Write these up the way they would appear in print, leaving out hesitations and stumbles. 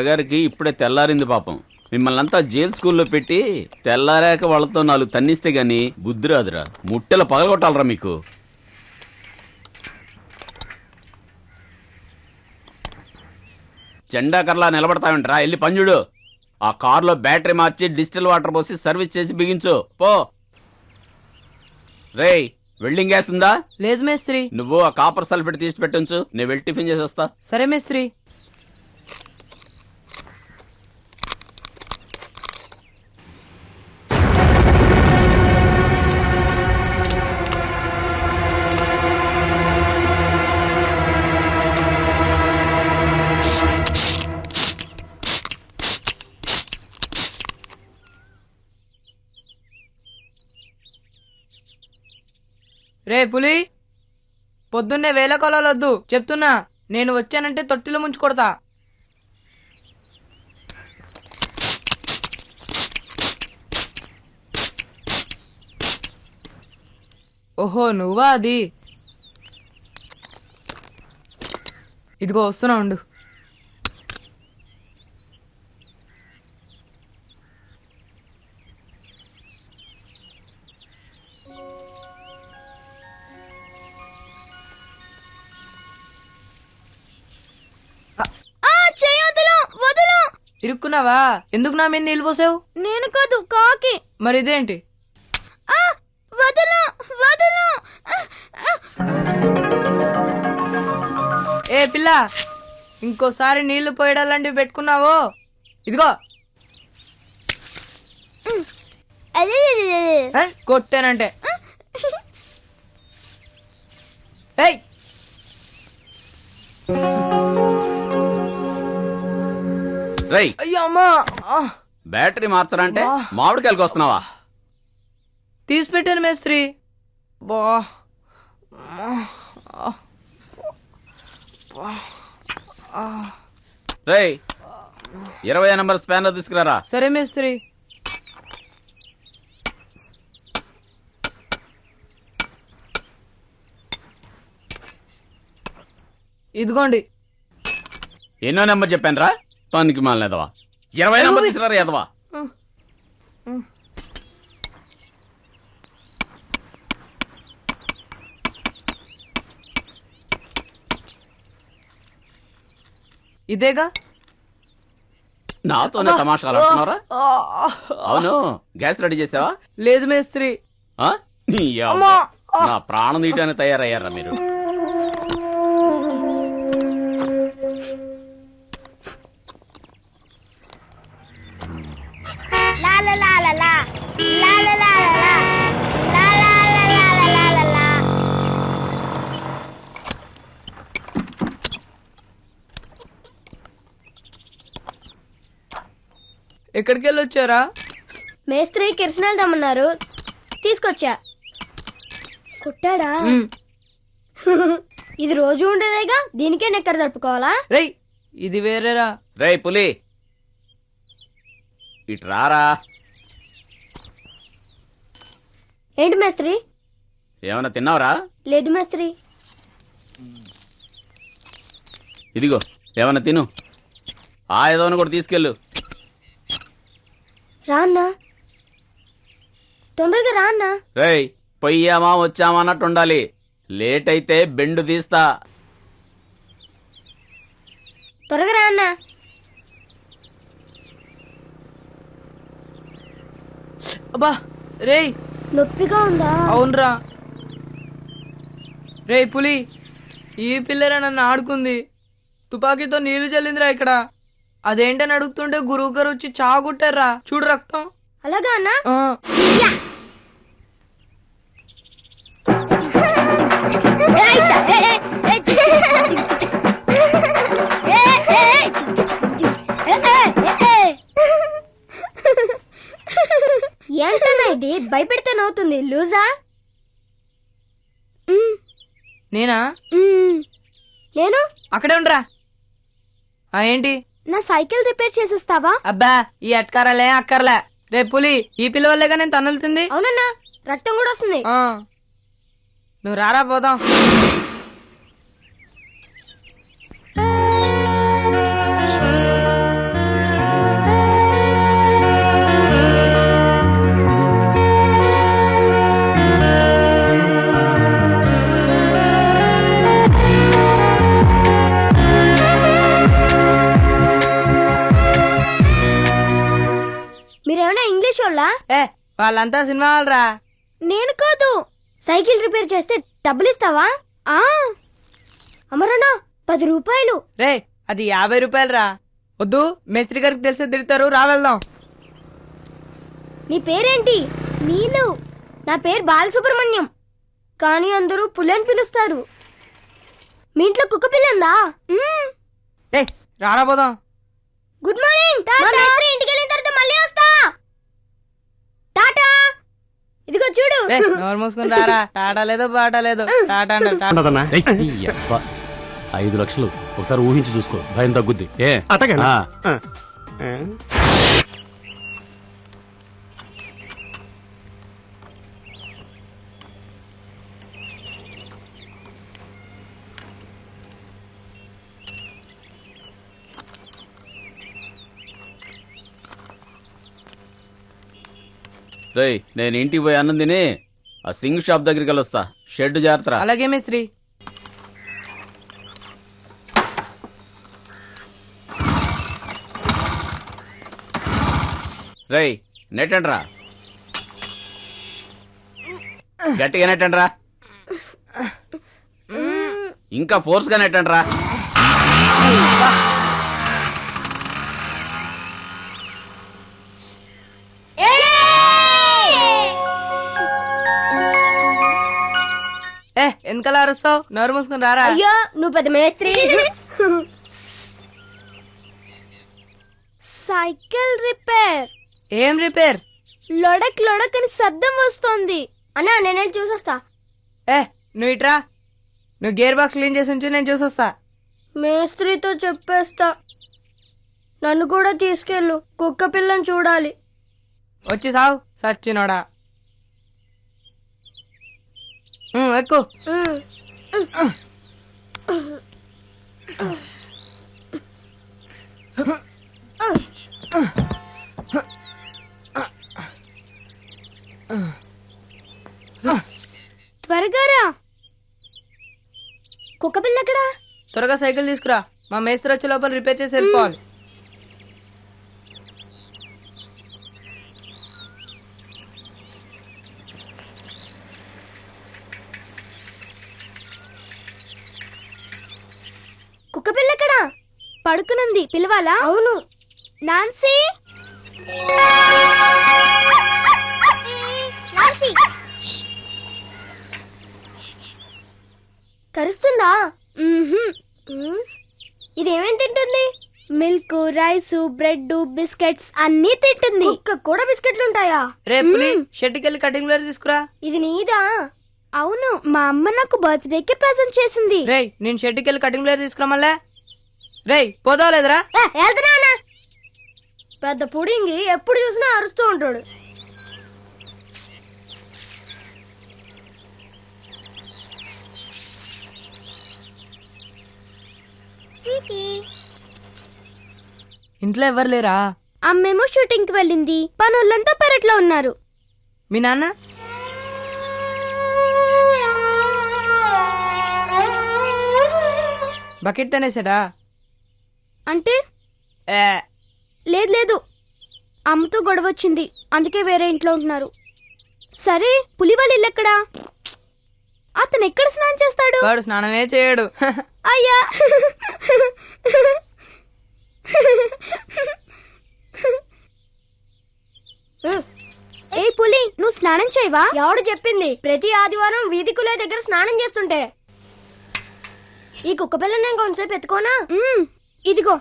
దొరగారికి ఇప్పుడే తెల్లారింది పాపం. మిమ్మల్ని అంతా జైల్ స్కూల్లో పెట్టి తెల్లారాక వాళ్ళతో 4 తన్నిస్తే గాని బుద్ధి రాదురా. ముట్టెల పగలగొట్టాలరా మీకు. జెండాకర్లా నిలబడతావేంట్రా, వెళ్ళి పంజుడు. ఆ కారులో బ్యాటరీ మార్చి డిజిటల్ వాటర్ పోసి సర్వీస్ చేసి బిగించు పో. రేయ్, వెల్డింగ్ గ్యాస్ ఉందా? లేదు మేస్త్రి. నువ్వు ఆ కాపర్ సల్ఫేట్ తీసి పెట్టించు, నేను వెళ్ళి టిఫిన్ చేసి వస్తా. సరే మేస్త్రి. రే పులి, పొద్దున్నే వేల కొలాలొద్దు చెప్తున్నా. నేను వచ్చానంటే తొట్టిలో ముంచి కొడతా. ఓహో నువ్వా అది. ఇదిగో వస్తున్నా ఉండు. ఇరుక్కున్నావా? ఎందుకు నా మీద నీళ్ళు పోసావు? నేను కాదు, కాకి. మరి ఇదేంటి? ఏ పిల్ల, ఇంకోసారి నీళ్లు పోయడాలంటివి పెట్టుకున్నావో ఇదిగో కొట్టానంటే. ఏయ్, రై, అయ్యమ్మా, బ్యాటరీ మార్చరా అంటే మామిడికాయలకు వస్తున్నావా? తీసి పెట్టాను మేస్త్రి. బా రై, 20 నంబర్ స్పానర్ తీసుకురారా. సరే మేస్త్రి. ఇదిగోండి. ఎన్నో నెంబర్ చెప్పాను రా, తొందికి మాలిన ఎదవా. 20 నంబర్ తీసుకురా ఎదవా. ఇదేగా. నాతోనే తమాషాలు ఆడుతున్నారా? అవును, గ్యాస్ రెడీ చేసావా? లేదు మేస్త్రి. నీ యవ్వ, నా ప్రాణం తీయటానికి తయారయ్యారా మీరు? ఎక్కడికి వెళ్ళి వచ్చారా? మేస్త్రి కిరసనాలు దమ్మన్నారు, తీసుకొచ్చా. కుట్టాడా? ఇది రోజు ఉండేదేగా, దీనికే నెక్కర తడుపుకోవాలా? రేయ్, ఇది వేరేరా. రేయ్ పులి, ఇటు రారా. ఏంటి మేస్త్రి? ఏమన్నా తిన్నావురా? లేదు మేస్త్రి. ఇదిగో ఏమన్నా తిను. ఆ ఏదోని కూడా తీసుకెళ్ళు. రాన్నా, తొందరగా రాన్నా. రేయ్, పొయ్యామా వచ్చామా అన్నట్టు ఉండాలి. లేట్ అయితే బెండు తీస్తా. త్వరగా రాన్నా. అబ్బా రేయ్, నొప్పిగా ఉందా? అవునరా. రేయ్ పులి, ఈ పిల్లరా నన్ను ఆడుకుంది. తుపాకీతో నీళ్లు చల్లిందిరా ఇక్కడ. అదేంటని అడుగుతుంటే గురువు గారు వచ్చి చాగుట్టారా. చూడు రక్తం. అలాగా అన్నా? ఏంటన్నా ఇది? భయపెడితే నవ్వుతుంది. లూజా? నేనా? నేను అక్కడే ఉండరా. ఏంటి? నా సైకిల్ రిపేర్ చేసిస్తావా? అబ్బా, ఈ అట్కారాలే అక్కర్లే. రే పులి, ఈ పిల్ల వల్లేగా నేను తన్నులుతుంది. అవునన్నా, రక్తం కూడా వస్తుంది. నువ్వు రారా పోదాం. ఇంగ్లీష్ వాళ్ళా? ఏ వాళ్ళంతా సినిమా వాళ్ళరా. నేను కాదు. సైకిల్ రిపేర్ చేస్తే డబ్బులు ఇస్తావా? ఆ అమరనా 10 రూపాయలు. రే అది 50 రూపాయలు రా. వద్దు, మేస్త్రి గారికి తెలిసి తిడతారు, రా వెళ్దాం. నీ పేరేంటి? నీలు. నా పేరు బాలసుబ్రహ్మణ్యం, కానీ అందరూ పులి అని పిలుస్తారు. మీ ఇంట్లో కుక్క పిల్ల ఉందా? ఏ రారా పోదాం. Good morning. మా మేస్త్రి ఇంటికి వెళ్ళిన తర్వాత మళ్ళీ వస్తా. టాటా. ఇదిగో చూడు. ఏ నోరు మూసుకుని రారా. టాటా లేదో బాటా లేదో. టాటా అంటే టాటా. ఉండదన్నా? 5 లక్షలు ఒకసారి ఊహించి చూసుకో, భయం తగ్గుద్ది. ఏ అట్టగా ఆ. రేయ్ నేను ఇంటికి పోయి అన్నం తిని ఆ సింగ్ షాప్ దగ్గరికి వెళ్ళొస్తా. షెడ్ జాగ్రత్త. అలాగే మేస్త్రి. రేయ్ నెట్టండ్రా, గట్టిగా నెట్టండ్రా, ఇంకా ఫోర్స్ గా నెట్టండ్రా. ఏ ఎందుకలా అరుస్తావు? నోరు మూసుకుని రారా. అయ్యో నువ్వు పెద్ద మేస్త్రి. Cycle repair. ఏం రిపేర్? లొడక్ లొడక్ అని శబ్దం వస్తోంది. అన్నా నేను వెళ్ళి చూసొస్తా. ఏ నువ్వు ఇట్రా. నువ్వు గేర్ బాక్స్ క్లీన్ చేసి ఉంచు, నేను చూసొస్తా. మేస్త్రితో చెప్పేస్తా. నన్ను కూడా తీసుకెళ్ళు, కుక్క పిల్లని చూడాలి. వచ్చి సావు సచ్చినోడా. ఎక్కు. త్వరగా రా. కుక్క పిల్ల ఎక్కడా? త్వరగా సైకిల్ తీసుకురా. మా మేస్త్రి వచ్చే లోపల రిపేర్ చేసి వెళ్ళిపోవాలి. కుక్క పిల్ల ఎక్కడా? పడుకునుంది. పిలవాలా? అవును. నాన్సీ. కరుస్తుందా? ఇదేమేం తింటుంది? మిల్క్, రైస్, బ్రెడ్, బిస్కెట్స్ అన్నీ తింటుంది. కుక్క కూడా బిస్కెట్లు ఉంటాయా? రేపు షెడ్కి వెళ్ళి కటింగ్ ప్లేయర్ తీసుకురా. ఇది నీదా? అవును, మా అమ్మ నాకు బర్త్డేకి ప్రెజెంట్ చేసింది. రేయ్ నేను షెడ్కి వెళ్ళి కటింగ్ ప్లేయర్ తీసుకురా మళ్ళా. రేయ్ పోదా లేదురా? పెద్ద పుడింగి ఎప్పుడు చూసినా అరుస్తూ ఉంటాడు. ఇంట్లో ఎవరు లేరా? అమ్మేమో షూటింగ్ కి వెళ్ళింది. పనులంతా పెరట్లో ఉన్నారు. మీ నాన్న? బకెట్ తనేసాడా? అంటే లేదు లేదు, అమ్మతో గొడవ వచ్చింది, అందుకే వేరే ఇంట్లో ఉంటున్నారు. సరే పులి వాళ్ళ ఇల్లు ఎక్కడా? అతను ఎక్కడ స్నానం చేస్తాడు? వాడు స్నానమే చేయడు. అయ్యా ఏ పులి, నువ్వు స్నానం చేయవా? ఎవడు చెప్పింది? ప్రతి ఆదివారం వీధి కులే దగ్గర స్నానం చేస్తుంటే. ఈ కుక్క పిల్లని నేను కొంచెంసేపు ఎత్తుకోనా? ఇదిగో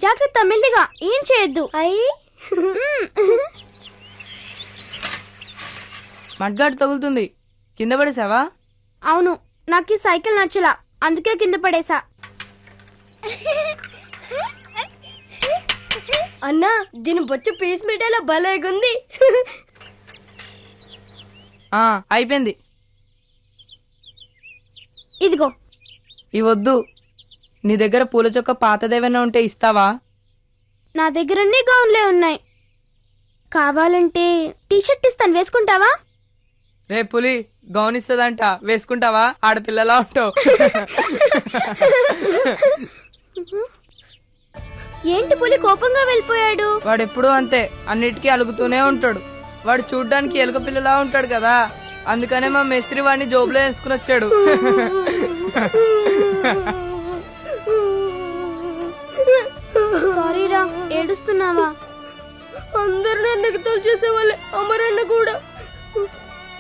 జాగ్రత్త, మెల్లిగా, ఏం చేయొద్దు. అయ్యి మడ్గాడు తగులుతుంది. కింద పడేసావా? అవును, నాకు ఈ సైకిల్ నచ్చలా, అందుకే కింద పడేసా. అన్నా దీని బొచ్చు పీస్ మిఠాయిలో భలేగుంది. అయిపోయింది. ఇదిగో. ఇవద్దు. నీ దగ్గర పూల చొక్క పాతదేమైనా ఉంటే ఇస్తావా? నా దగ్గర అన్ని గౌన్లే ఉన్నాయి. కావాలంటే టీషర్ట్ ఇస్తాను, వేసుకుంటావా? రే పులి, గౌన్ ఇస్తుందంట, వేసుకుంటావా? ఆడపిల్లలా ఉంటావు. ఏంటి పులి కోపంగా వెళ్ళిపోయాడు? వాడు ఎప్పుడూ అంతే, అన్నిటికీ అలుగుతూనే ఉంటాడు. వాడు చూడ్డానికి ఎలుక పిల్లలా ఉంటాడు కదా, అందుకనే మా మేస్త్రి వాడిని జోబులో వేసుకుని వచ్చాడు. సారీరా, ఏడుస్తున్నావా? అందరు నన్ను తోల్చేసేవాళ్ళే, అమరన్న కూడా.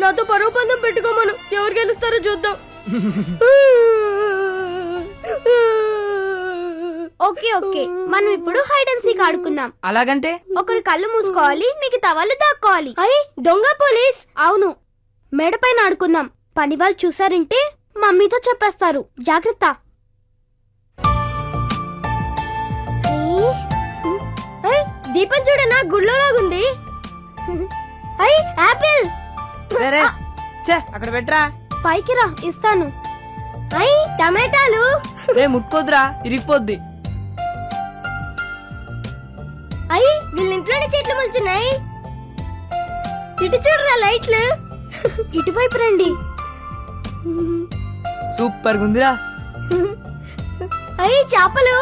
నాతో పరువు పందెం పెట్టుకోమను, ఎవరు గెలుస్తారో చూద్దాం. ఓకే ఓకే, మనం ఇప్పుడు హైడ్ అండ్ సీక్ ఆడుకుందాం. అలాగంటే ఒకరు కళ్ళు మూసుకోవాలి, మిగతా వాళ్ళు దాక్కోవాలి. అయ్యి దొంగ పోలీస్. అవును, మేడపైన ఆడుకుందాం. పని వాళ్ళు చూసారంటే మమ్మీతో చెప్పేస్తారు, జాగ్రత్త. దీపం చూడనా, గుడ్లో లాగుంది. అయ్యి యాపిల్. రే, ఛే, అక్కడ పెట్టరా. పైకి రా, ఇస్తాను. అయ్యి టమాటాలు. రే ముట్టుకోద్దురా, ఇరిగిపోద్ది. అయ్యి వీళ్ళ ఇంట్లోనే చెట్లు మొలుచున్నాయి. ఇటు చూడరా లైట్లు. ఇటువైపు రండి. సూపర్ గుందిరా. అయ్యి చేపలు.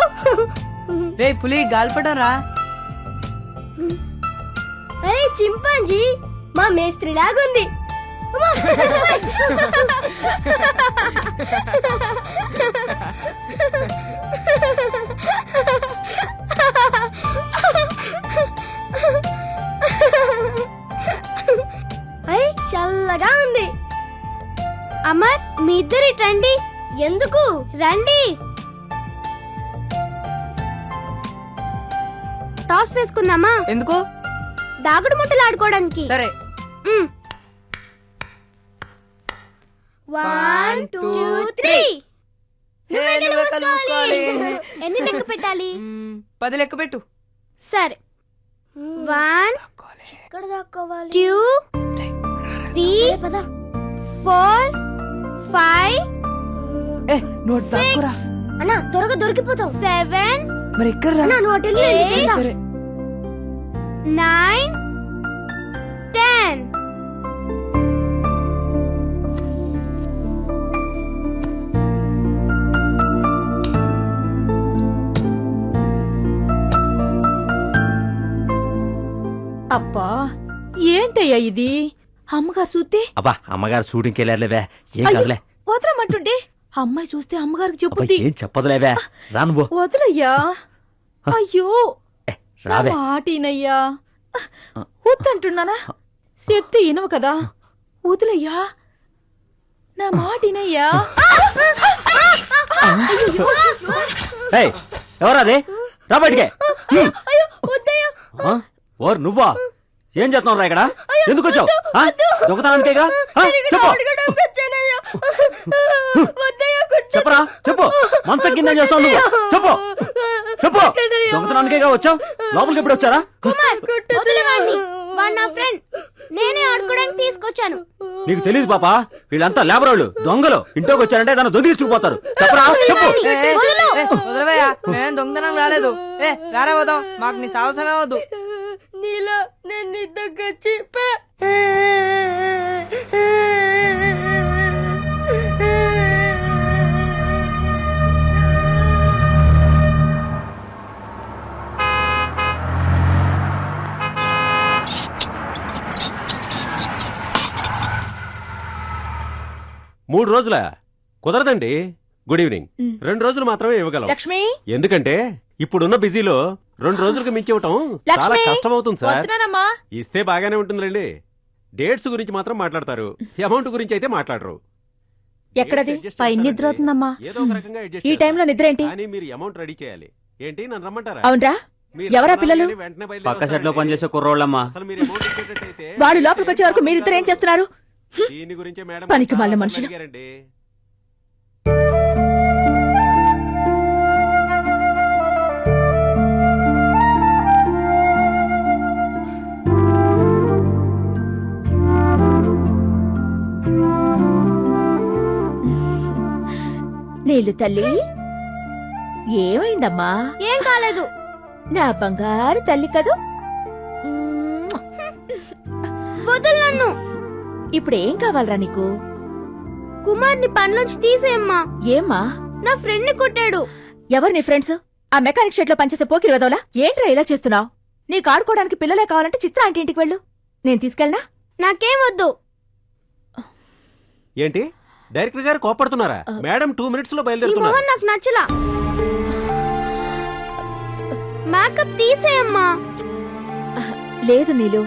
రే పులి, గాలిపటం రా. అయ్యి చింపాంజీ, మా మేస్త్రి లాగుంది. అయ్యి చల్లగా ఉంది. అమర్, మీ ఇద్దరి రండి. ఎందుకు? రండి. టాస్ వేసుకుందామా? ఎందుకు? దాగుడు ముట్టలు ఆడుకోవడానికి. సరే. 1 2 3. హే, నువ్వే కళ్ళు మూసుకోవాలి. ఎన్ని లెక్క పెట్టాలి? 10 లెక్క పెట్టు. సరే. 1 2 3 4 5 ఏ, నువ్వు అటు దాక్కురా. అన్నా త్వరగా దొరికిపోతావు. 7. మరి ఎక్కడ రా. అన్నా నువ్వు అటు వెళ్ళి సరే. 9 10. అబ్బా ఏంటయ్యా ఇది? అమ్మగారు చూస్తే అబ్బా అమ్మగారు షూటింగ్కి వెళ్ళారులేవే, ఏం అయ్యో, కాదులే. వదలమంటుంటే అమ్మాయి చూస్తే అమ్మగారికి అబ్బా చెప్పుద్ది. ఏం చెప్పదులేవే, రాను వదలయ్యా. అయ్యో నా రావే. మాటినయ్యా. వద్దంటున్నానా? చెప్తే వినవు కదా, వదిలయ్యా. నా మాటినయ్యా. ఏయ్, ఎవరా అది? రా బయటికే. ఓర్ నువ్వా? ఏం చేస్తున్నావు రా ఇక్కడ? ఎందుకు వచ్చావు? దొంగతనానికేగా? చెప్పు చెప్పరా, చెప్పు. మనసు కింద చేస్తావు నువ్వు? చెప్పు చెప్పు. దొంగతనానికేగా వచ్చావు? లోపలికి ఎప్పుడు వచ్చారా? వాడు నా ఫ్రెండ్, నేనే ఆడుకోవడానికి తీసుకొచ్చాను. నీకు తెలియదు పాపా, వీళ్ళంతా లేబర్ వాళ్ళు, దొంగలు. ఇంట్లోకి వచ్చారంటే దాన్ని దొంగిలించుకుపోతారు. చెప్పరా, చెప్పు. వదలవయ్యా, మేమేం దొంగతనం రాలేదు. ఏ రారా, పోదాం. మాకు నీ సాహసమే వద్దు. నీలా నేను నీ దగ్గర చెప్పా. మూడు రోజులా? కుదరదండి. Good evening. 2 రోజులు మాత్రమే ఇవ్వగలం. లక్ష్మి, ఎందుకంటే ఇప్పుడున్న బిజీలో 2 రోజులకు మించి ఇవ్వటం చాలా లక్ష్మి, కష్టం అవుతుంది సార్. వస్తున్నానమ్మా. ఇస్తే బాగానే ఉంటుందండి. డేట్స్ గురించి మాత్రం మాట్లాడతారు, అమౌంట్ గురించి అయితే మాట్లాడరు. ఎక్కడది? Dates adjust పైన చేస్తారంటే నిద్ర అవుతుందమ్మా. ఏదో ఒక రకంగా adjust ఈ టైంలో చేస్తారు. నిద్ర ఏంటి? కానీ మీరు అమౌంట్ రెడీ చేయాలి. ఏంటి, నన్ను రమ్మంటారా? అవునరా? మీరు ఎవరా రమ్మన్నా పిల్లలు? కానీ వెంటనే బయలుదేరి పక్క షెడ్ లో వస్తారండి. పనిచేసే కుర్రోళ్ళమ్మా. అసలు మీరు అమౌంట్ ఇచ్చేటట్టయితే వాడు లోపలికి వచ్చే వరకు మీరిద్దరు ఏం చేస్తున్నారు? దీని గురించే మేడం పనికి చాలా మాలిన సార్లు మనుషులు. అడిగారండి. నీళ్ళు తల్లి, ఏమైందమ్మా? ఏం కాలేదు. నా బంగారు తల్లి కదూ. వదలు నన్ను. ఇప్పుడు ఏం కావాలరా నీకు? కుమార్ని పనిలోంచి తీసేయమ్మా. ఏమ్మా? నా ఫ్రెండ్ ని కొట్టాడు. ఎవరు నీ ఫ్రెండ్స్? ఆ మెకానిక్ షెడ్ లో పనిచేసే పోకిరి వదవలా ఏంట్రా ఇలా చేస్తున్నావు? నీకు ఆడుకోవడానికి పిల్లలే కావాలంటే చిత్ర ఆంటీ ఇంటికి వెళ్ళు. నేను తీసుకెళ్ళనా? నాకేం వద్దు. ఏంటి డైరెక్టర్ గారు కోపడుతున్నారా? మేడం 2 minutes లో ఈ బయలుదేరుతున్నారు. మొహం నాకు నచ్చలా. మేకప్ తీసేయమ్మా. లేదు నీలు,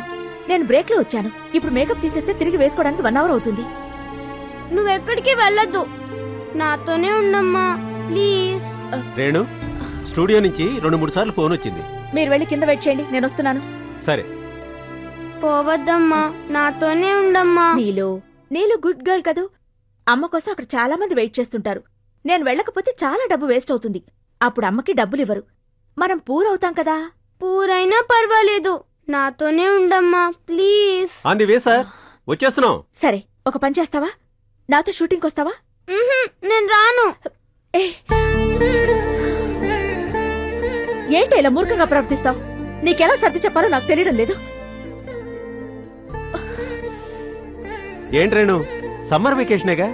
నేను బ్రేక్ లో వచ్చాను. ఇప్పుడు మేకప్ తీసేస్తే తిరిగి వేసుకోవడానికి 1 hour అవుతుంది. నువ్వెక్కడికి వెళ్ళొద్దు, నాతోనే ఉండమ్మా ప్లీజ్. రేణు, స్టూడియో నుంచి 2-3 సార్లు ఫోన్ వచ్చింది. మీరు వెళ్ళి కింద వెయిట్ చేయండి, నేను వస్తున్నాను. సరే. పోవద్దమ్మా, నాతోనే ఉండమ్మా. నీలు గుడ్ గర్ల్ కదూ. అమ్మ కోసం అక్కడ చాలా మంది వెయిట్ చేస్తుంటారు. నేను వెళ్ళకపోతే చాలా డబ్బు వేస్ట్ అవుతుంది. అప్పుడు అమ్మకి డబ్బులివ్వరు. మనం పూరవుతాం కదా. పూరైనా పర్వాలేదు, నాతోనే ఉండమ్మా ప్లీజ్. అంది వే సార్, వచ్చేస్తున్నాం. సరే, ఒక పని చేస్తావా? నాతో షూటింగ్ వస్తావా? నేను రాను. ఏంటి ఇలా మూర్ఖంగా ప్రవర్తిస్తావు? నీకెలా సర్ది చెప్పాలో నాకు తెలియడం లేదు. ఏంటి రేణు, సమ్మర్ వెకేషనేగా,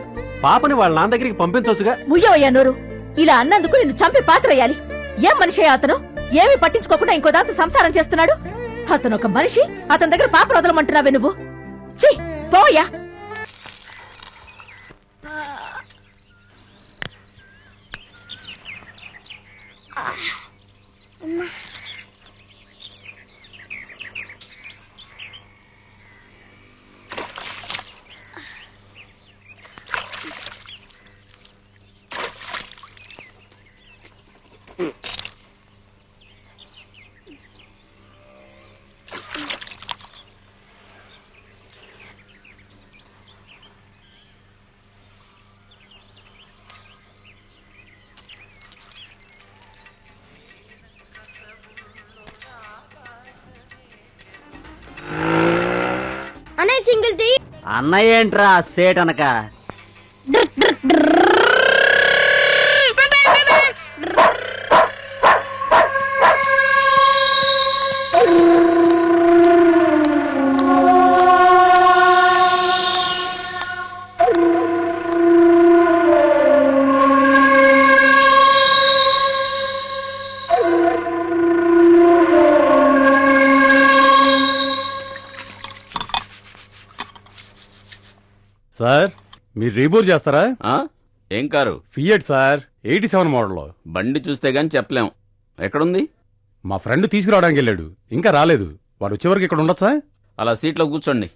పాపని వాళ్ళ నాన్న దగ్గరికి పంపించవచ్చుగా. ముయ్యవయ్యా నోరు. ఇలా అన్నందుకు నిన్ను చంపి పాత్రయ్యాలి. ఏం మనిషి అతను? ఏమీ పట్టించుకోకుండా ఇంకో దాంతో సంసారం చేస్తున్నాడు. అతను ఒక మనిషి, అతని దగ్గర పాప వదలమంటున్నావే నువ్వు. ఛీ, పోయా. అనే సింగిల్ టీ. అన్నయ్య ఏంట్రా సేట్ అనక? సార్, మీరు రీబోర్ చేస్తారా? ఆ? ఏం కారు? Fiat sir, 87 model. బండి చూస్తే గాని చెప్పలేం. ఎక్కడుంది? మా ఫ్రెండ్ తీసుకురావడానికి వెళ్ళాడు, ఇంకా రాలేదు. వాడు వచ్చేవరకు ఇక్కడ ఉండొచ్చా? అలా సీట్లో కూర్చోండి.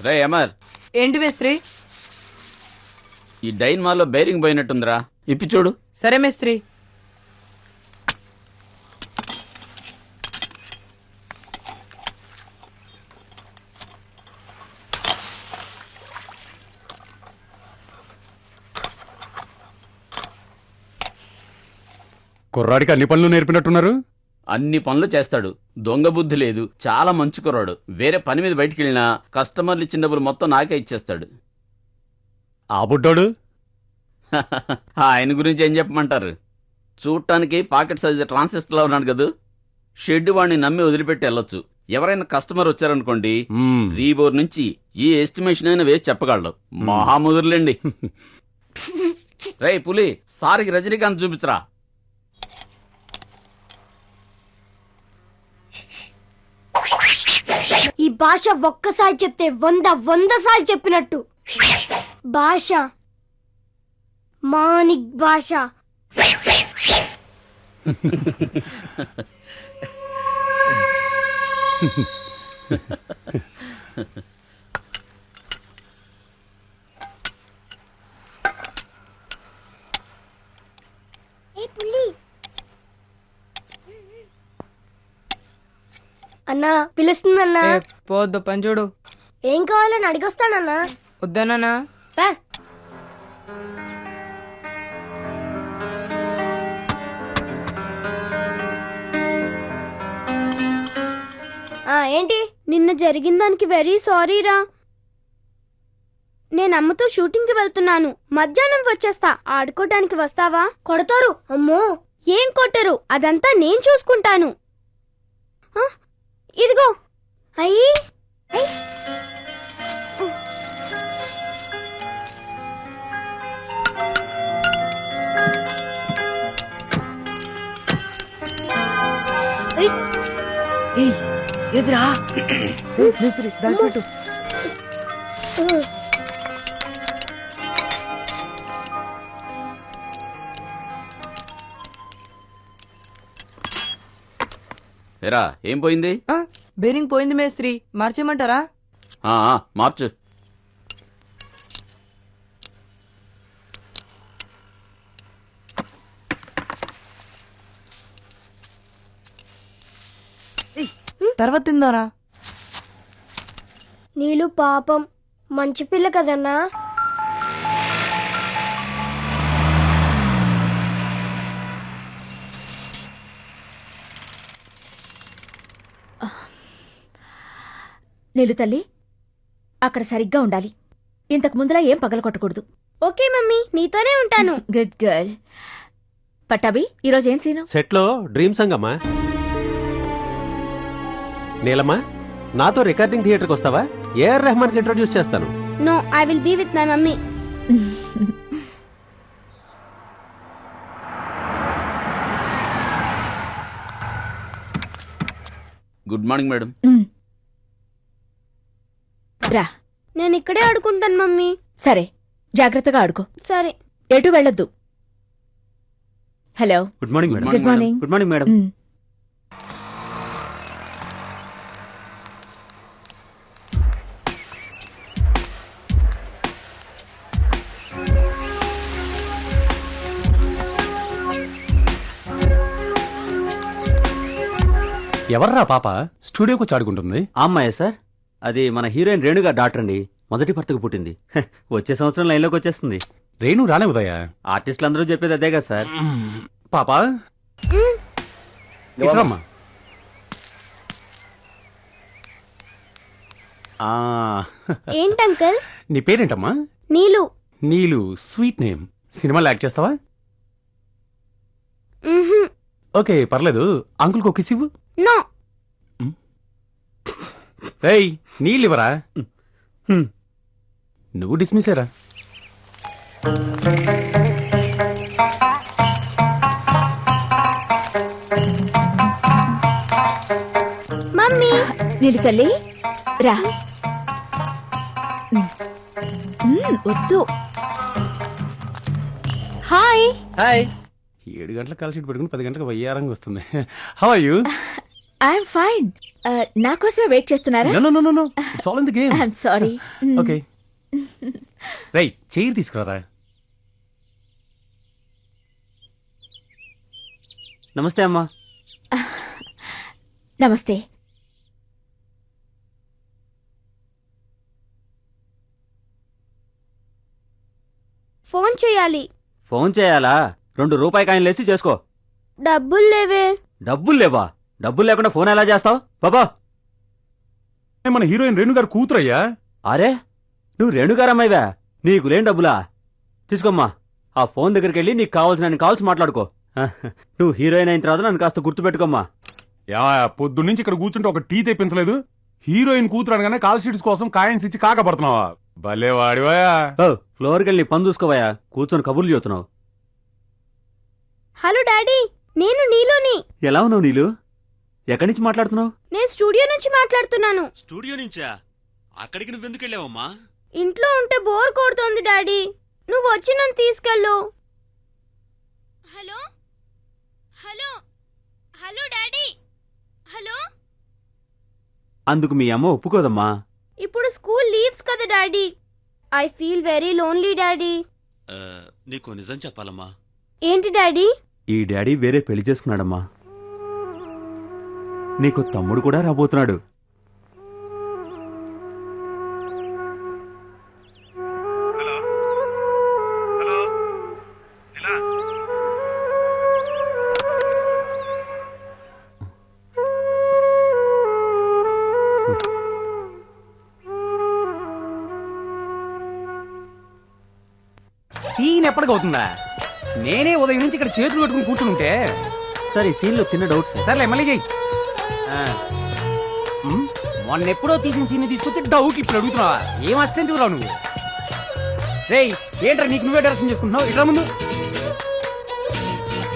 రే అమర్, ఏంటి మేస్త్రి? ఈ డైన్మాలో బైరింగ్ పోయినట్టుందిరా, ఇప్పి చూడు. సరే మేస్త్రి. కుర్రాడికి అన్ని పనులు నేర్పినట్టున్నారు. అన్ని పనులు చేస్తాడు, దొంగ బుద్ధి లేదు, చాలా మంచి కుర్రాడు. వేరే పని మీద బయటికి వెళ్ళినా కస్టమర్లు ఇచ్చిన డబ్బులు మొత్తం నాకే ఇచ్చేస్తాడు. ఆ బుడ్డోడు ఆయన గురించి ఏం చెప్పమంటారు? చూడటానికి పాకెట్ సైజ్ ట్రాన్సిస్టర్లో ఉన్నాడు కదా. షెడ్ వాడిని నమ్మి వదిలిపెట్టి వెళ్ళొచ్చు. ఎవరైనా కస్టమర్ వచ్చారనుకోండి, రీబోర్ నుంచి ఈ ఎస్టిమేషన్ అయినా వేసి చెప్పగలడు. మహాముదురులేండి. రేయ్ పులి, సారికి రజనీకాంత్ చూపించరా. ఈ భాష ఒక్కసారి చెప్తే 100 సార్లు చెప్పినట్టు. భాష మానిక్ భాష. అన్నా పిలుస్తుందన్నా. పోద్దు పని చూడు. ఏం కావాలని అడిగొస్తానన్నా. వద్దనా? ఏంటి? నిన్న జరిగిన దానికి వెరీ సారీ రా. నేను అమ్మతో షూటింగ్ కి వెళ్తున్నాను, మధ్యాహ్నం వచ్చేస్తా. ఆడుకోవటానికి వస్తావా? కొడతారు. అమ్మో, ఏం కొట్టరు, అదంతా నేను చూసుకుంటాను. ఇదిగో. అయ్యి లేదురా. దాచిపెట్టు. ఎరా ఏం పోయింది? బేరింగ్ పోయింది మేస్త్రి, మార్చేయమంటారా? మార్చు. తర్వాత తిందారా? నీళ్ళు పాపం మంచి పిల్ల కదన్నా. నీళ్ళు తల్లి, అక్కడ సరిగ్గా ఉండాలి. ఇంతకు ముందులా ఏం పగలగొట్టకూడదు. ఓకే మమ్మీ, నీతోనే ఉంటాను. Good girl. పట్టాభి, ఈరోజు ఏం సీను? సెట్ లో డ్రీమ్ సాంగ్ అమ్మా. నీలమ్మా, నాతో రికార్డింగ్ థియేటర్కి వస్తావా? ఏఆర్ రెహమాన్ కి ఇంట్రొడ్యూస్ చేస్తాను. No, I will be with my mummy. Good morning madam. రా. నేను ఇక్కడే ఆడుకుంటాను మమ్మీ. సరే, జాగ్రత్తగా ఆడుకో. సరే. ఎటు వెళ్ళొద్దు. Hello. Good morning madam. Good morning. Good morning madam. ఎవర్రా పాప స్టూడియోకి వచ్చి ఆడుకుంటుంది? ఆ అమ్మాయే సార్, అది మన హీరోయిన్ రేణుగా డాక్టర్ అండి. మొదటి భర్తకు పుట్టింది. వచ్చే సంవత్సరం లైన్లోకి వచ్చేస్తుంది. రేణు రానే ఉదయా? ఆర్టిస్టులు అందరూ చెప్పేది అదే కదా సార్. పాప ఇట్రమ్మా. ఏంటంకల్? నీ పేరేంటమ్మా? నీళ్ళు. నీలు, స్వీట్ నేమ్. సినిమాలో యాక్ట్ చేస్తావా? ఓకే, పర్లేదు. అంకుల్కి ఒక కిస్ ఇవ్వు. నో. ఏయ్, నీళ్ళు ఇవ్వరా? నువ్వు డిస్మిసేరా. మమ్మీ. నీళ్ళు తల్లి, రా. వద్దు. హాయ్. హాయ్. 7 గంటలకు కాల్ షీట్ పెట్టుకుని 10 గంటలకు వయ్యారంగా వస్తుంది. How are you? I'm fine. నా కోసమే వెయిట్ చేస్తున్నారా? No, it's all in the game. I'm sorry. Okay. రై, చైర్ తీసుకురారా. నమస్తే అమ్మా. నమస్తే. ఫోన్ చేయాలి. ఫోన్ చేయాలా? 2 రూపాయి కాయిన్లు వేసి చేసుకో. డబ్బులు లేవే. డబ్బులు లేవా? డబ్బులు లేకుండా ఫోన్ ఎలా చేస్తావు బాబా? మన హీరోయిన్ రేణు గారు కూతురయ్యా. అరే, నువ్వు రేణుగారమ్మాయివా? నీకు లేని డబ్బులా? తీసుకోమ్మా. ఆ ఫోన్ దగ్గరికి వెళ్ళి నీకు కావాల్సిన కాల్స్ మాట్లాడుకో. నువ్వు హీరోయిన్ అయిన తర్వాత నన్ను కాస్త గుర్తుపెట్టుకోమ్మా. పొద్దున్నుంచి ఇక్కడ కూర్చుంటే ఒక టీ తెప్పించలేదు. హీరోయిన్ కూతురు అనగానే కాల్ షీట్స్ కోసం కాయిన్స్ ఇచ్చి కాకపడుతున్నావా? భలే వాడివా. ఫ్లోర్కి వెళ్ళి నీ పని చూసుకోవయా, కూర్చొని కబుర్లు చెబుతున్నావు. హలో డాడీ, నేను నీలోని. ఎలా ఉన్నావు నీలు? ఎక్కడి నుంచి మాట్లాడుతున్నావు? నేను స్టూడియో నుంచి మాట్లాడుతున్నాను. స్టూడియో నుంచా? అక్కడికి నువ్వెందుకు వెళ్ళావమ్మా? ఇంట్లో ఉంటే బోర్ కొడుతోంది డాడీ, నువ్వు వచ్చి నన్ను తీసుకెళ్ళు. Hello hello hello daddy. Hello. అందుకు మీ అమ్మ ఒప్పుకోదమ్మా. ఇప్పుడు స్కూల్ లీవ్స్ కదా daddy. I feel very lonely daddy. నీకు నిజం చెప్పాలమ్మా. ఏంటి డాడీ? ఈ డాడీ వేరే పెళ్లి చేసుకున్నాడమ్మా. నీకు తమ్ముడు కూడా రాబోతున్నాడు. సీన్ ఎప్పటికవుతుందా? నేనే ఉదయం నుంచి ఇక్కడ చేతులు పెట్టుకుని కూర్చుని ఉంటే. సరే, ఈ సీన్ లో చిన్న డౌట్ సార్. సర్లే, మళ్ళీ చెయ్యి. మొన్నెప్పుడో తీసిన సీన్ తీసుకొచ్చి డౌట్ ఇప్పుడు అడుగుతున్నావా? ఏం అస్తం చూడరావు నువ్వు. రేయ్, ఏంట్రా నీకు నువ్వే డైరెక్షన్ చేసుకుంటున్నావు? ఇట్లా ముందు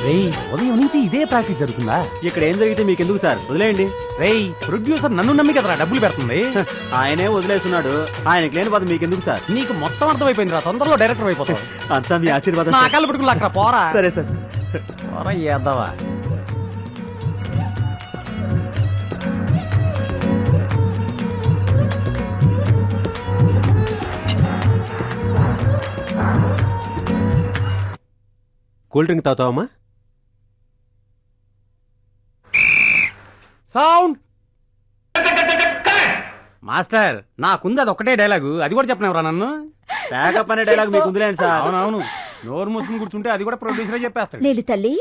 రేయ్ ఉదయం నుంచి ఇదే ప్రాక్టీస్ జరుగుతుందా? ఇక్కడ ఏం జరిగితే మీకు ఎందుకు సార్, వదిలేయండి. రేయ్ ప్రొడ్యూసర్ నన్ను నమ్మి కదరా డబ్బులు పెడుతుంది. ఆయనే వదిలేస్తున్నాడు, ఆయనకి లేని బాధ మీకెందుకు సార్? నీకు మొత్తం అర్థమైపోయిందిరా, తొందరలో డైరెక్టర్ అయిపోతావు. అంతా మీ ఆశీర్వాదం నా సార్. కాళ్ళు పట్టుకుని అక్కడ పోరా. సరే సార్. పోరా ఏద్దావా. కూల్ డ్రింక్ తాగుతావమ్మా? సౌండ్ మాస్టర్, నాకుంది అది ఒక్కటే డైలాగు, అది కూడా చెప్పినవరా నన్ను. ప్యాకప్ అనే డైలాగ్ మీకు వదిలేండి సార్. అవునవును, నోరు మూసుకుని కూర్చుంటే అది కూడా ప్రొడ్యూసరే చెప్పేస్తాడు. నీలి తల్లి,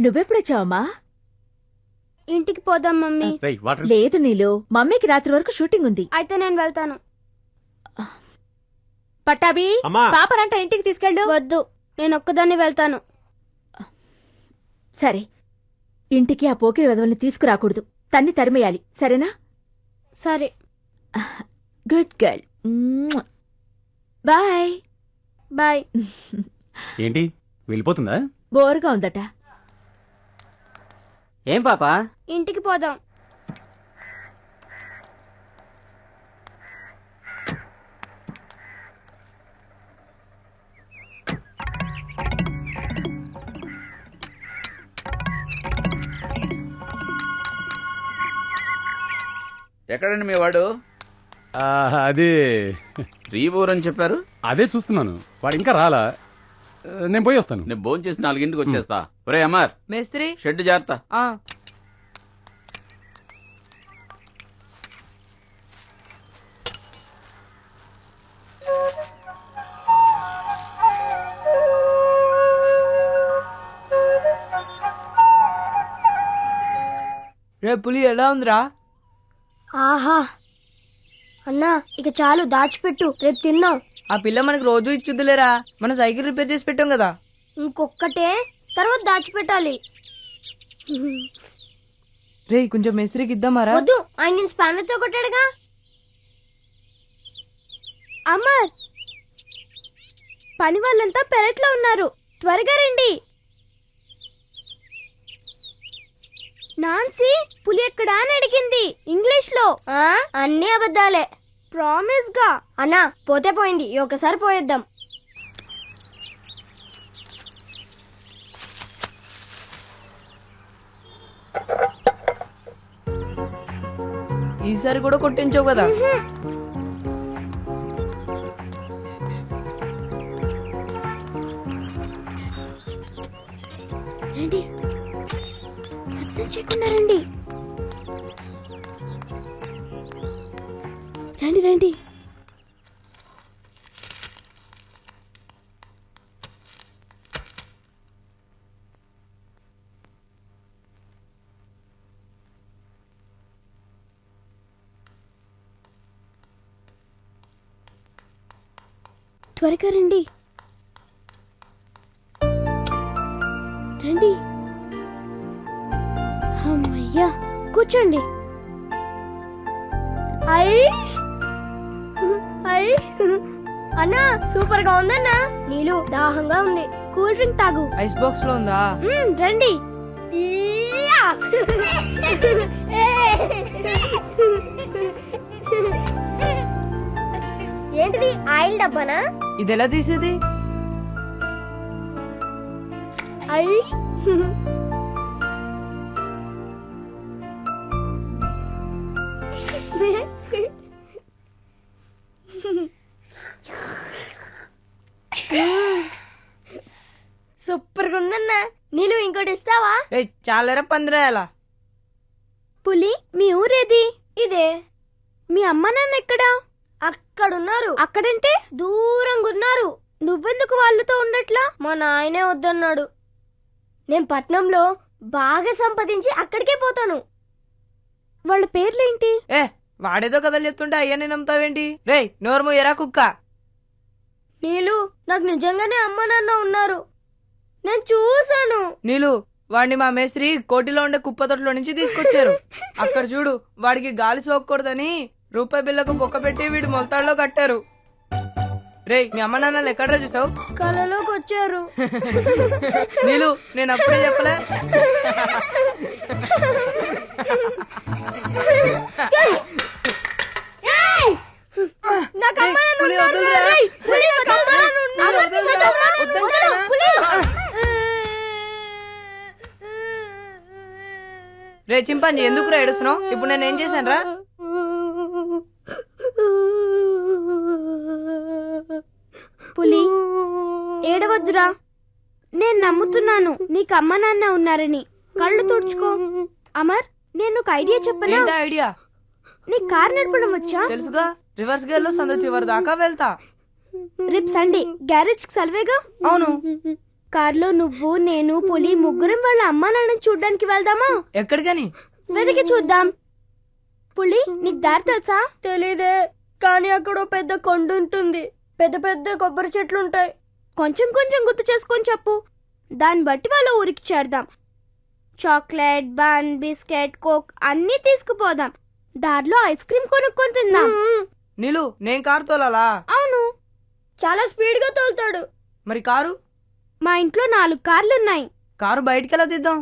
నువ్వెప్పుడొచ్చావమ్మా? ఇంటికి పోదాం మమ్మీ. రేయ్ వాటర్. లేదు నీలు, మమ్మీకి రాత్రి వరకు షూటింగ్ ఉంది. అయితే నేను వెళ్తాను. పట్టాభి, అమ్మా. పాపనంట ఇంటికి తీసుకెళ్ళు. వద్దు, నేను ఒక్కదాన్ని వెళ్తాను. సరే, ఇంటికి ఆ పోకిరి వెధవల్ని తీసుకురాకూడదు, తన్ని తరిమేయాలి, సరేనా? సరే. Good girl. బాయ్. బాయ్. ఏంటి వెళ్ళిపోతుందా? బోరుగా ఉందట. ఏం పాపా? ఇంటికి పోదాం. ఎక్కడండి మీ వాడు? అది రీబోర్ అని చెప్పారు. అదే చూస్తున్నాను, వాడు ఇంకా రాలా. నేను పోయి వస్తాను. నేను భోజనం చేసి 4ంటికి వచ్చేస్తా. ఒరే అమర్, మేస్త్రి. షెడ్ జాగ్రత్త. ఆ రే పులి ఎలా ఉందిరా? ఆహా అన్నా, ఇక చాలు, దాచిపెట్టు, రేపు తిందాం. ఆ పిల్ల మనకి రోజు ఇచ్చుద్దులేరా, మన సైకిల్ రిపేర్ చేసి పెట్టాం కదా. ఇంకొక్కటే, తర్వాత దాచిపెట్టాలి. రే కొంచెం మేస్త్రికి ఇద్దామారా? వద్దు, ఆయన నేను స్పానర్తో కొట్టాడుగా. అమర్, పని వాళ్ళంతా పెరట్లో ఉన్నారు, త్వరగా రండి. నాన్సీ, పులి ఎక్కడా అని అడిగింది ఇంగ్లీష్ లో. అన్ని అబద్ధాలే. ప్రామిస్ గా. అన్నా, పోతే పోయింది, ఒకసారి పోయేద్దాం. ఈసారి కూడా కొట్టించావు కదా. రండి, శబ్దం చేయకుండా రండి. రండి రండి. త్వరగా రండి. రండి. అమ్మయ్యా, కూర్చోండి. అన్నా, సూపర్ గా ఉందన్నా. నీళ్ళు దాహంగా ఉంది, కూల్ డ్రింక్ తాగు. ఐస్ బాక్స్ లో ఉందా? రండి. ఏంటిది, ఆయిల్ డబ్బానా? ఇది ఎలా తీసేది? అయ్యి సూపర్ గా ఉందన్నా. నీళ్ళు ఇంకోటి ఇస్తావా? ఏ చాలరా, పందిరాయాలా? పులి, మీ ఊరేది? ఇదే. మీ అమ్మ నాన్న ఎక్కడా? అక్కడున్నారు. అక్కడంటే? దూరంగా ఉన్నారు. నువ్వెందుకు వాళ్ళతో ఉండట్లా? మా నాయనే వద్దన్నాడు. నేను పట్నంలో బాగా సంపాదించి అక్కడికే పోతాను. వాళ్ళ పేర్లేంటి? ఏ వాడేదో కథలు చెప్తుంటే అయ్యని నమ్ముతావేంటి? రే నోర్ము ఎరా కుక్క. నీలు, నాకు నిజంగానే అమ్మ నాన్న ఉన్నారు, నేను చూసాను. నీలు, వాడిని మా మేస్త్రి కోటిలో ఉండే కుప్పతొట్లో నుంచి తీసుకొచ్చారు. అక్కడ చూడు, వాడికి గాలి సోకూడదని రూపాయి బిల్లకు కుక్క పెట్టి వీడి మొలతాడులో కట్టారు. రే మీ అమ్మ నాన్నలు ఎక్కడ్రా చూసావు? కలలోకి వచ్చారు. నీళ్ళు నేను అప్పుడే చెప్పలే. నాకు అమ్మ నాన్న పులి ఉన్నారు. వద్దురా. ఏయ్, పులి నాకు అమ్మ నాన్న ఉన్నారు. వద్దురా. నాకు అమ్మ నాన్న వద్దంటారా? ఉన్నారు. పులి. రే చింపాంజీ ఎందుకు రా ఏడుస్తున్నావు? ఇప్పుడు నేను ఏం చేశాను రా? పులి ఏడవద్దురా. నేను నమ్ముతున్నాను నీకు అమ్మ నాన్న ఉన్నారని. కళ్ళు తుడుచుకో. అమర్ నేను ఒక ఐడియా చెప్పనా? ఏంటా ఐడియా? నీ కార్ నడపడం వచ్చా? తెలుసుగా, రివర్స్ గేర్ లో సంద చివరి దాకా వెళ్తా. రేపు సండే గ్యారేజ్ కి సెలవేగా. అవును. కార్లో నువ్వు నేను పులి ముగ్గురం వాళ్ళ అమ్మా నాన్నని చూడ్డానికి వెళ్దామా? ఎక్కడికని? వెతికి చూద్దాం. పులి నీకు దారి తెలుసా? తెలీదే, కానీ అక్కడ పెద్ద కొండ ఉంటుంది. పెద్ద పెద్ద కొబ్బరి చెట్లు ఉంటాయి. కొంచెం కొంచెం గుర్తు చేసుకొని చెప్పు. దాన్ని బట్టి వాళ్ళ ఊరికి చేరదాం. చాక్లెట్, బన్, బిస్కెట్, కోక్ అన్నీ తీసుకుపోదాం. దారిలో ఐస్ క్రీమ్ కొనుక్కొని తిందాం. నీళ్ళు నేను కారు తోలాలా? అవును, చాలా స్పీడ్ గా తోలుతాడు. మరి కారు? మా ఇంట్లో 4 కార్లున్నాయి. కారు బయటికి ఎలా తీద్దాం?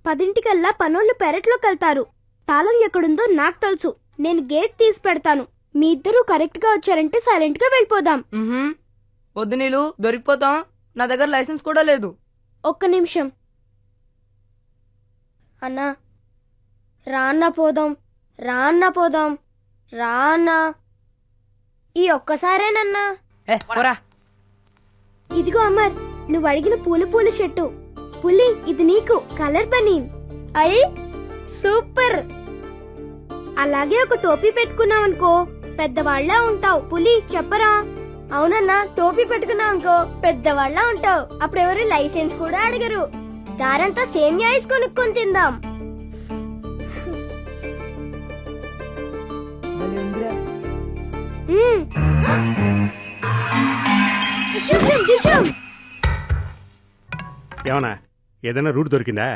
10 పనోళ్ళు పెరట్లోకి వెళ్తారు. తాళం ఎక్కడుందో నాకు తెలుసు. నేను గేట్ తీసి పెడతాను. మీ ఇద్దరు కరెక్ట్ గా వచ్చారంటే సైలెంట్ గా వెళ్ళిపోదాం. మ్మ్హ్మ్. వద్దు నీళ్ళు, దొరికిపోతాం. నా దగ్గర లైసెన్స్ కూడా లేదు. ఒక్క నిమిషం అన్నా. రాన్న పోదాం, రాన్న పోదాం, రాన్న. ఈ ఒక్కసారేనన్నా. పోరా. ఇదిగో అమర్, నువ్వు అడిగిన పూల చెట్టు. పులి ఇది నీకు కలర్ బనీన్. అయ్యి సూపర్. అలాగే ఒక టోపీ పెట్టుకున్నావు అనుకో పెద్దవాళ్ళ ఉంటావు. పులి చెప్పరా? అవునన్నా, టోపీ పెట్టుకున్నావు అనుకో పెద్దవాళ్ళ ఉంటావు. అప్పుడు ఎవరు లైసెన్స్ కూడా అడగరు. దారంతా సేమియా ఐస్ కొనుక్కొని తిందాం. మ్మ్. డిషుమ్, డిషుమ్. ఏమన్నా ఏదైనా రూట్ దొరికిందా?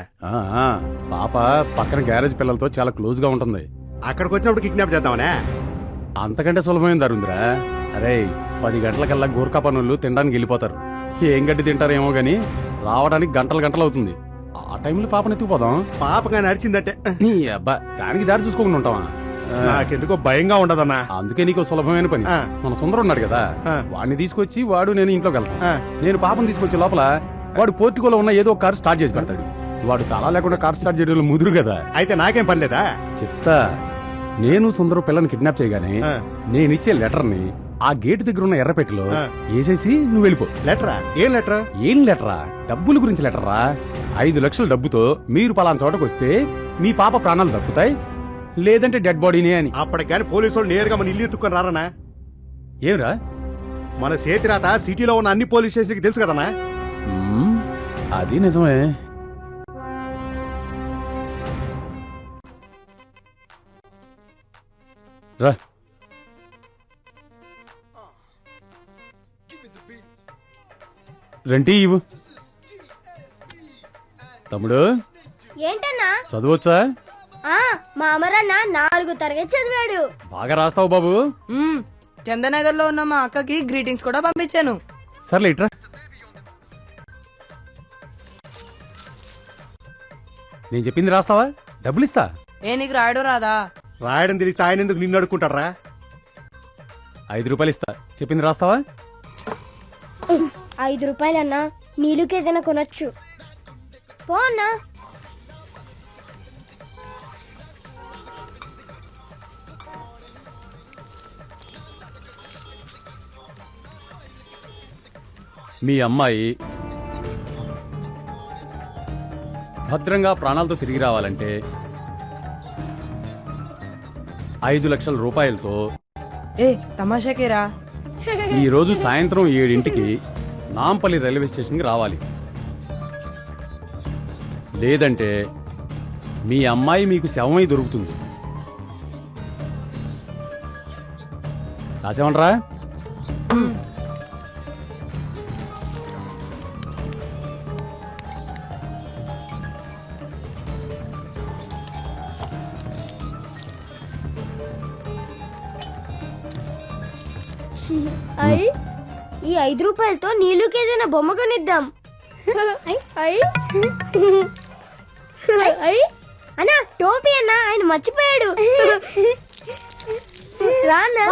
పాప పక్కన గ్యారేజ్ పిల్లలతో చాలా క్లోజ్ గా ఉంటుంది. అక్కడికి వచ్చినప్పుడు కిడ్నాప్ చేద్దామనే. అంతకంటే సులభమైన దారుందిరా. అరే 10 గంటలకల్లా గోర్ఖా పనులు తినడానికి వెళ్ళిపోతారు. ఏం గడ్డి తింటారేమో గాని రావడానికి గంటలు అవుతుంది. ఆ టైంలో పాపని ఎత్తుకుపోదాం. పాపగా నడిచిందంటే నీ అబ్బా, దానికి దారి చూసుకోకుండా ఉంటావా? నాకెందుకో భయంగా ఉండదన్నా. అందుకే నీకు సులభమైన పని. ఆ. మన సుందరం ఉన్నాడు కదా, ఆ. వాడిని తీసుకొచ్చి వాడు నేను ఇంట్లోకి వెళ్తాను. ఆ. నేను పాపను తీసుకొచ్చే లోపల వాడు పోర్టుకోలో ఉన్న ఏదో ఒక కారు స్టార్ట్ చేసి పెడతాడు. వాడు తలా లేకుండా కార్ స్టార్ట్ చేయడంలో ముదురు కదా. అయితే నాకేం పనిలేదా? చెప్తా. నేను సుందరం పిల్లని కిడ్నాప్ చేయగానే ఆ. నేనిచ్చే లెటర్ ని ఆ గేట్ దగ్గర ఉన్న ఎర్రపెట్టిలో ఆ. వేసేసి నువ్వు వెళ్ళిపో. లెటరా? ఏం లెటర్? ఏం లెటరా? డబ్బుల గురించి లెటరా. 5 లక్షల డబ్బుతో మీరు పలానా చోటకు వస్తే మీ పాప ప్రాణాలు దక్కుతాయి, లేదంటే డెడ్ బాడీనే అని. అప్పటికి కానీ పోలీసు వాళ్ళు నేరుగా మన ఇల్లు ఎత్తుకొని రారనా? ఏమిరా? మన చేతిరాత సిటీలో ఉన్న అన్ని పోలీస్ స్టేషన్కి తెలుసు కదనా? మ్మ్, అది నిజమే. రా. రెంటీ ఇవ్వు. తమ్ముడు ఏంటన్నా? చదవచ్చా? మా అమరన్న 4 తరగతి చదివాడు. బాగా రాస్తావు బాబు. చందనగర్ లో ఉన్న మా అక్కకి గ్రీటింగ్స్ కూడా పంపించాను. సర్లే ఇట్రా. నేను చెప్పింది రాస్తావా? డబ్బులు ఇస్తా. ఏ నీకు రాయడం రాదా? రాయడం తెలిస్తే ఆయన ఎందుకు నిన్ను అడుక్కుంటారా? 5 రూపాయలు ఇస్తా. చెప్పింది రాస్తావా? 5 రూపాయలన్నా, నీళ్ళకి ఏదైనా కొనొచ్చు. పో అన్నా. మీ అమ్మాయి భద్రంగా ప్రాణాలతో తిరిగి రావాలంటే 5 లక్షల రూపాయలతో ఏ తమాషాకేరా? ఈ రోజు సాయంత్రం 7 నాంపల్లి రైల్వే స్టేషన్కి రావాలి. లేదంటే మీ అమ్మాయి మీకు శవమై దొరుకుతుంది. రాసేమంటారా? ఈ 5 రూపాయలతో నీళ్ళకి ఏదైనా బొమ్మ కొనిద్దాం. అన్నా టోపీ అన్నా, ఆయన మర్చిపోయాడు. రానా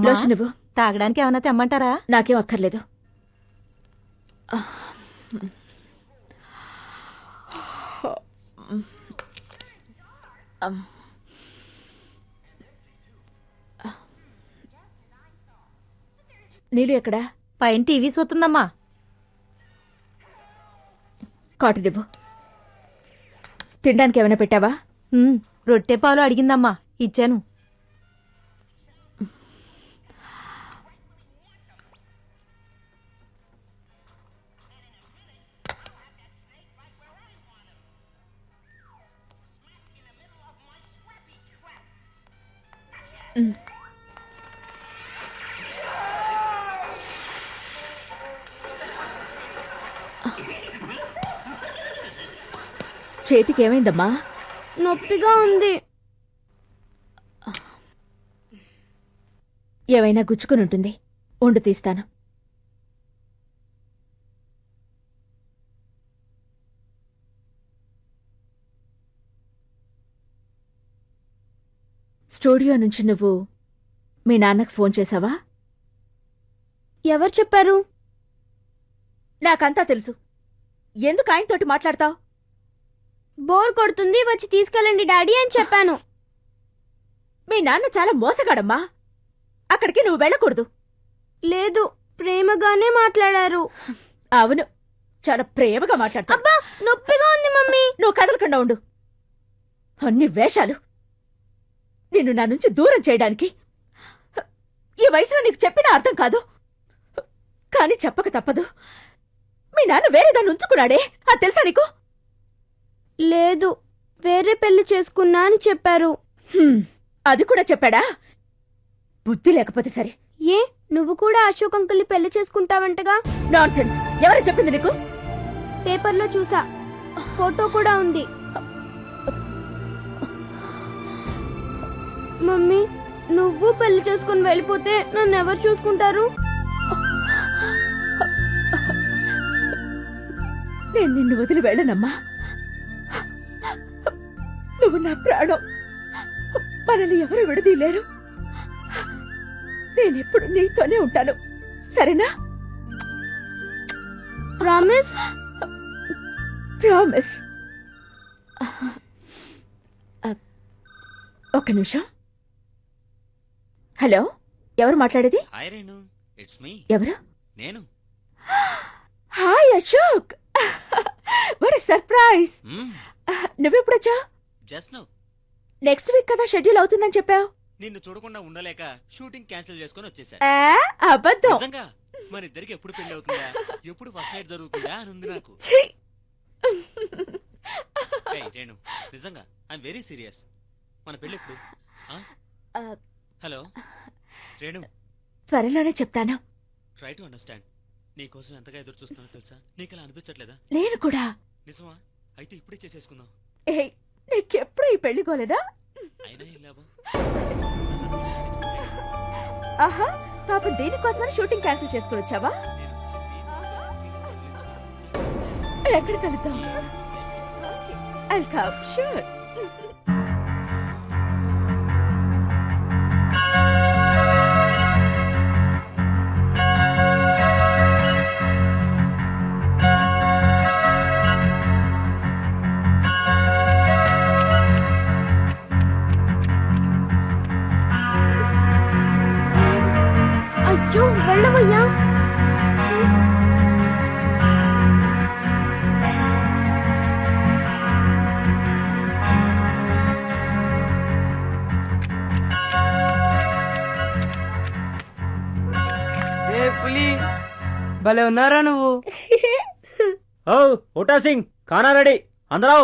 లోషన్ ఇవ్వు. తాగడానికి ఏమన్నా తెమ్మంటారా? నాకేం అక్కర్లేదు. నీళ్ళు ఎక్కడా? పైన టీవీ చూస్తుందమ్మా. కాటన్ ఇవ్వు. తినడానికి ఏమైనా పెట్టావా? రొట్టె పాలు అడిగిందమ్మా, ఇచ్చాను. చేతికి ఏమైందమ్మా? నొప్పిగా ఉంది. ఏమైనా గుచ్చుకుని ఉంటుంది. ఉండు తీస్తాను. స్టూడియో నుంచి నువ్వు మీ నాన్నకు ఫోన్ చేశావా? ఎవరు చెప్పారు? నాకంతా తెలుసు. ఎందుకు ఆయనతోటి మాట్లాడతావు? బోర్ కొడుతుంది, వచ్చి తీసుకెళ్ళండి డాడీ అని చెప్పాను. మీ నాన్న చాలా మోసగాడమ్మా. అక్కడికి నువ్వు వెళ్ళకూడదు. లేదు, ప్రేమగానే మాట్లాడారు. అవును, చాలా ప్రేమగా మాట్లాడతావు. అబ్బా నొప్పిగా ఉంది మమ్మీ. నువ్వు కదలకుండా ఉండు. అన్ని వేషాలు నిన్ను నా నుంచి దూరం చేయడానికి. ఈ వయసులో నీకు చెప్పినా అర్థం కాదు, కానీ చెప్పక తప్పదు. మీ నాన్న వేరే దాన్ని ఉంచుకున్నాడే, అది తెలుసా నీకు? లేదు, వేరే పెళ్లి చేసుకున్నా అని చెప్పారు. అది కూడా చెప్పాడా? బుద్ధి లేకపోతే సరే. ఏ, నువ్వు కూడా అశోక్ అంకుల్ని పెళ్లి చేసుకుంటావంటగా? నాన్సెన్స్. ఎవరు చెప్పింది నీకు? పేపర్లో చూసా, ఫోటో కూడా ఉంది. మమ్మీ, నువ్వు పెళ్లి చేసుకుని వెళ్ళిపోతే నన్ను ఎవరు చూసుకుంటారు? నేను నిన్ను వదిలి వెళ్ళనమ్మా. నువ్వు నా ప్రాణం. మనల్ని ఎవరు విడదీయలేరు. నేనెప్పుడు నీతోనే ఉంటాను, సరేనా? ప్రామిస్? ప్రామిస్. ఒక్క నిమిషం. హలో, ఎవరు మాట్లాడేది? Hi Renu, it's me. ఎవరు? నేను. Hi Ashok, what surprise. నువ్వెప్పుడొచ్చా? Just now. నెక్స్ట్ వీక్ కదా షెడ్యూల్ అవుతుందని చెప్పావు. నిన్ను చూడకుండా ఉండలేక షూటింగ్ క్యాన్సిల్ చేసుకుని వచ్చేసా. అబద్ధం. నిజంగా మన ఇద్దరికి ఎప్పుడు పెళ్లి అవుతుందా, ఎప్పుడు ఫస్ట్ నైట్ జరుగుతుందా అని ఉంది నాకు. ఛీ! ఏయ్ రేణు, నిజంగా ఐఎమ్ వెరీ సీరియస్. మన పెళ్లి ఎప్పుడు? హలో రేణు, త్వరలోనే చెప్తాను. Try to understand. నీకోసం ఎంతగా ఎదురు చూస్తానో తెలుసా? నీకలా అనిపించట్లేదా? నేను కూడా. నిజమా? అయితే ఇప్పుడే చేసేసుకుందాం. ఏయ్, నీకెప్పుడు ఈ పెళ్లి కోలేదా? అయినా ఏం లాభం? ఆహా, పాపం దీనికోసమని షూటింగ్ క్యాన్సిల్ చేసుకుని వచ్చావా? నేను వచ్చింది ఎక్కడ కలుద్దాం? I'll come, sure. అయ్యో వెళ్ళవయ్యా. ఏ పులి, భలే ఉన్నారా నువ్వు. ఓ ఓటా సింగ్, ఖానా రెడీ, అందరూ.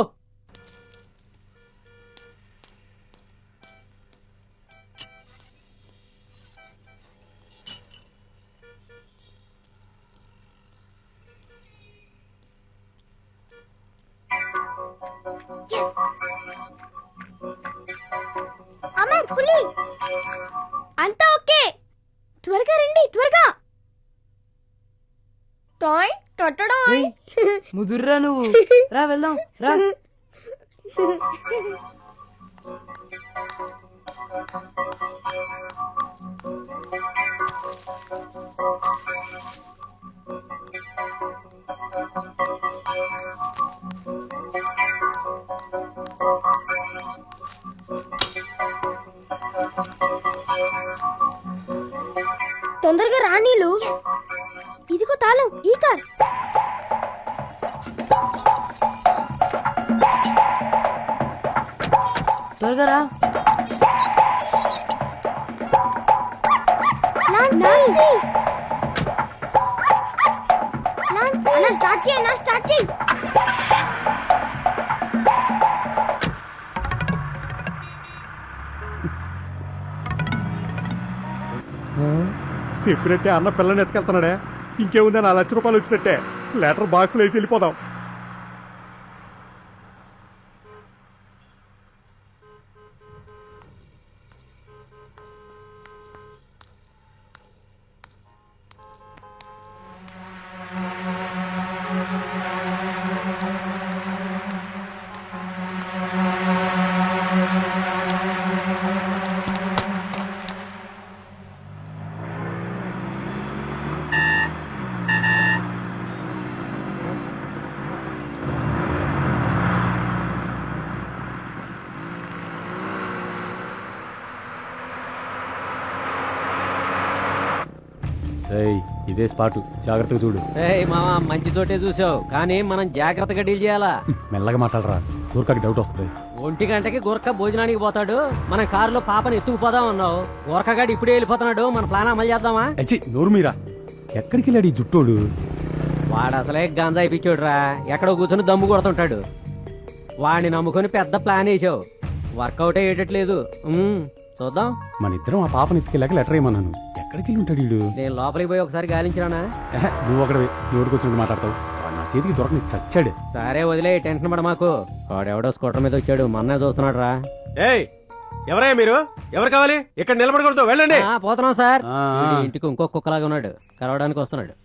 పులి అంతా ఓకే. త్వరగా రండి, త్వరగా. టాయ్ టొట్టడాయ్. ముదుర్రా నువ్వు. రా వెళ్దాం రా. తొందరగా రా నీలు. ఇదిగో తాళం, ఈ కార్. త్వరగా రా. నాన్సీ. అన్నా స్టార్ట్ చేయి, నా స్టార్ట్ చేయి. చెప్పినట్టే అన్న పిల్లని ఎత్తుకెళ్తున్నాడే. ఇంకేముంది, 4 లక్షల రూపాయలు వచ్చినట్టే. లెటర్ బాక్స్లో వేసి వెళ్ళిపోదాం. ఏయ్, ఇదే స్పాటు, జాగ్రత్తగా చూడు. మామ మంచి చోటే చూసావు, కానీ మనం జాగ్రత్తగా డీల్ చేయాలా. మెల్లగా మాట్లాడరా, ఊరికాకి డౌట్ వస్తుంది. 1 గంటకి గురక భోజనానికి పోతాడు. మన కారులో పాపని ఎత్తుకుపోదాం అన్నావు. గురకగాడు ఇప్పుడే వెళ్ళిపోతున్నాడు. మన ప్లాన్ అమలు చేద్దామా? అచ్చి నోరు మీరా. ఎక్కడికి వెళ్ళాడు ఈ జుట్టోడు? వాడు అసలే గంజాయి పిచ్చోడురా. ఎక్కడో కూర్చొని దమ్ము కొడుతుంటాడు. వాడిని నమ్ముకొని పెద్ద ప్లాన్ వేసావు. వర్కౌట్ అయ్యేటట్లేదు. చూద్దాం. మన ఇద్దరం ఆ పాపని ఎత్తుకెళ్ళాక లెటర్ ఏమన్నాను. ఎక్కడికి వెళ్ళి ఉంటాడు వీడు? నేను లోపలికి పోయి ఒకసారి గాలించిరానా? నువ్వు ఒకటి నోటుకొచ్చినట్టు మాట్లాడతావు. వాడు నా చేతికి దొరకని చచ్చాడు. సరే వదిలే, టెన్షన్ పడ మాకు. వాడెవడో స్కూటర్ మీద వచ్చాడు, మొన్నే చూస్తున్నాడు రా. ఏయ్, ఎవరయ్యా మీరు? ఎవరు కావాలి? ఇక్కడ నిలబడకూడదు, వెళ్ళండి. పోతున్నాం సార్. ఆ. వీడి ఇంటికి ఇంకో కుక్కలాగా ఉన్నాడు, కలవడానికి వస్తున్నాడు.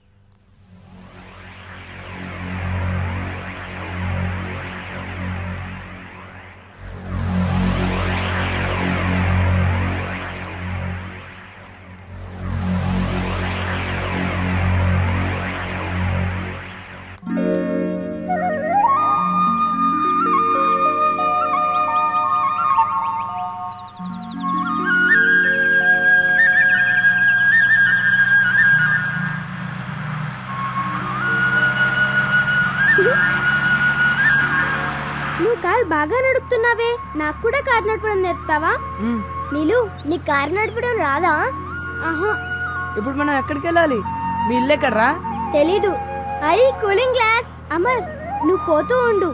నువ్వు కారు బాగా నడుపుతున్నావే, నాకు కూడా కారు నడపడం నేర్పుతావా? నీలు, నీ కారు నడపడం రాదా? ఆహా. ఇప్పుడు మనం ఎక్కడికి వెళ్ళాలి? మీ ఇల్లు ఎక్కడ్రా? తెలీదు. Cooling glass. అమర్, నువ్వు పోతూ ఉండు,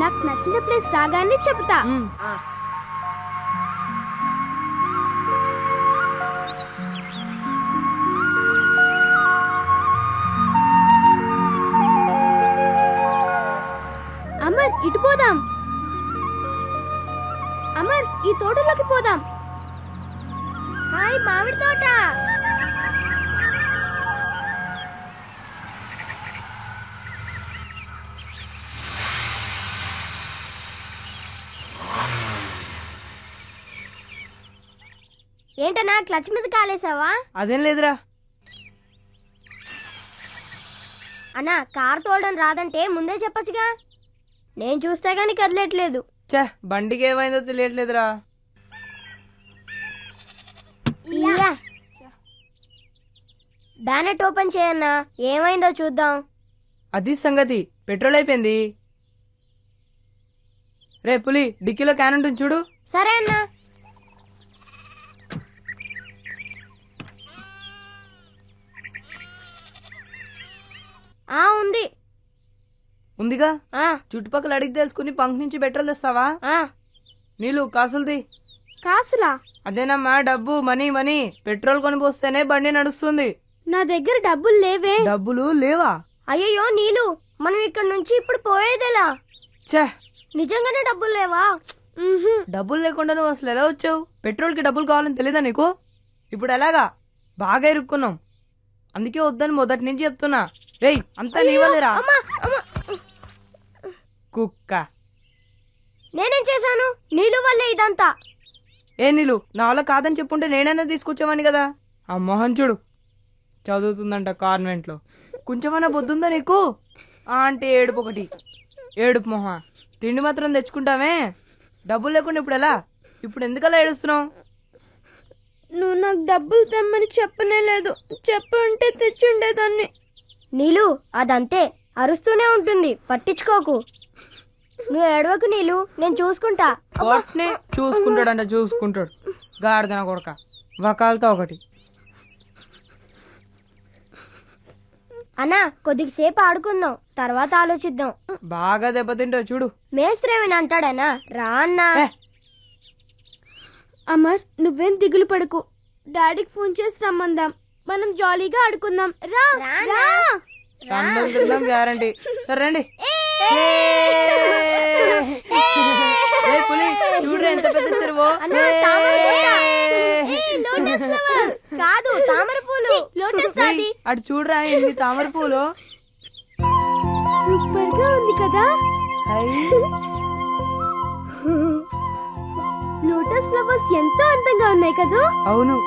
నాకు నచ్చిన ప్లేస్ రాగానే చెప్తా. అమర్, ఇటు పోదాం. అమర్, ఈ తోటలోకి పోదాం. హాయ్, మామిడి తోట. ఏంటన్నా క్లచ్ మీద కాలేసావా? అదేం లేదురా. అన్నా, కార్ తోలడం రాదంటే ముందే చెప్పొచ్చుగా. నేను చూస్తే గానీ కదలట్లేదు. చే, బండికి ఏమైందో తెలియట్లేదురా. బ్యానెట్ ఓపెన్ చేయన్నా, ఏమైందో చూద్దాం. అది సంగతి, పెట్రోల్ అయిపోయింది. రే పులి, డిక్కీలో క్యాన్ ఉంటుంది చూడు. సరే అన్నా. ఉంది. ఉందిగా. చుట్టుపక్కల అడిగి తెలుసుకుని పంక్ నుంచి పెట్రోల్ తెస్తావా? నీళ్ళు కాసులది. కాసులా? అదేనమ్మా, డబ్బు, మనీ మనీ. పెట్రోల్ కొని పోస్తేనే బండి నడుస్తుంది. నా దగ్గర డబ్బులు లేవే. డబ్బులు లేవా? అయ్యో నీలు, మనం ఇక్కడ నుంచి ఇప్పుడు పోయేదెలా? ఛే, నిజంగానే డబ్బులు లేవా? మ్హూ. డబ్బులు లేకుండా నువ్వు అసలు ఎలా వచ్చావు? పెట్రోల్ కి డబ్బులు కావాలని తెలీదా నీకు? ఇప్పుడు ఎలాగా? బాగా ఇరుక్కున్నాం. అందుకే వద్దని మొదటి నుంచి చెప్తున్నా. రేయ్ అంతా నీవలేరా అమ్మా, అమ్మా. కుక్క. నేనేం చేశాను? నీళ్ళు వల్లే ఇదంతా. ఏ నీళ్ళు, నా వల్ల కాదని చెప్పుంటే నేనైనా తీసుకొచ్చేవాని కదా. ఆ మొహం చూడు, చదువుతుందంట కాన్వెంట్ లో. కొంచెమైనా బుద్ధుందా నీకు? అంటే ఏడుపు ఒకటి, ఏడుపు మొహ. తిండి మాత్రం తెచ్చుకుంటామే, డబ్బులు లేకుండా ఇప్పుడు ఎలా? ఇప్పుడు ఎందుకలా ఏడుస్తున్నావు? నువ్వు నాకు డబ్బులు తెమ్మని చెప్పనే లేదు. చెప్పుంటే తెచ్చుండేదాన్ని. నీలు అదంతే, అరుస్తూనే ఉంటుంది, పట్టించుకోకు. నువ్వు ఏడవకు నీలు, నేను చూసుకుంటా. వాటినే చూసుకుంటాడంట, చూసుకుంటాడు. గాడిదన కొడక, వకాలతో ఒకటి. అన్నా కొద్దిసేపు ఆడుకుందాం, తర్వాత ఆలోచిద్దాం. బాగా దెబ్బతింటావు చూడు. మేస్త్రేమని అంటాడనా? రా అన్నా. ఏ. అమర్ నువ్వేం దిగులు పడకు, డాడీకి ఫోన్ చేసి రమ్మందాం, మనం జాలీగా ఆడుకుందాం. రా రా. అన్నం తిన్నాం గ్యారంటీ. సరే రండి. ఏ పులి, చూడరా ఎంత పెద్ద చెరువు. అన్నా, తామర పూల. ఏయ్, లోటస్ ఫ్లవర్స్. కాదు తామర పూలు. లోటస్ అది. అటు చూడరా ఎన్ని తామర పూలు. సూపర్ గా ఉంది కదా. లోటస్ ఫ్లవర్స్ ఎంతో అందంగా ఉన్నాయి కదా. అవును.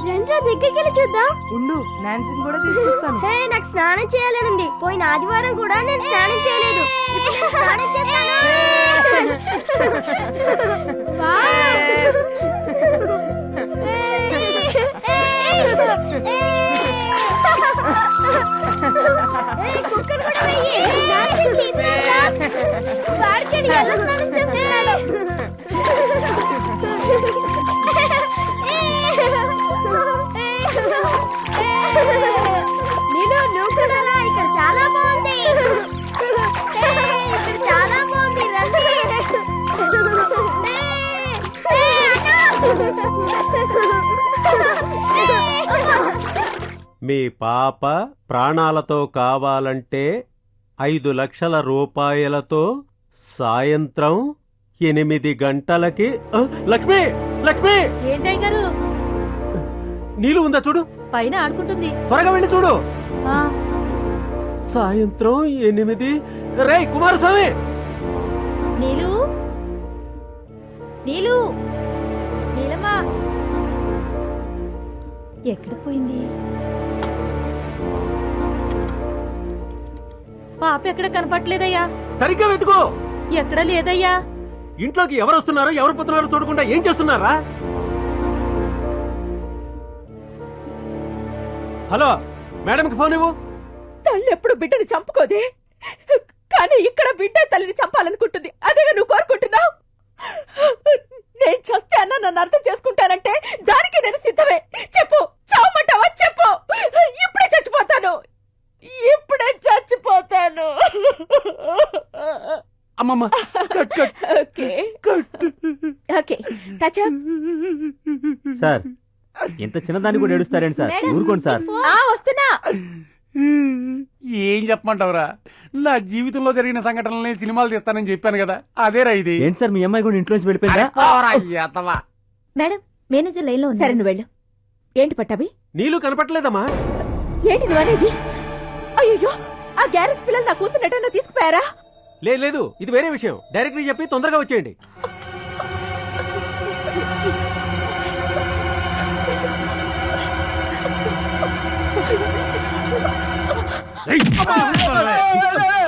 రండ్రా దగ్గరికి వెళ్ళి చూద్దాం. ఉండు, నాన్సీని కూడా తీసుకొస్తాను. హే, నాకు స్నానం చేయాలనుంది. పోయిన ఆదివారం కూడా నేను స్నానం చేయలేదు. ఇప్పుడు నేను స్నానం చేస్తాను. వావ్. ఏయ్, కుక్కను కూడా వెయ్యి. నాన్సీని తీసుకురా. వాడికి ఎలా స్నానం చేస్తున్నాడు. నీలో నువ్వు కూడా రా, ఇక్కడ చాలా బాగుంది. ఇక్కడ చాలా బాగుంది, రండి. మీ పాప ప్రాణాలతో కావాలంటే 5 లక్షల రూపాయలతో సాయంత్రం 8 గంటలకి లక్ష్మి లక్ష్మి ఏంటయ్య గారు? నీళ్ళు ఉందా చూడు, పైన ఆడుకుంటుంది. త్వరగా వెళ్ళి చూడు. ఆ, సాయంత్రం 8. రేయ్ కుమారస్వామి, నీలు, నీలు, నీలమ్మా ఎక్కడికి పోయింది? పాప ఎక్కడ కనపట్లేదయ్యా. సరిగ్గా వెతుకో. ఎక్కడ లేదయ్యా. ఇంట్లోకి ఎవరు వస్తున్నారో ఎవరు పోతున్నారో చూడకుండా ఏం చేస్తున్నారా? హలో, మేడంకి ఫోన్ ఇవ్వు. తల్లి ఎప్పుడు బిడ్డని చంపుకోదే, కానీ ఇక్కడ బిడ్డ తల్లిని చంపాలనుకుంటుంది. అదేగా నువ్వు కోరుకుంటున్నావు? నేను చస్తే అన్న నన్ను అర్థం చేసుకుంటానంటే దానికి నేను సిద్ధమే. చెప్పు, చావమంటావా? చెప్పు. ఇప్పుడే చచ్చిపోతాను, ఇప్పుడే చచ్చిపోతాను. అమ్మమ్మ okay okay, touch up. Sir, ఇంత చిన్నదాన్ని కూడా ఏడుస్తారేంటి సార్? ఊరుకోండి సార్. వస్తున్నా. ఏం చెప్పమంటావురా? నా జీవితంలో జరిగిన సంఘటనల్ని సినిమాలు తీస్తానని చెప్పాను కదా, అదేరా ఇది. ఏంటి సార్, మీ అమ్మాయి కూడా ఇంట్లో నుంచి వెళ్ళిపోయిందా? మేడం, మేనేజర్ లైన్ లో సరే నువ్వు వెళ్ళు. ఏంటి పట్టాభి? నీళ్ళు కనపట్లేదమ్మా. ఏంటి నువ్వు అనేది? అయ్యో, ఆ గ్యారేజ్ పిల్లలు నా కూతురు తీసుకుపోయారా? లేదు, ఇది వేరే విషయం. డైరెక్ట్గా చెప్పి తొందరగా వచ్చేయండి.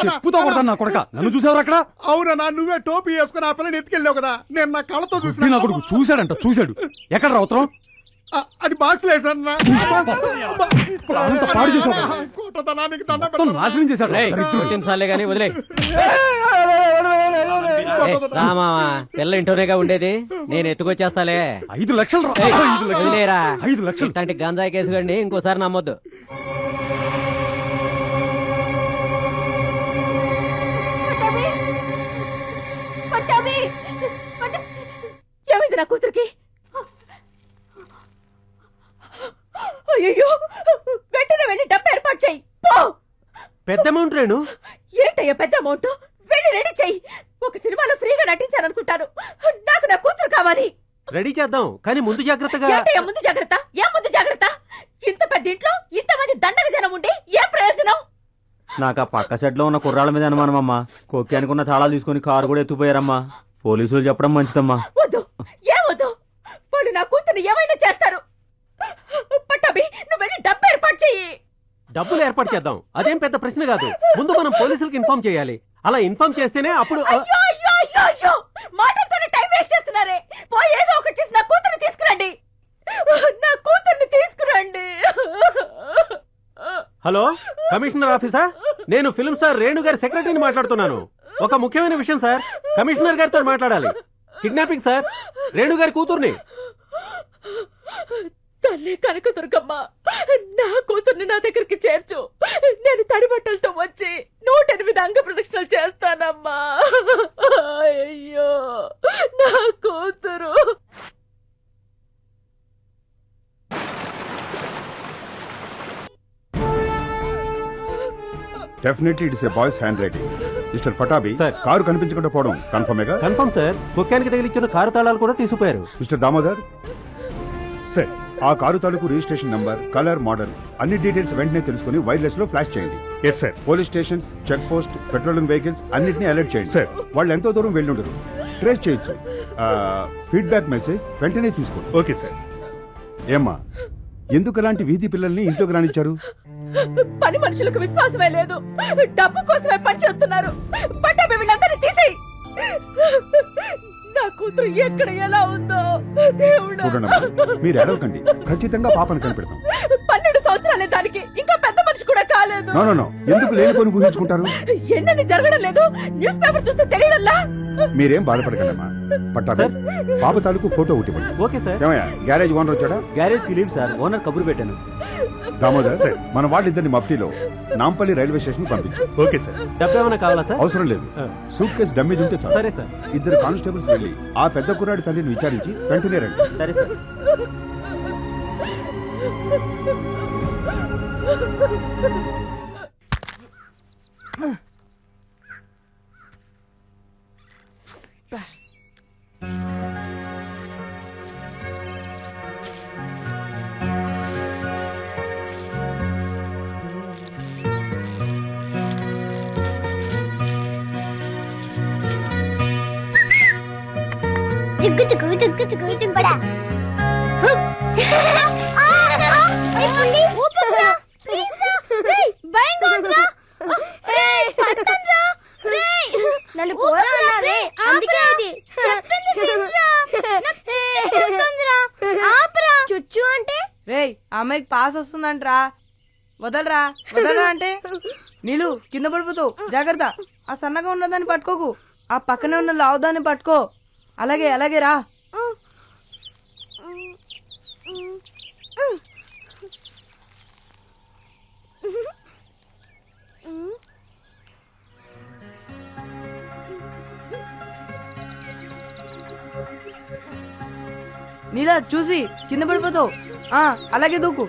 చెప్పుతో కొడతాను నా కొడక. నన్ను చూసావు అక్కడ? అవునా, నువ్వే టోపీ వేసుకుని ఆ పిల్లని ఎత్తుకెళ్ళావు కదా, నేను నా కళ్ళతో చూసిన. నా కొడుకు చూశాడంట, చూశాడు. ఎక్కడ రావుతాం? అది బాక్స్ లేసన్నా. పాడు చేసావు, నాశనం చేశాడు. కొట్టించాలే గానీ వదిలే. రామా, పిల్ల ఇంటోనేగా ఉండేది, నేను ఎత్తుకొచ్చేస్తాలే. 5 లక్షలు. వదిలేరా. 5 లక్షలు. ఇట్లాంటి గంజాయి కేసు కండి ఇంకోసారి నమ్మొద్దు. ఏమైంది నా కూతురికి? అయ్యో, వెంటనే వెళ్ళి డబ్బు ఏర్పాటు చేయి. పెద్ద అమౌంట్ రేణు. ఏంటయ్యా పెద్ద అమౌంట్? వెళ్ళి వెళ్ళి రెడీ చెయ్యి. ఒక సినిమాలో ఫ్రీగా నటించాలనుకుంటాను. నాకు నా కూతురు కావాలి. రెడీ చేద్దాం కానీ ముందు జాగ్రత్తగా. ఏంటయ్యా ముందు జాగ్రత్త? ఏం ముందు జాగ్రత్త? ఇంత పెద్ద ఇంట్లో ఇంతమంది దండగ జనం ఉండి ఏం ప్రయోజనం? నాకు ఆ పక్క సెట్ లో ఉన్న కుర్రాళ్ళ మీద అనుమానమమ్మా. కొక్కి అనుకున్న తాళాలు తీసుకుని కారు కూడా ఎత్తుపోయారమ్మా. పోలీసులు చెప్పడం మంచిదమ్మా. వద్దు, ఏమొద్దు. వాళ్ళు నా కూతుర్ని ఏమైనా చేస్తారు. పట్టాభి, నువ్వు వెళ్ళి డబ్బు ఏర్పాటు చెయ్యి. డబ్బులు ఏర్పాటు చేద్దాం, అదేం పెద్ద ప్రశ్న కాదు. ముందు మనం పోలీసులకు ఇన్ఫార్మ్ చేయాలి. అలా ఇన్ఫార్మ్ చేస్తేనే అప్పుడు అయ్యో అయ్యో అయ్యో అయ్యో, మాటలతోనే టైం వేస్ట్ చేస్తున్నారే. పోయి ఏదో ఒకటి చేసి నా కూతుర్ని తీసుకురండి. నా కూతుర్ని తీసుకురండి. హలో, కమిషనర్ ఆఫీసా? నేను ఫిల్మ్ స్టార్ రేణు గారి సెక్రటరీని మాట్లాడుతున్నాను. ఒక ముఖ్యమైన విషయం సార్, కమిషనర్ గారితో మాట్లాడాలి. కిడ్నాపింగ్ సార్, రేణు గారి కూతుర్ని. తల్లి కనకదుర్గమ్మ, నా కూతుర్ని నా దగ్గరికి చేర్చు. నేను తడి బట్టలతో వచ్చి 108 అంగ ప్రదక్షిణలు చేస్తానమ్మా. అయ్యో నా కూతురు. Definitely it is a boys handwriting. Mister Pattabhi, sir. Car కనిపించకుండా పోవడం కన్ఫర్మేగా? Confirm sir. కుక్కానికి తగిలిచ్చిన కారు తాళాలు కూడా తీసుకుపోయారు. మిస్టర్ దామోదర్, సార్, ఆ కారు తాలూకు రిజిస్ట్రేషన్ నంబర్, కలర్, మోడల్ అన్ని డీటెయిల్స్ వెంటనే తెలుసుకుని వైర్లెస్ లో ఫ్లాష్ చేయండి. Yes sir. Police stations, check post, patrolling vehicles అన్నిటిని అలర్ట్ చేయండి. సార్, వాళ్ళు ఎంతో దూరం వెళ్ళుండరు, ట్రేస్ చేయొచ్చు. ఫీడ్బ్యాక్ మెసేజ్ వెంటనే తీసుకోండి. Okay sir. ఏమ్మా, ఎందుకు అలాంటి వీధి పిల్లల్ని ఇంట్లోకి రానిచ్చారు? పని మనుషులకు విశ్వాసమే లేదు. డబ్బు కోసమే పని చేస్తున్నారు. పట్టాభి, వీళ్ళందరినీ తీసేయ్. నా కూతురు ఎక్కడ ఎలా ఉందో దేవుడా. చూడండి, మీరు ఎడవకండి. ఖచ్చితంగా పాపను కనిపెడతాం. 12 సంవత్సరాలే దానికి, ఇంకా పెద్ద మనిషి కూడా కాలేదు. నో నో నో, ఎందుకు లేని పని ఊహించుకుంటారు? ఎన్నని జరగడం లేదు. న్యూస్ పేపర్ చూస్తే తెలియడంలా. మీరేం బాధపడకండి అమ్మా. పట్టాభి, పాప తాలూకు ఫోటో ఒకటి ఇవ్వండి. Okay sir. ఏమయ్యా, గ్యారేజ్ ఓనర్ వచ్చాడా? గ్యారేజ్ కి లీవ్ సార్, ఓనర్ కబురు పెట్టాను. దామోదర్, మన వాళ్ళిద్దరిని మఫ్టీలో నాంపల్లి రైల్వే స్టేషన్ పంపించు. Okay sir. డబ్బు ఏమైనా కావాలా సార్? అవసరం లేదు, సూట్ కేసు డమ్మేజ్ ఉంటే చాలు. సరే సార్. ఇద్దరు కానిస్టేబుల్స్ వెళ్ళి ఆ పెద్ద కుర్రాడి తల్లిని విచారించి వెంటనే రండి. సరే సార్. చుక్కు చుక్కు చుక్కు చుక్కు చుంపడా. నన్ను పోరా అన్నారే, అందుకే ఇది చుచ్చు అంటే. రేయ్, అమ్మాయికి పాస్ వస్తుందంట్రా. వదలరా వదలరా అంటే నీళ్ళు కింద పడిపోతావు. జాగ్రత్త. ఆ సన్నగా ఉన్నదాన్ని పట్టుకోకు, ఆ పక్కనే ఉన్న లావుదాన్ని పట్టుకో. అలాగే అలాగే రా. నీలా చూసి కింద పడిపోతావు. అలాగే దూకు.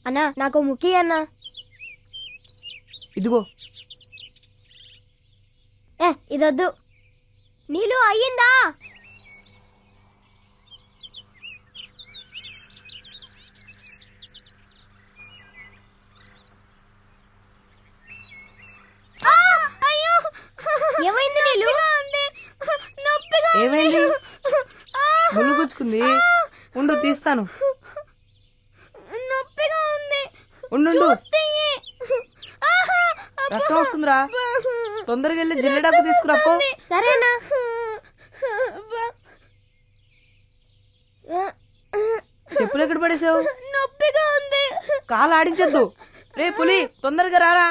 అన్నా, నాకు ముఖ్య అన్నా. ఇదిగో. ఇదొద్దు. నీళ్ళు అయ్యిందా? ఏమైంది నీళ్ళు? ఏమైంది? ముళ్ళు గుచ్చుకుంది. ఉండు, తీస్తాను. నొప్పిగా ఉంది. ఉండు, రక్తం వస్తుందిరా. తొందరగా వెళ్ళి జిల్లెడాకు తీసుకురాపో. సరేనా? చెప్పులు ఎక్కడ పడేసావు? నొప్పిగా ఉంది. కాలు ఆడించొద్దు. రే పులి, తొందరగా రారా.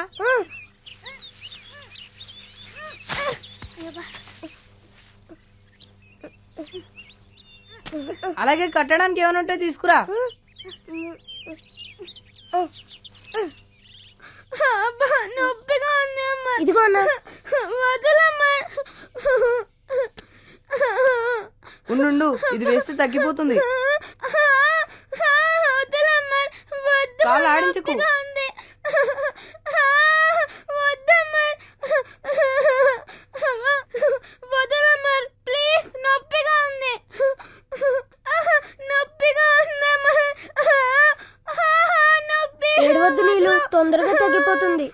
అలాగే కట్టడానికి ఏమైనా ఉంటే తీసుకురా. నొప్పిగా ఉంది అమ్మా. ఇదిగో అన్నా. వదలమ్మా. ఉండు, ఇది వేస్తే తగ్గిపోతుంది. వదలమ్మా. కాలు ఆడించుకో. నొప్పిగా ఉంది. వద్దమ్మర్. వదలమ్మర్ ప్లీజ్, నొప్పిగా ఉంది. నొప్పిగా ఉందమ్మర్. నొప్పి. ఏడవద్దు నీళ్ళు, తొందరగా తగ్గిపోతుంది.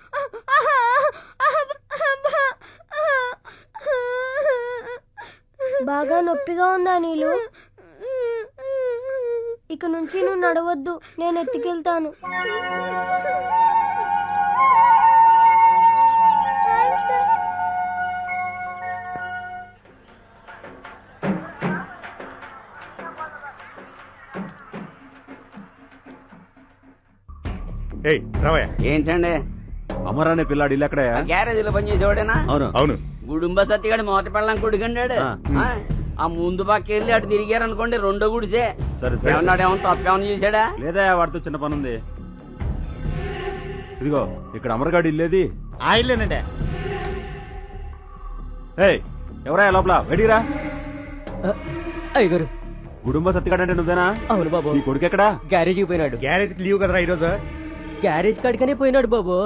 బాగా నొప్పిగా ఉందా నీళ్ళు? ఇక నుంచి నువ్వు నడవద్దు, నేను ఎత్తుకెళ్తాను. ఏయ్ రావయ్య. ఏంటండి అమరానే పిల్లాడు ఇల్లు ఎక్కడయా? గ్యారేజీలో పనిచేసేవాడేనా? అవును అవును. గుడుంబ సత్తిగాడి మొదటి పెళ్ళం కొడుకండాడు. ఆ. ఆ ముందు పక్కెళ్ళి అటు తిరిగారనుకోండి రెండో గుడిసే. సరే సరే ఏమన్నాడు, ఏమన్నా తప్పేమన్నా చేశాడా? లేదా వాడితో చిన్న పని ఉంది. ఇదిగో ఇక్కడ అమరగాడి ఇల్లేది. ఆ ఇల్లేనండి. ఏయ్ ఎవరా లోపల బయటికి రా. అయ్యగారు. కుటుంబ సత్తిగాడంటే నువ్వేనా? అవును బాబు. నీ కొడుకు ఎక్కడా? గ్యారేజీకి పోయినాడు. గ్యారేజ్ లీవ్ కదరా ఈరోజు. గ్యారేజ్ కాడికనే పోయినాడు బాబు.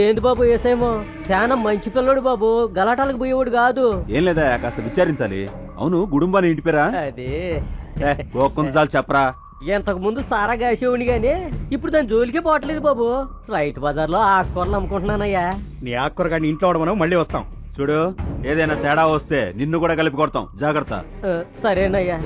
ఏంది బాబు ఏసేమో, చాలా మంచి పిల్లడు బాబు, గలాటాలకు పోయేవాడు కాదు. ఏం లేదా, కాస్త విచారించాలి. అవును గుడుంబాని ఇంటి పేరా? అదే కొంతసార్లు చెప్పరా. ఇంతకు ముందు సారా కాసేవాడిని గానీ ఇప్పుడు దాని జోలికే పోవట్లేదు బాబు. రైతు బజార్లో ఆకుకూరలు అమ్ముకుంటున్నానయ్యా. నీ ఆకుకూర కానీ ఇంట్లో ఉండమను, మళ్ళీ వస్తాం. చూడు ఏదైనా తేడా వస్తే నిన్ను కూడా కలిపి కొడతాం, జాగ్రత్త. సరేనయ్యా.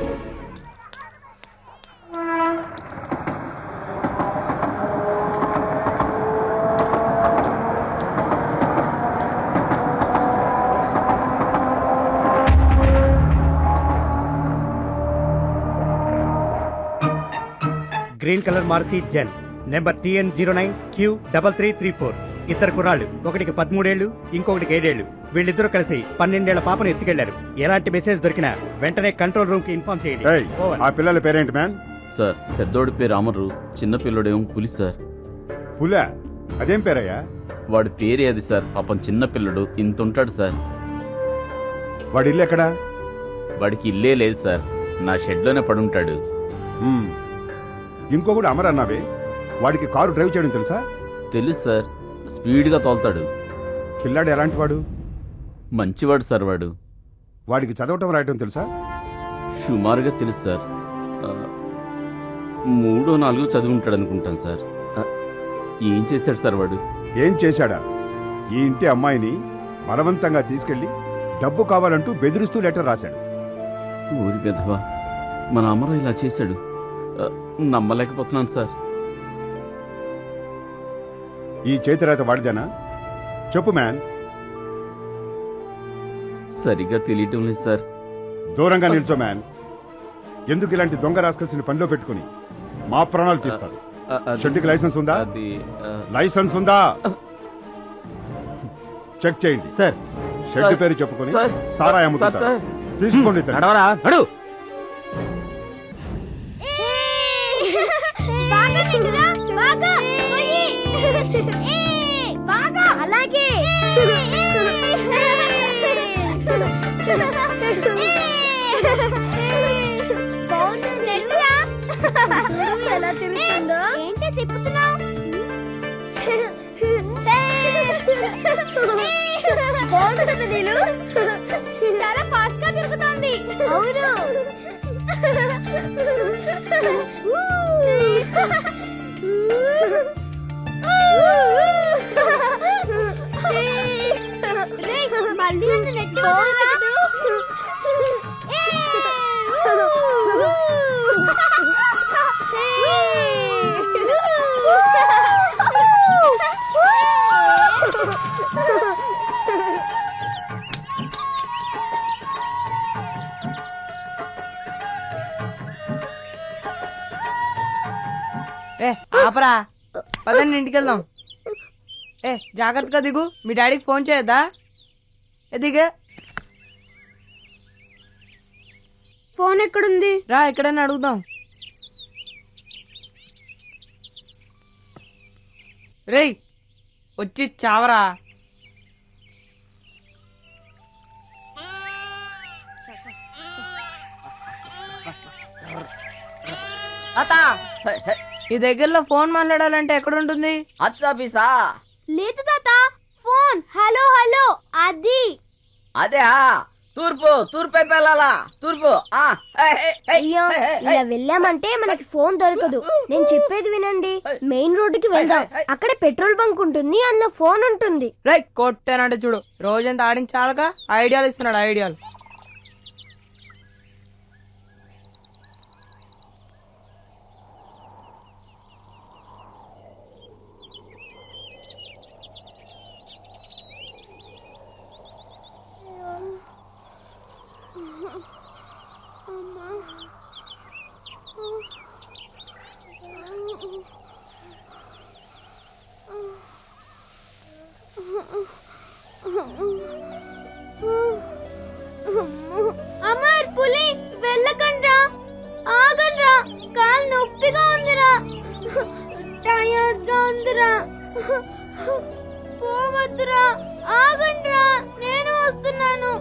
Green colour Maruti Zen number TN09Q3334. ఇద్దరు కుర్రాళ్ళు, ఒకటికి 13 ఏళ్లు, ఇంకొకటికి 7 ఏళ్లు. వీళ్ళిద్దరూ కలిసి 12 ఏళ్ల పాపను ఎత్తుకెళ్లారు. ఎలాంటి మెసేజ్ దొరికినా వెంటనే కంట్రోల్ రూమ్ కి ఇన్ఫార్మ్ చేయండి. ఏయ్, ఆ పిల్లల పేరేంటి మ్యాన్? సార్ పెద్దోడి పేరు అమరు, చిన్న పిల్లడేమో పులి సార్. పులా? అదేం పేరయ్యా? వాడి పేరే అది సార్. పాపం చిన్న పిల్లడు ఇంత ఉంటాడు సార్. వాడి ఇల్లు ఎక్కడా? వాడికి ఇల్లే లేదు సార్, నా షెడ్లోనే పడుంటాడు. మ్మ్. ఇంకొకడు అమర్ అన్నావే, వాడికి కారు డ్రైవ్ చేయడం తెలుసా? తెలుసు సార్, స్పీడ్గా తోలుతాడు. పిల్లాడు ఎలాంటి వాడు? మంచివాడు సార్ వాడు. వాడికి చదవటం రాయటం తెలుసా? సుమారుగా తెలుసు సార్. 3, 4 చదివి ఉంటాడు అనుకుంటాను సార్. ఏం చేశాడు సార్ వాడు? ఏం చేశాడా? ఈ ఇంటి అమ్మాయిని బలవంతంగా తీసుకెళ్లి డబ్బు కావాలంటూ బెదిరిస్తూ లెటర్ రాశాడు. ఊరి పెదవా, మన అమరు ఇలా చేశాడు. నమ్మలేకపోతున్నాను సార్. ఈ చేతిరాత వాడిదేనా? చెప్పు మ్యాన్. సరిగ్గా తెలియటం లేదు సార్. దూరంగా నిల్చో మ్యాన్. ఎందుకు ఇలాంటి దొంగ రాసుకల్సిన పనిలో పెట్టుకుని మా ప్రాణాలు తీస్తారు? షెడ్కి లైసెన్స్ ఉందా? అది లైసెన్స్ ఉందా? చెక్ చేయండి సార్ షెడ్ పేరు చెప్పుకొని సార్, సారా సార్, అమ్ముతారు. సార్. తీసుకోండి ఇతన్ని. నడవరా నడు. బాగా నిండురా, బాగా పోయి. బాగా అలాగే. బాగుంటుంది నిండురా. చూడు ఎలా తిరుగుతుందో. ఏంటి తిప్పుతున్నావు? బాగుంటుంది నీళ్ళు. చాలా ఫాస్ట్ గా తిరుగుతోంది. అవును. మళ్ళీ నెట్ ఆపరా, పదండి ఇంటికి వెళ్దాం. జాగ్రత్తగా దిగు. మీ డాడీకి ఫోన్ చేయొద్దా? దిగే. ఫోన్ ఎక్కడుంది? రా, ఎక్కడైనా అడుగుదాం. రేయ్ వచ్చి చావరా. ఈ దగ్గరలో ఫోన్ మాట్లాడాలంటే ఎక్కడ ఉంటుంది? అచ్చాపీసా లేదు తాత, ఫోన్ హలో హలో అది. అదే తూర్పు వెళ్ళాలా తూర్పు. అయ్యో ఇలా వెళ్ళామంటే మనకి ఫోన్ దొరకదు. నేను చెప్పేది వినండి, మెయిన్ రోడ్డుకి వెళ్దాం. అక్కడ పెట్రోల్ బంక్ ఉంటుంది, అందులో ఫోన్ ఉంటుంది. రై కొట్టానంటే చూడు, రోజంతా ఆడించాలక ఐడియాలు ఇస్తున్నాడు ఐడియాలు. అమర్, పులి వెళ్ళకండ్రా, ఆగండ్రా, కాలు నొప్పిగా ఉందిరా, టైర్డ్ గా ఉందిరా, పోవద్దురా, ఆగండ్రా, నేను వస్తున్నాను.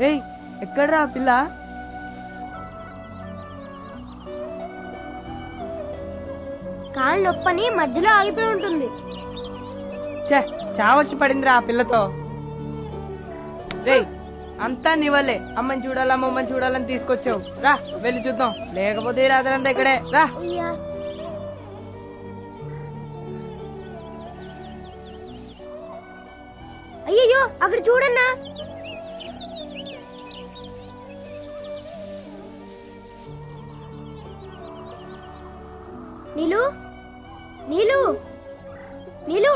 ఏయ్ ఎక్కడ్రా ఆ పిల్ల? కాలు నొప్పని మధ్యలో ఆగిపోయి ఉంటుంది. చావచ్చి పడిందిరా ఆ పిల్లతో. రేయ్ అంతా నీ వల్లే. అమ్మని చూడాలా అమ్మని చూడాలని తీసుకొచ్చావు. రా వెళ్ళి చూద్దాం, లేకపోతే ఈ రాత్రంతా ఇక్కడే. రా. అయ్యయ్యో అక్కడ చూడన్నా. నీలు నీలు నీలు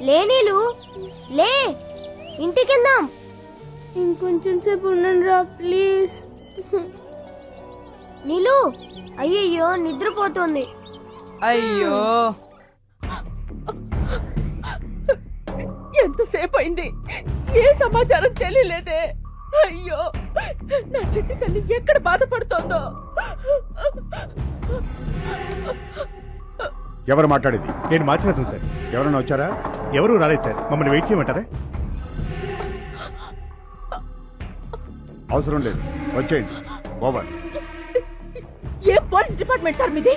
లే, నీలు లే, ఇంటికెళ్దాం. ఇంకొంచెం సేపు ఉండండి రా ప్లీజ్. నీలు అయ్యయ్యో నిద్రపోతుంది. అయ్యో ఎంతసేపు అయింది, ఏ సమాచారం తెలియలేదే. అయ్యో నా చెట్టు తల్లి ఎక్కడ బాధపడుతోందో. ఎవరు మాట్లాడేది? నేను మార్చినట్టు సార్. ఎవరైనా వచ్చారా? ఎవరు రాలేదు సార్. మమ్మల్ని వెయిట్ చేయమంటారా? అవసరం లేదు, వచ్చేయండి. ఓవర్. ఏ పోలీస్ డిపార్ట్మెంట్ సార్ మీది?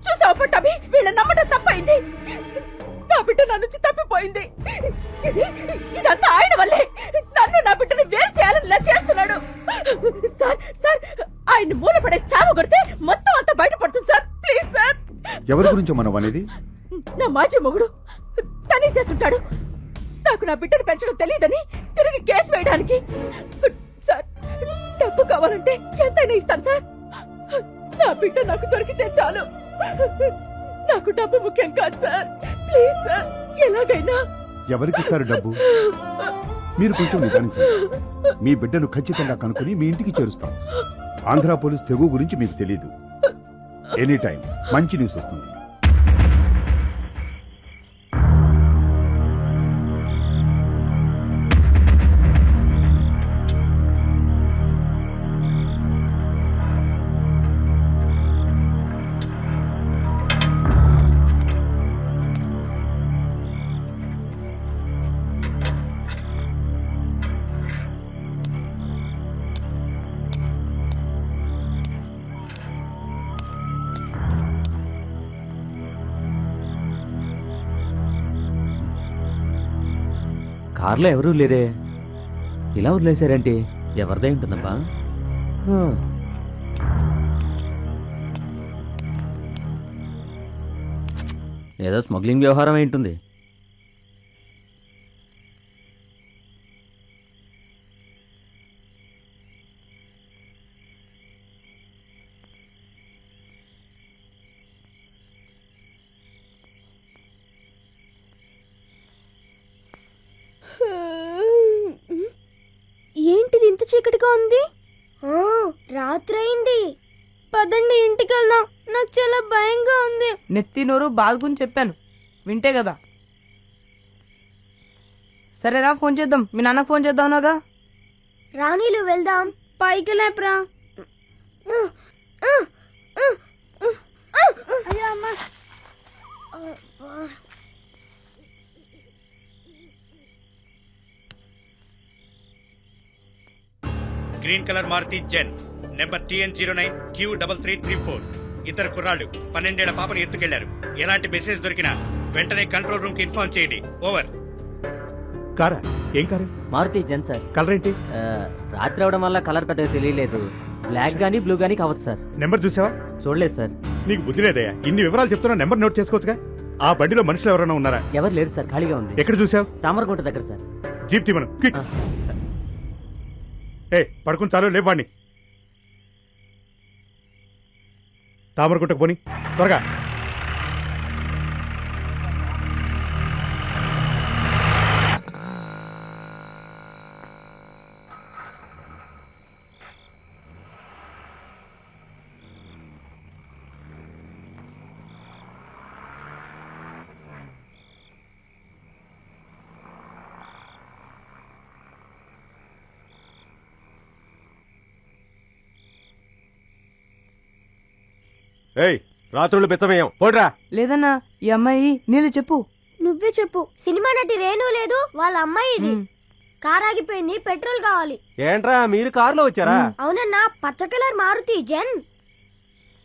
చూసావు పట్టమి, వీళ్ళ నమ్మటం తప్పైంది. నా బిడ్డ నా నుంచి తప్పిపోయింది. ఇదంతా ఆయన వల్లే. నన్ను నా బిడ్డని వేరు చేయాలని ఇలా చేస్తున్నాడు సార్. సార్ ఆయన్ని మూలపడేసి చావు కొడితే మొత్తం అంతా బయటపడుతుంది సార్. Please sir. ఎవరి గురించి మనం అనేది? నా మాజీ మొగుడు తనే చేస్తుంటాడు. నాకు నా బిడ్డను పెంచడం తెలియదని తిరిగి కేసు వేయడానికి. సార్ డబ్బు కావాలంటే ఎంతైనా ఇస్తాను సార్. నా బిడ్డ నాకు దొరికితే చాలు. నాకు డబ్బు ముఖ్యం కాదు సార్. ప్లీజ్ సార్, ఎలాగైనా. ఎవరికి ఇస్తారు డబ్బు? మీరు కొంచెం నిదానించండి. మీ బిడ్డను ఖచ్చితంగా కనుక్కుని మీ ఇంటికి చేరుస్తాం. ఆంధ్ర పోలీస్ తెగు గురించి మీకు తెలీదు. ఎనీ టైం మంచి న్యూస్ వస్తుంది. కార్లో ఎవరూ లేరే, ఇలా వదిలేశారేంటి? ఎవరిదే ఉంటుందబ్బా? ఏదో స్మగ్లింగ్ వ్యవహారం అయి ఉంటుంది. ఏంటిది ఇంత చీకటిగా ఉంది? అయింది. పదండి ఇంటికి వెళ్దాం, నాకు చాలా భయంగా ఉంది. నెత్తి నోరు బాదుకుని చెప్పాను, వింటే కదా. సరేరా, ఫోన్ చేద్దాం. మీ నాన్నకు ఫోన్ చేద్దాంగా. రాణీలు వెళ్దాం. పైకి లేప్రా. అయ్యో అమ్మా. Green colour Maruti Zen number TN09Q3334. ఇద్దరు కుర్రాళ్ళు 12 ఏళ్ల పాపని ఎత్తుకెళ్లారు. ఎలాంటి మెసేజ్ దొరికినా వెంటనే కంట్రోల్ రూమ్ కి ఇన్ఫార్మ్ చేయండి. ఓవర్. కారా? ఏం car? Maruti Zen sir. Colour ఏంటి? రాత్రి అవడం వల్ల కలర్ పెద్దగా తెలియలేదు. బ్లాక్ గానీ బ్లూ గానీ కావచ్చు సార్. నెంబర్ చూసావా? చూడలేదు సార్. నీకు బుద్ధి లేదయ్యా, ఇన్ని వివరాలు చెప్తున్నా నెంబర్ నోట్ చేసుకోవచ్చుగా. ఆ బండిలో మనుషులు ఎవరైనా ఉన్నారా? ఎవరు లేరు సార్, ఖాళీగా ఉంది. ఎక్కడ చూసావు? తామరగుంట దగ్గర సార్. జీప్ తీమను. క్విక్. ఏ పడుకుని చాలు, లేవాడిని. తామరగుంటకు పోని త్వరగా. ఏయ్, రాత్రులు బిచ్చమేయం పోడ్రా. లేదన్నా, ఈ అమ్మాయి నీళ్ళు చెప్పు. నువ్వే చెప్పు. సినిమా నటి రేణు లేదు, వాళ్ళ అమ్మాయి ఇది. కార్ ఆగిపోయింది, పెట్రోల్ కావాలి. ఏంట్రా మీరు కారులో వచ్చారా? అవునన్నా, పచ్చ కలర్ మారుతి జెన్.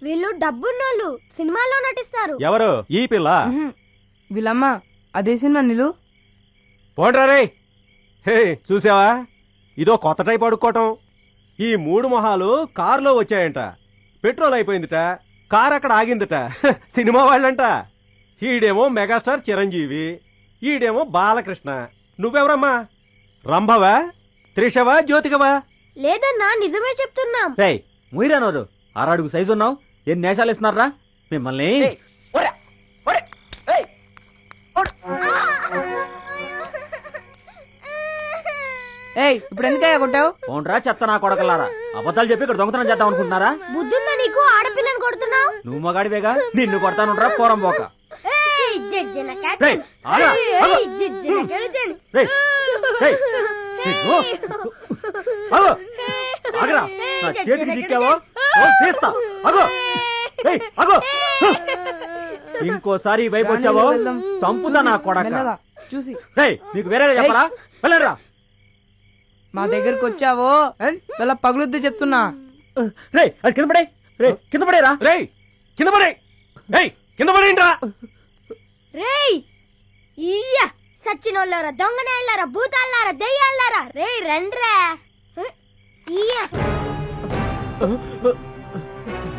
వీళ్ళు డబ్బున్నోళ్ళు, సినిమాల్లో నటిస్తారు. ఎవరు? ఈ పిల్ల. వీళ్ళమ్మ అదే సినిమా నీళ్ళు. పోండ్రా రే. హే, చూసావా, ఇదో కొత్త టైప్ అడుక్కోవటం. ఈ 3 మొహాలు కారులో వచ్చాయంట. పెట్రోల్ అయిపోయిందిట, కార్ అక్కడ ఆగిందిట. సినిమా వాళ్ళంట. ఈడేమో మెగాస్టార్ చిరంజీవి, ఈడేమో బాలకృష్ణ. నువ్వెవరమ్మా? రంభవా, త్రిషవా, జ్యోతికవా? లేదన్నా, నిజమే చెప్తున్నాం. రేయ్ ముయిరానోరు, 6 అడుగు సైజు ఉన్నావు, ఎన్ని నేషాలు ఇస్తున్నారా మిమ్మల్ని? ఏయ్, ఇప్పుడు ఎందుకయ్యా కొట్టావు? ఓన్రా చెత్త నా కొడకలారా, అబద్ధాలు చెప్పి ఇక్కడ దొంగతనం చేద్దాం అనుకుంటున్నారా? బుద్ధుందా నీకు? ఆడపిల్లని కొడుతున్నావు. నువ్వు మగాడివేగా, నిన్ను కొడతానుండ్రా పోరం పోక. రేయ్, ఆగా, ఆగు. రేయ్, రేయ్, నిన్ను. ఆగు. ఆగరా, నా చేతికి చిక్కావో తీస్తా. అగో, అగో. ఇంకోసారి ఈ వైపు వచ్చావో చంపుతా నా కొడక. మెల్లగా చూసి. రేయ్, నీకు వేరేగా చెప్పరా? వెళ్ళరా. మా దగ్గరకు వచ్చావో ఇలా పగులుద్ది చెప్తున్నా. రేయ్, అది కింద పడే. రే, కింద పడేరా. రేయ్, కింద పడే. రేయ్, కింద పడేంట్రా. రేయ్, ఇయ్యా సచ్చినోళ్ళారా, దొంగనేళ్ళారా, భూతాల్లారా, దెయ్యాలారా, రేయ్ రండ్రా. ఇయ్యా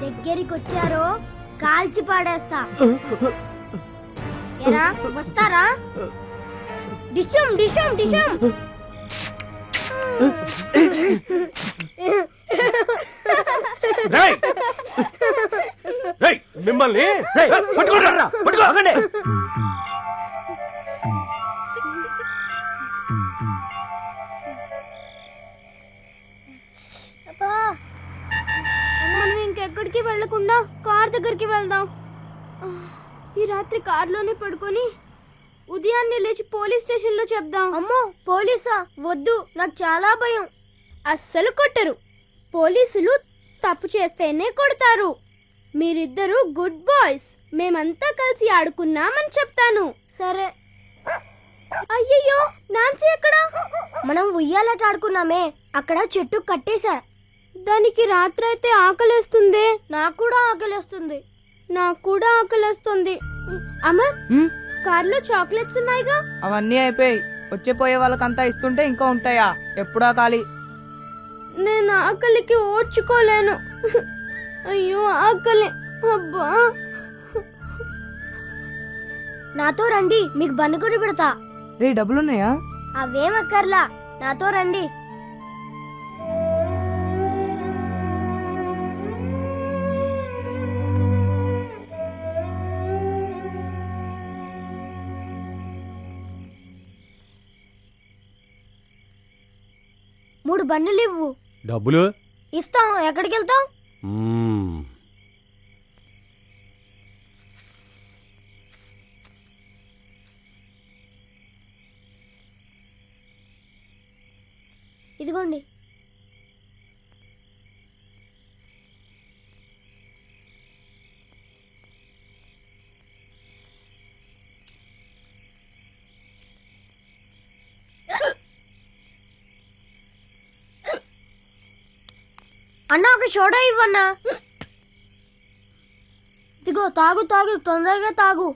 దగ్గరికి వచ్చారో కాల్చి పాడేస్తా. ఎరా వస్తారా? డిషం డిషం డిషం. రేయ్, రేయ్, మిమ్మల్ని పట్టుకోండి, పట్టుకోకండి. మనం ఇంకెక్కడికి వెళ్ళకుండా కార్ దగ్గరికి వెళ్దాం. ఈ రాత్రి కార్లోనే పడుకొని ఉదయాన్నే లేచి పోలీస్ స్టేషన్ లో చెప్దాం. అమ్మో, పోలీసా? వద్దు, నాకు చాలా భయం. అస్సలు కొట్టరు. పోలీసులు తప్పు చేస్తేనే కొడతారు. మీరిద్దరూ గుడ్ బాయ్స్, మేమంతా కలిసి ఆడుకున్నామని చెప్తాను. సరే. అయ్యయ్యో, నాన్సీ ఎక్కడా? మనం ఉయ్యాలట ఆడుకున్నామే, అక్కడ చెట్టు కట్టేశా. దానికి రాత్రైతే ఆకలేస్తుంది. నాకు కూడా ఆకలేస్తుంది. నాకు కూడా ఆకలేస్తుంది. అమర్, కార్లో చాక్లెట్స్ ఉన్నాయిగా? అవన్నీ అయిపోయి వచ్చే పోయే వాళ్ళకంతా ఇస్తుంటే ఇంకా ఉంటాయా? ఎప్పుడా ఖాళీ. నేను ఆకలికి ఓర్చుకోలేను. అయ్యో ఆకలి. అబ్బా, నాతో రండి, మీకు బన్ను కొని పెడతా. రే, డబ్బులున్నాయా? అవేమక్కర్లా, నాతో రండి. మూడు బన్నులు ఇవ్వు. డబ్బులు ఇస్తాం. ఎక్కడికి వెళ్తాం? మ్మ్. ఇదిగోండి. అన్న ఒక సోడా ఇవ్వన్నా. ఇదిగో తాగు తాగు, తొందరగా తాగు.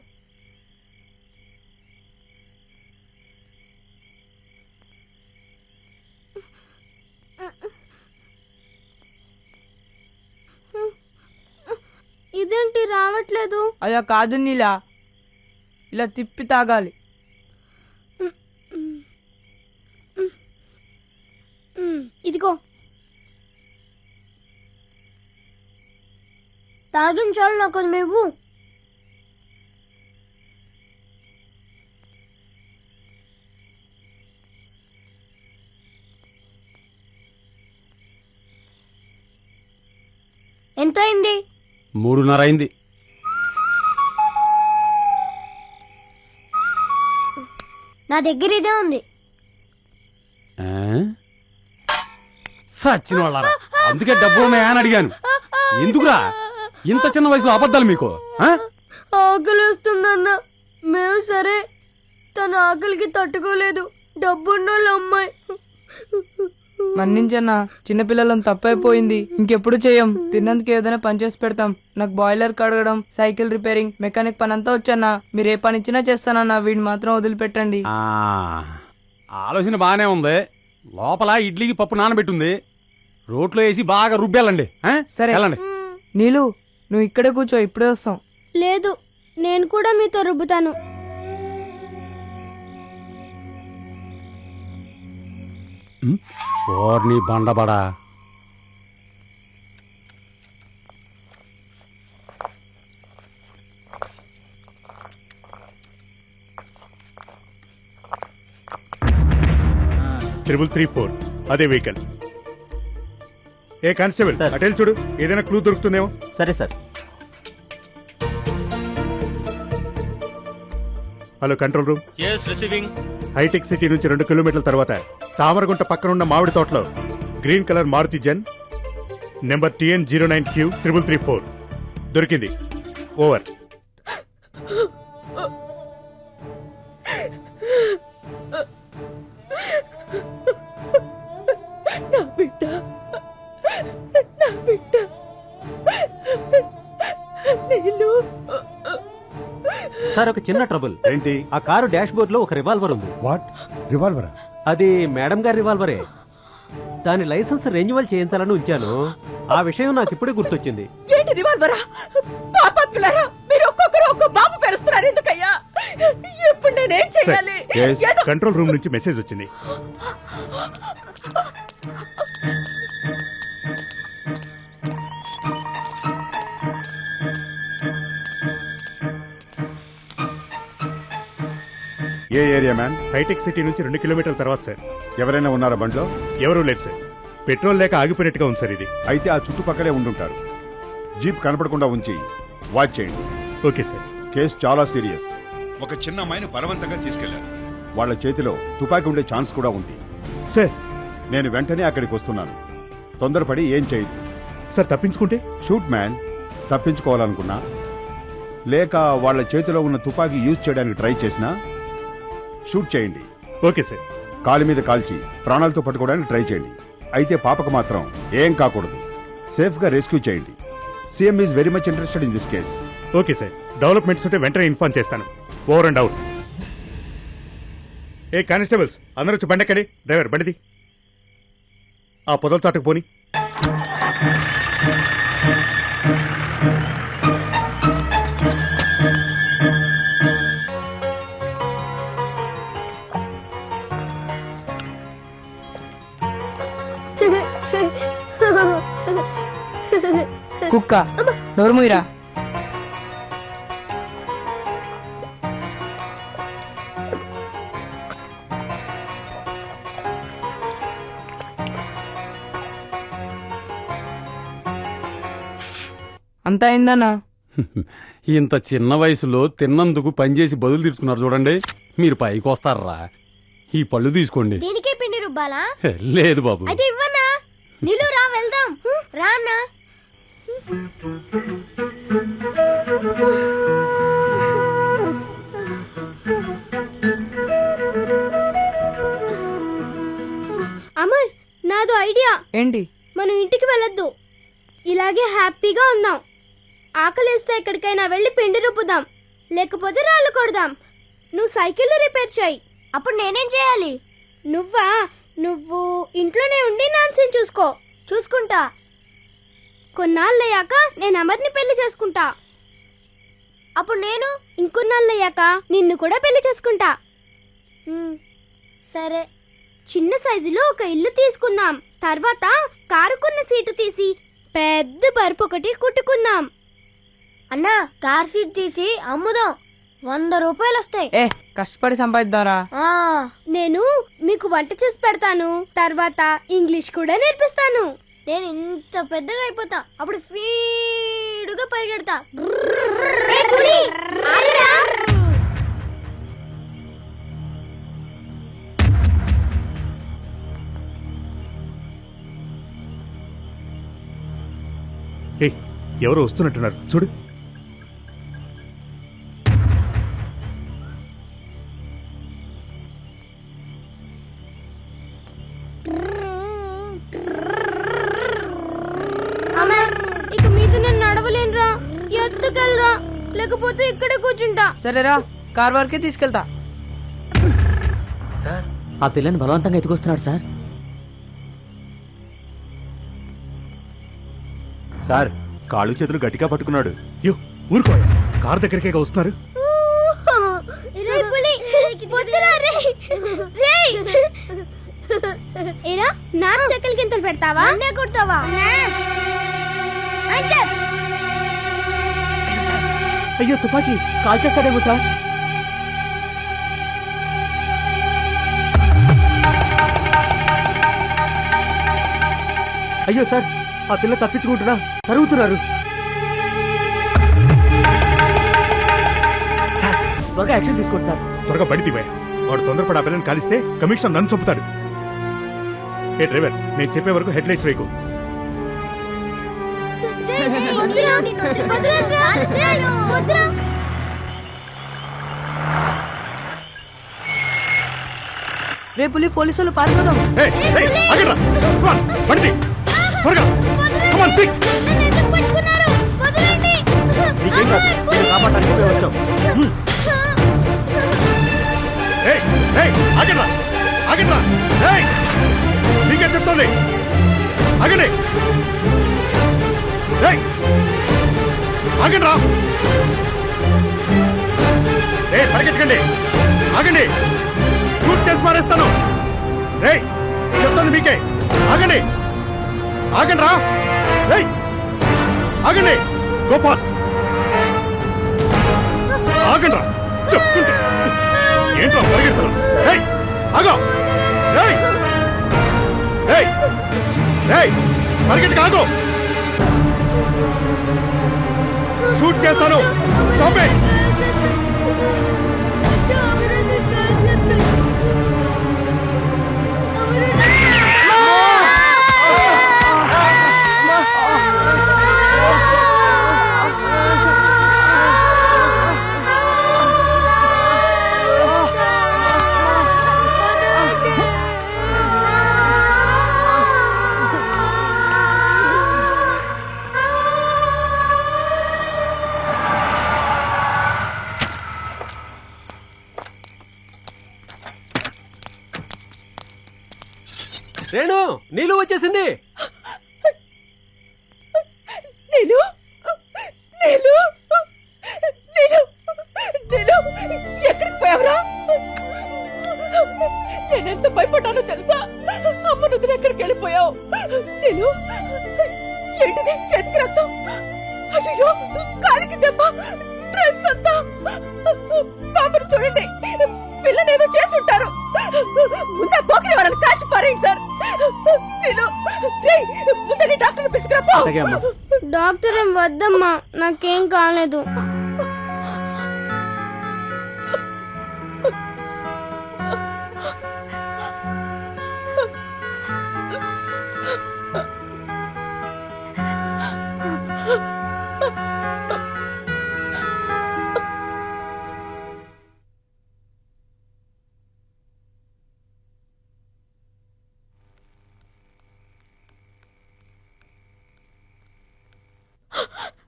ఇదేంటి రావట్లేదు? అలా కాదు నీలా, ఇలా తిప్పి తాగాలి. ఇదిగో తాగించాలి, నాకు కొంచెం ఇవ్వు. ఎంత అయింది? 3:30 అయింది. నా దగ్గర ఇదే ఉంది. ఆ? సచ్చిన వాళ్ళారా, అందుకే డబ్బు ఉన్నాయా అని అడిగాను. ఎందుకురా ఇంత చిన్న వయసులో అబద్ధాలు మీకు? ఆ? ఆకలి వస్తుందన్న. మేము సరే, తన ఆకలికి తట్టుకోలేదు. డబ్బున్నోళ్ళ అమ్మాయి. మన్నించన్నా, చిన్నపిల్లలం తప్పైపోయింది. ఇంకెప్పుడు చెయ్యం. తిన్నందుకు ఏదైనా పని చేసి పెడతాం. నాకు బాయిలర్ కడగడం, సైకిల్ రిపేరింగ్, మెకానిక్ పని అంతా వచ్చన్నా. మీరు ఏ పని ఇచ్చినా చేస్తానన్నా. వీడిని మాత్రం వదిలిపెట్టండి. ఆ, ఆలోచన బానే ఉంది. లోపల ఇడ్లీకి పప్పు నానబెట్టుంది. రోట్లో వేసి బాగా రుబ్బేళ్ళండి. ఆ? సరే. వెళ్ళండి. నీలు, నువ్వు ఇక్కడే కూర్చో, ఇప్పుడే వస్తాం. లేదు, నేను కూడా మీతో రుబ్బుతాను. ఓర్ని బండబడా. ట్రిపుల్ 34 అదే వెహికల్. ఏ కానిస్టేబుల్, సార్. అటెల్ చూడు, ఏదైనా క్లూ దొరుకుతుందేమో. సరే sir. Hello control room. Receiving. Hitec City నుంచి 2 కిలోమీటర్ల తర్వాత తామరగుంట పక్కనున్న మామిడి తోటలో green colour Maruti Zen number TN09Q3334 దొరికింది. ఓవర్. నా బిడ్డ, నా బిడ్డ. నీళ్ళు. సార్, ఒక చిన్న ట్రబుల్. ఏంటి? ఆ కారు డాష్ బోర్డ్ లో ఒక రివాల్వర్ ఉంది. వాట్? రివాల్వరా? అది మేడం గారి రివాల్వరే. దాని లైసెన్స్ రెన్యువల్ చేయించాలని ఉంచాను. ఆ విషయం నాకు ఇప్పుడే గుర్తొచ్చింది. ఏంటి రివాల్వరా? పాపాత్ములారా, మీరు ఒక్కొక్కరు ఒక్కో బాబు పెరుస్తున్నారు ఎందుకయ్యా? ఇప్పుడు నేనేం చెయ్యాలి? ఏదో కంట్రోల్ రూమ్ నుంచి మెసేజ్ వచ్చింది. ఏ ఏరియా మ్యాన్? హైటెక్ సిటీ నుంచి 2 కిలోమీటర్ల తర్వాత సార్. ఎవరైనా ఉన్నారా బండ్లో? ఎవరూ లేరు సార్. పెట్రోల్ లేక ఆగిపోయినట్టుగా ఉంది సార్ ఇది. అయితే ఆ చుట్టుపక్కలే ఉండుంటారు. జీప్ కనపడకుండా ఉంచి వాచ్ చేయండి. Okay sir. కేసు చాలా సీరియస్. ఒక చిన్న అమ్మాయిని బలవంతంగా తీసుకెళ్లారు. వాళ్ళ చేతిలో తుపాకీ ఉండే ఛాన్స్ కూడా ఉంది. సార్, నేను వెంటనే అక్కడికి వస్తున్నాను. తొందరపడి ఏం చేయొద్దు సార్. తప్పించుకుంటే? Shoot man. తప్పించుకోవాలనుకున్నా, లేక వాళ్ళ చేతిలో ఉన్న తుపాకీ యూజ్ చేయడానికి ట్రై చేసినా షూట్ చేయండి. Okay sir. కాలు మీద కాల్చి ప్రాణాలతో పట్టుకోవడానికి ట్రై చేయండి. అయితే పాపకు మాత్రం ఏం కాకూడదు. సేఫ్ గా రెస్క్యూ చేయండి. CM is very much interested in this case. Okay sir. Developments ఉంటే వెంటనే ఇన్ఫార్మ్ చేస్తాను. Over and out. A constables, అందరూ వచ్చి బండెక్కడి. డ్రైవర్ బండిది. ఆ పొదల చాటుకు పోని. కుక్క, నోరుముయిరా. అంత అయిందన్నా. ఇంత చిన్న వయసులో తిన్నందుకు పనిచేసి బదులు తీసుకున్నారు చూడండి. మీరు పైకి వస్తారా? ఈ పళ్ళు తీసుకోండి. దీనికే పిండి రుబ్బాలా? లేదు బాబు. అయితే ఇవ్వనా? నీళ్ళు రా వెళ్దాం. రా అన్నా. అమర్, నాదో ఐడియా. ఏంటి? మనం ఇంటికి వెళ్ళొద్దు, ఇలాగే హ్యాపీగా ఉందాం. ఆకలిస్తే ఎక్కడికైనా వెళ్ళి పిండి రుబ్బుదాం, లేకపోతే రాళ్ళు కొడదాం. నువ్వు సైకిల్ రిపేర్ చేయి. అప్పుడు నేనేం చేయాలి? నువ్వు ఇంట్లోనే ఉండి నాన్సెన్ చూసుకుంటా. కొన్నాళ్ళయ్యాక నేను అమర్ని పెళ్లి చేసుకుంటా. అప్పుడు నేను ఇంకొన్నాళ్ళయ్యాక నిన్ను కూడా పెళ్లి చేసుకుంటా. సరే. చిన్న సైజులో ఒక ఇల్లు తీసుకుందాం. తర్వాత కారుకున్న సీటు తీసి పెద్ద పరుపు ఒకటి కుట్టుకుందాం. అన్నా, కార్ సీట్ తీసి అమ్ముదాం. 100 రూపాయలు వస్తాయి. ఏ కష్టపడి సంపాదిద్దారా. నేను మీకు వంట చేసి పెడతాను. తర్వాత ఇంగ్లీష్ కూడా నేర్పిస్తాను. నేను ఇంత పెద్దగా అయిపోతా. అప్పుడు ఫీడుగా పరిగెడతా. ఎవరో వస్తున్నట్టున్నారు చూడు. ఇక మీద నేను నడవలేనురా. ఎత్తుకెళ్ళరా, లేకపోతే ఇక్కడ కూర్చుంటా. సరేరా, కార్ వరకే తీసుకెళ్తా. ఆ పిల్లని బలవంతంగా ఎత్తుకొస్తున్నాడు సార్. సార్, కాళ్ళు చేతులు గట్టిగా పట్టుకున్నాడు. ఊరుకోయా, కారు దగ్గరికే వస్తున్నారు. నా చెక్కల గింతలు పెడతావా? అన్నే కొడతావా? అయ్యో తుపాకీ కాల్ చేస్తాడేమో సార్. అయ్యో సార్, ఆ పిల్ల తప్పించుకుంటున్నా తరుగుతున్నారు. సార్, త్వరగా యాక్షన్ తీసుకోండి సార్. త్వరగా పడితే వాడు తొందరపడి ఆ పిల్లని కాలిస్తే కమిషనర్ నన్ను చంపుతాడు. ఏ డ్రైవర్, నేను చెప్పే వరకు హెడ్ లైట్స్ వేయకు. రేపు పోలీసులు పారిపోదాం. నీకేం కాదు, నేను కాపాడడానికి మేము వచ్చాం. నీకే చెప్తోంది, ఆగండి. ఆగండ్రా, పరిగెట్టకండి, ఆగండి. షూట్ చేసి మారేస్తాను. చెప్తాను మీకే, ఆగండి. ఆగండ్రా, ఆగండి. Go fast. ఆగండ్రా చెప్తుంటే ఏంట్రా పరిగెడతాను. ఆగో, పరిగెట్టు కాదు. షూట్ చేస్తాను. Stop it. రేణు, నీళ్ళు వచ్చేసింది. నీళ్ళు నీళ్ళు నీళ్ళు నీళ్ళు ఎక్కడికి పోయావురా? నేనెంత భయపడ్డానో తెలుసా? అమ్మ నువ్వు ఎక్కడికి వెళ్ళిపోయావు? నీళ్ళు ఏంటిది? చేతికి రక్తం, అయ్యో కాలికి దెబ్బ, డ్రెస్ అంతా. పాపను చూడండి, పిల్లనేదో చేసుంటారు. ముందా పోకిరి వాళ్ళని కాచి పారేయండి సార్. నేను ముందని డాక్టర్ని పిలుచుకురా. డాక్టర్ ఏం వద్దమ్మా, నాకేం కాలేదు.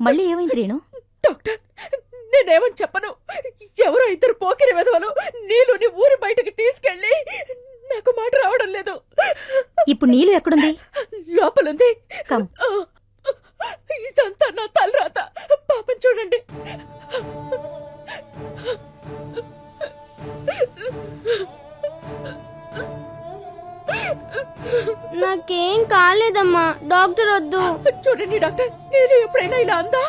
మళ్ళీ ఏమైంది రేణు? డాక్టర్, నేనేమని చెప్పను. ఎవరో ఇద్దరు పోకిరి వెధవలు నీళ్ళని ఊరి బయటకు తీసుకెళ్ళి నాకు మాట రావడం లేదు. ఇప్పుడు నీళ్ళు ఎక్కడుంది? లోపలుంది. కమ్. ఇదంతా నా తలరాత. పాపం చూడండి. నాకేం కాలేదమ్మా, డాక్టర్ వద్దు. చూడండి డాక్టర్, నేను ఎప్పుడైనా ఇలా అందా?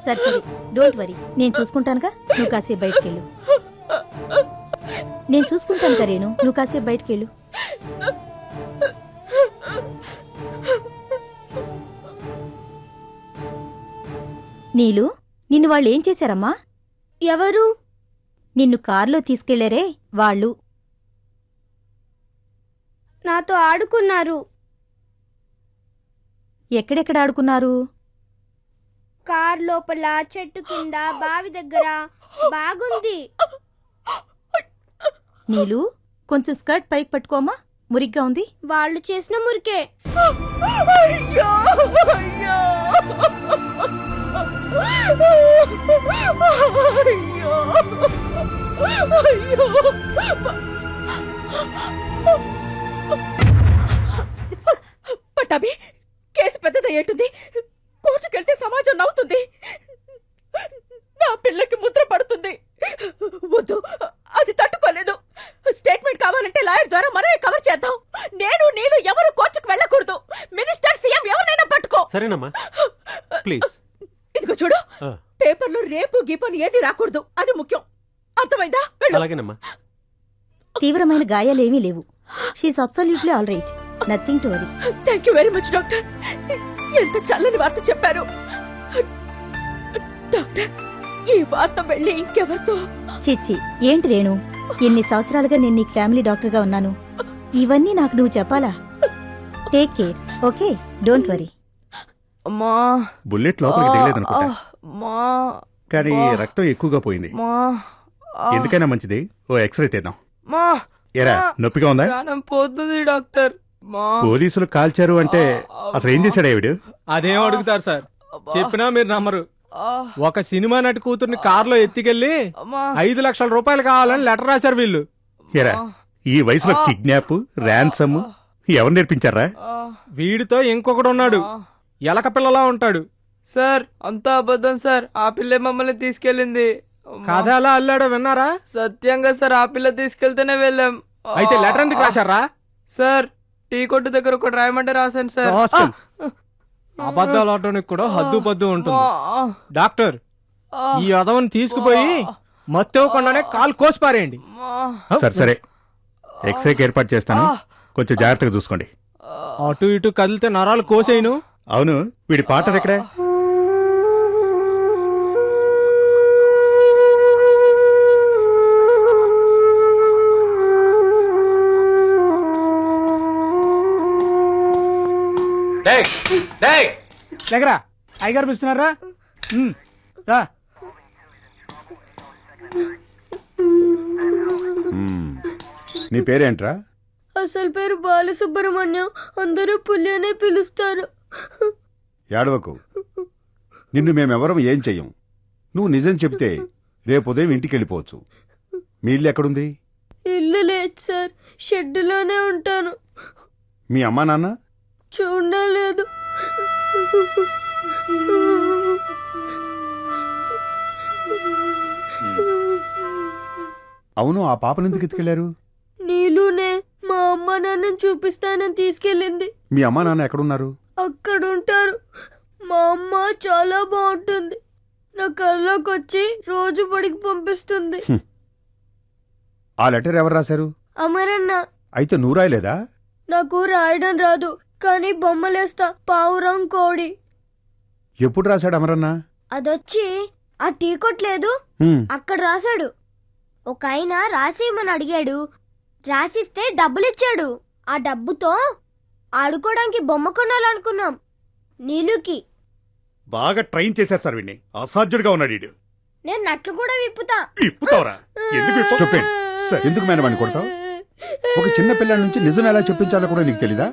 సరే సరే, డోంట్ వరీ, నేను చూసుకుంటానుగా. నువ్వు కాసేపు బయటకెళ్ళు. నేను చూసుకుంటాను రేణు, నువ్వు కాసేపు బయటకెళ్ళు. నీలు, నిన్ను వాళ్ళు ఏం చేశారమ్మా? ఎవరు? నిన్ను కారులో తీసుకెళ్లారే వాళ్ళు. నాతో ఆడుకున్నారు. ఎక్కడెక్కడ ఆడుకున్నారు? కార్ లోపల, చెట్టు కింద, బావి దగ్గర. బాగుంది. నీలు, కొంచెం స్కర్ట్ పైకి పట్టుకోమా, మురిగ్గా ఉంది. వాళ్ళు చేసిన మురికే. అయ్యో, అయ్యో, అయ్యో, అయ్యో. పట్టాభి, కేసు పెద్దదయ్యేటుంది. కోర్టుకెళ్తే సమాజం నవ్వుతుంది. నా పిల్లకి ముద్ర పడుతుంది. వద్దు, అది తట్టుకోలేదు. స్టేట్మెంట్ కావాలంటే లాయర్ ద్వారా మనమే కవర్ చేద్దాం. నేను నీళ్ళు ఎవరు కోర్టుకు వెళ్ళకూడదు. మినిస్టర్, సీఎం ఎవరినైనా పట్టుకో. సరేనమ్మా, ప్లీజ్. ఇదిగో చూడు, పేపర్లో రేపు గీపని ఏది రాకూడదు. అది ముఖ్యం. అర్థమైందా? అలాగేనమ్మా. తీవ్రమైన గాయాలేమీ లేవు. She is absolutely all right, nothing to worry. Thank you very much doctor. ఎంత చల్లని వార్త చెప్పారు. డాక్టర్, ఈ వార్త వెళ్ళి ఇంకెవరితో? చిచ్చి, ఏంటి రేణు, ఎన్ని సంవత్సరాలుగా నేను నీకు ఫ్యామిలీ డాక్టర్గా ఉన్నాను. ఇవన్నీ నాకు నువ్వు చెప్పాలా? Take care, okay? Don't worry. అమ్మా, బుల్లెట్ లోపలికి దిగలేదనుకుంటా, అమ్మా, కానీ రక్తం ఎక్కువగా పోయింది. అమ్మా, ఎందుకైనా మంచిది ఓ ఎక్స్రే తీద్దాం. అమ్మా. ఏరా, నొప్పిగా ఉందా? ప్రాణం పోతుంది డాక్టర్. అమ్మా. పోలీసులు కాల్చారు అంటే అసలు ఏం చేశాడు వీడు? అదేం అడుగుతారు సార్, చెప్పినా మీరు నమ్మరు. ఒక సినిమా నటి కూతుర్ని కారులో ఎత్తికెళ్లి 5 లక్షల రూపాయలు కావాలని లెటర్ రాశారు వీళ్ళు. ఏరా, ఈ వయసులో కిడ్నాప్, ర్యాన్సమ్ ఎవరు నేర్పించారా? వీడితో ఇంకొకడు ఉన్నాడు, ఎలక పిల్లలా ఉంటాడు. సార్, అంతా అబద్ధం సార్. ఆ పిల్ల మమ్మల్ని తీసుకెళ్ళింది. కథ ఎలా అల్లాడో విన్నారా? సత్యంగా సార్, ఆ పిల్ల తీసుకెళ్తేనే వెళ్ళాం. అయితే లెటర్ ఎందుకు రాశారా? సార్, టీ కొట్టు దగ్గర ఒకటి రాయమంటే రాశాను సార్. రాస్కల్. అబద్ధాలు ఆడటానికి కూడా హద్దు పద్దు ఉంటుంది. డాక్టర్, ఈ అదవని తీసుకుపోయి మత్తేవకుండానే కాలు కోసి పారేయండి. సరే సరే, ఎక్స్రేకి ఏర్పాటు చేస్తాను, కొంచెం జాగ్రత్తగా చూసుకోండి. అటు ఇటు కదిలితే నరాలు కోసేయను. అవును, వీడి పార్ట్నర్ ఎక్కడే? దగ్గర అయ్యగారు పిలుస్తున్నారా? రా. నీ పేరేంట్రా? అసలు పేరు బాలసుబ్రహ్మణ్యం, అందరూ పులి అనే పిలుస్తారు. ఏడవకు, నిన్ను మేమెవరం ఏం చెయ్యం. నువ్వు నిజం చెబితే రేపు ఉదయం ఇంటికి వెళ్ళిపోవచ్చు. మీ ఇల్లు ఎక్కడుంది? ఇల్లు లేదు సార్, షెడ్డులోనే ఉంటాను. మీ అమ్మా నాన్న? చూడలేదు. అవును, ఆ పాపను ఎందుకు ఎత్తుకెళ్లారు? నీలునే మా అమ్మ నాన్నని చూపిస్తానని తీసుకెళ్ళింది. మీ అమ్మా నాన్న ఎక్కడున్నారు? అక్కడ ఉంటారు. మా అమ్మ చాలా బాగుంటుంది. నా కల్లోకి వచ్చి రోజు బడికి పంపిస్తుంది. ఆ లెటర్ ఎవరు రాశారు? అమరన్న. అయితే నువ్వు రాయలేదా? నాకు రాయడం రాదు, కానీ బొమ్మలేస్తా. పావురం, కోడి. ఎప్పుడు రాశాడు అమరన్న? అదొచ్చి ఆ టీ కొట్లేదు హ్మ్. అక్కడ రాశాడు. ఒక ఆయన రాసిమ్మని అడిగాడు, రాసిస్తే డబ్బులిచ్చాడు. ఆ డబ్బుతో ఆడుకోవడానికి బొమ్మ కొనాలనుకున్నాం నీలుకి. బాగా ట్రైన్ చేశారు సార్ వీడిని. అసాధ్యుడిగా ఉన్నాడు వీడు. నేను నట్లు కూడా విప్పుతా. ఇప్పుతావరా? ఎందుకు విప్ప- Stupid. ఎందుకు మేడం అని కొడతావు? ఒక చిన్న పిల్లాడి నుంచి నిజం ఎలా చెప్పించాలో కూడా నీకు తెలీదా?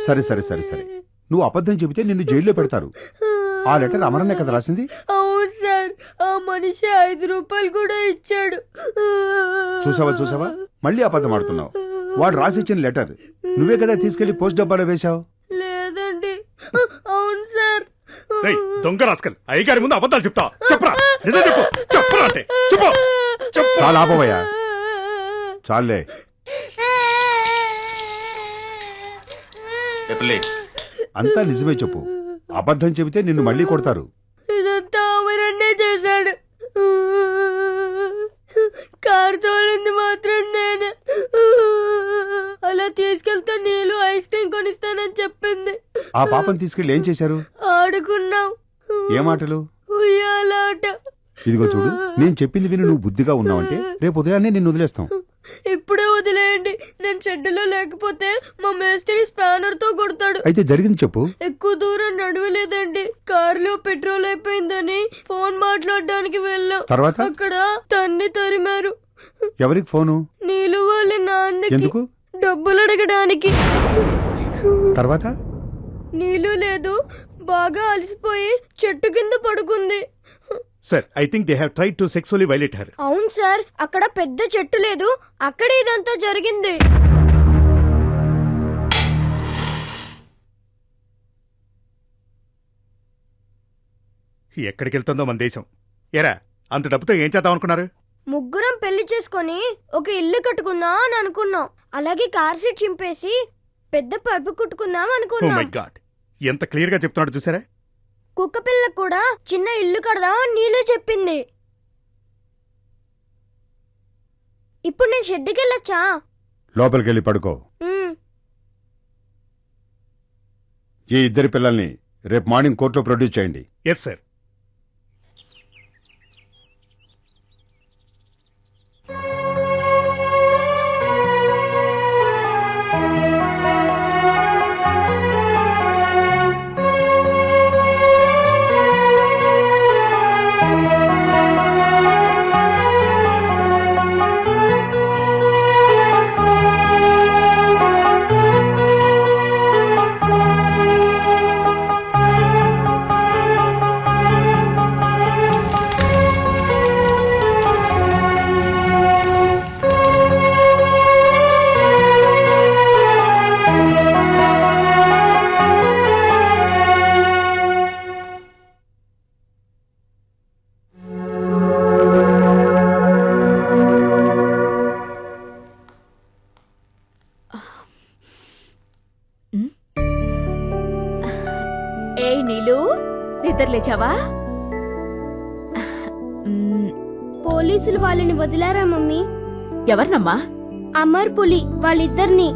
సరే సరే సరే సరే, నువ్వు అబద్ధం చెబితే నిన్ను జైల్లో పెడతారు. ఆ లెటర్ అమరన్నే కదా రాసింది? అవును సార్, ఆ మనిషి 5 రూపాయలు కూడా ఇచ్చాడు. చూసావా చూసావా, మళ్ళీ అబద్ధం ఆడుతున్నావు. వాడు రాసిచ్చిన లెటర్ నువ్వే కదా తీసుకెళ్లి పోస్ట్ డబ్బాలో వేశావు. లేదండి. అవును సార్. రేయ్, దొంగ రాస్కల్, అయ్యగారి ముందు అబద్ధాలు చెప్తా. చెప్పరా, నిజం చెప్పు. చెప్పరా అంటే చెప్పు. చాలా ఆపవయ్యా, చాలే. అంతా నిజమే చెప్పు. అబద్ధం చెబితే నిన్ను మళ్ళీ కొడతారు. ఇదంతా అమరన్నే చేశాడు. కారు తోలింది మాత్రం నేను. అలా తీసుకెళ్తే నీళ్ళు ఐస్ క్రీమ్ కొనిస్తానని చెప్పింది. ఆ పాపం తీసుకెళ్లి ఏం చేశారు? ఆడుకున్నాం. ఏ మాటలు? ఉయ్యాలాట. ఇదిగో చూడు, నేను చెప్పింది విని నువ్వు బుద్ధిగా ఉన్నావంటే రేపు ఉదయాన్నే నిన్ను వదిలేస్తాం. ఇప్పుడే వదిలేయండి. నేను షెడ్డులో లేకపోతే మా మేస్త్రి స్పానర్ తో కొడతాడు. అయితే జరిగింది చెప్పు. ఎక్కువ దూరం నడవలేదండి. కారులో పెట్రోల్ అయిపోయిందని ఫోన్ మాట్లాడడానికి వెళ్ళాం. తర్వాత? అక్కడ తన్ని తరిమారు. ఎవరికి ఫోను? నీళ్ళు వాళ్ళ నాన్నకి ఎందుకు? డబ్బులు అడగడానికి. తర్వాత? నీళ్ళు లేదు, బాగా అలసిపోయి చెట్టు కింద పడుకుంది. Sir, I think they have tried to sexually violate her. అవును సార్, అక్కడ పెద్ద చెట్టు లేదు, అక్కడ ఇదంతా జరిగింది. ఎక్కడికి వెళ్తుందో మన దేశం. ఎరా, అంత డబ్బుతో ఏం చేద్దాం అనుకున్నారు? ముగ్గురం పెళ్లి చేసుకొని ఒక ఇల్లు కట్టుకుందాం అని అనుకున్నాం. అలాగే కార్ సీట్ చింపేసి పెద్ద పరుపు కుట్టుకుందాం ఓ అనుకున్నాం. మై గాడ్, ఎంత క్లియర్ గా చెప్తున్నాడు చూసారా? కుక్క పిల్ల కూడా చిన్న ఇల్లు కడదాం అని నీళ్ళు చెప్పింది. ఇప్పుడు నేను షెడ్డుకి వెళ్ళొచ్చా? లోపలికి వెళ్ళి పడుకో. ఉమ్. ఈ ఇద్దరి పిల్లల్ని రేపు మార్నింగ్ కోర్టులో ప్రొడ్యూస్ చేయండి. Yes sir. ఏ నీలు, నిద్ర లేచావా? పోలీసులు వాళ్ళని వదిలారా మమ్మీ? ఎవరినమ్మా? అమర్ పులి వాళ్ళిద్దరిని.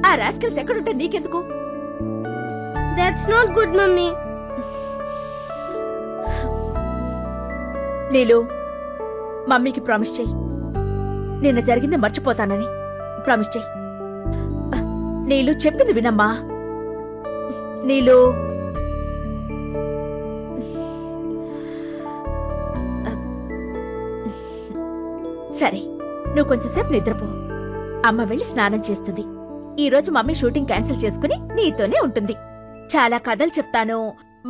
ఆ రాస్కల్స్ ఎక్కడుంటే నీకెందుకు? That's not good mummy. Neelu, మమ్మీకి ప్రామిస్ చెయ్యి, నిన్న జరిగింది మర్చిపోతానని ప్రామిస్ చెయ్యి. నీలు, చెప్పింది వినమ్మా. నీలు, సరే, నువ్వు కొంచెంసేపు నిద్రపో. అమ్మ వెళ్ళి స్నానం చేస్తుంది. ఈ రోజు మమ్మీ షూటింగ్ క్యాన్సిల్ చేసుకుని నీతోనే ఉంటుంది. చాలా కథలు చెప్తాను,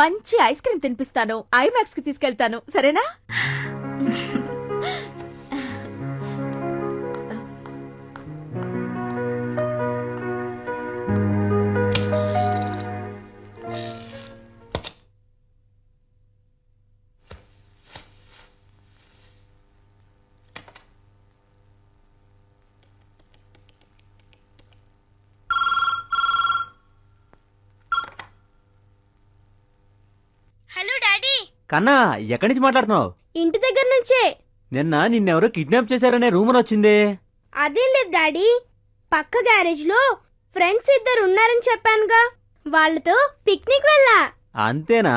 మంచి ఐస్ క్రీమ్ తినిపిస్తాను, ఐమాక్స్ కి తీసుకెళ్తాను, సరేనా? Hello daddy. కన్నా, ఎక్కడి నుంచి మాట్లాడుతున్నావు? ఇంటి దగ్గర నుంచే. నిన్న నిన్నెవరో కిడ్నాప్ చేశారనే రూమర్ వచ్చింది. అదేం లేదు డాడీ, పక్క గ్యారేజ్ లో ఫ్రెండ్స్ ఇద్దరు ఉన్నారని చెప్పానుగా, వాళ్ళతో పిక్నిక్ వెళ్ళా. అంతేనా?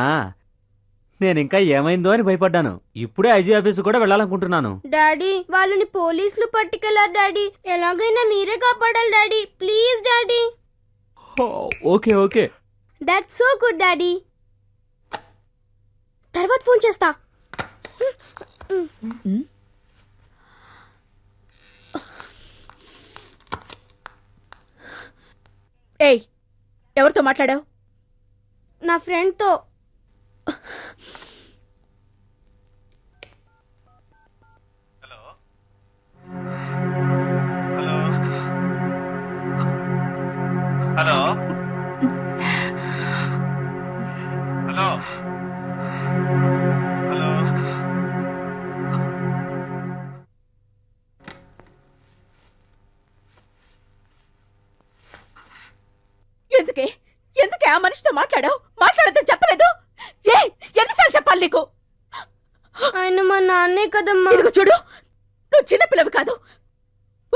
నేనింకా ఏమైందో అని భయపడ్డాను. ఇప్పుడే ఐజీ ఆఫీసు కూడా వెళ్ళాలనుకుంటున్నాను. డాడీ వాళ్ళని పోలీసులు పట్టుకెళ్లారు డాడీ. ఎలాగైనా మీరే కాపాడాలి daddy. Please daddy. Okay okay. That's so good daddy. తర్వాత ఫోన్ చేస్తా. ఏయ్, ఎవరితో మాట్లాడావు? నా ఫ్రెండ్తో. హలో హలో హలో ఎందుకే ఆ మనిషితో మాట్లాడావు? మాట్లాడద్దని చెప్పలేదు? ఎన్నిసార్లు చెప్పాలి నీకు? ఆయన మా నాన్నే కదమ్మా. ఇదిగో చూడు, నువ్వు చిన్నపిల్లవి కాదు.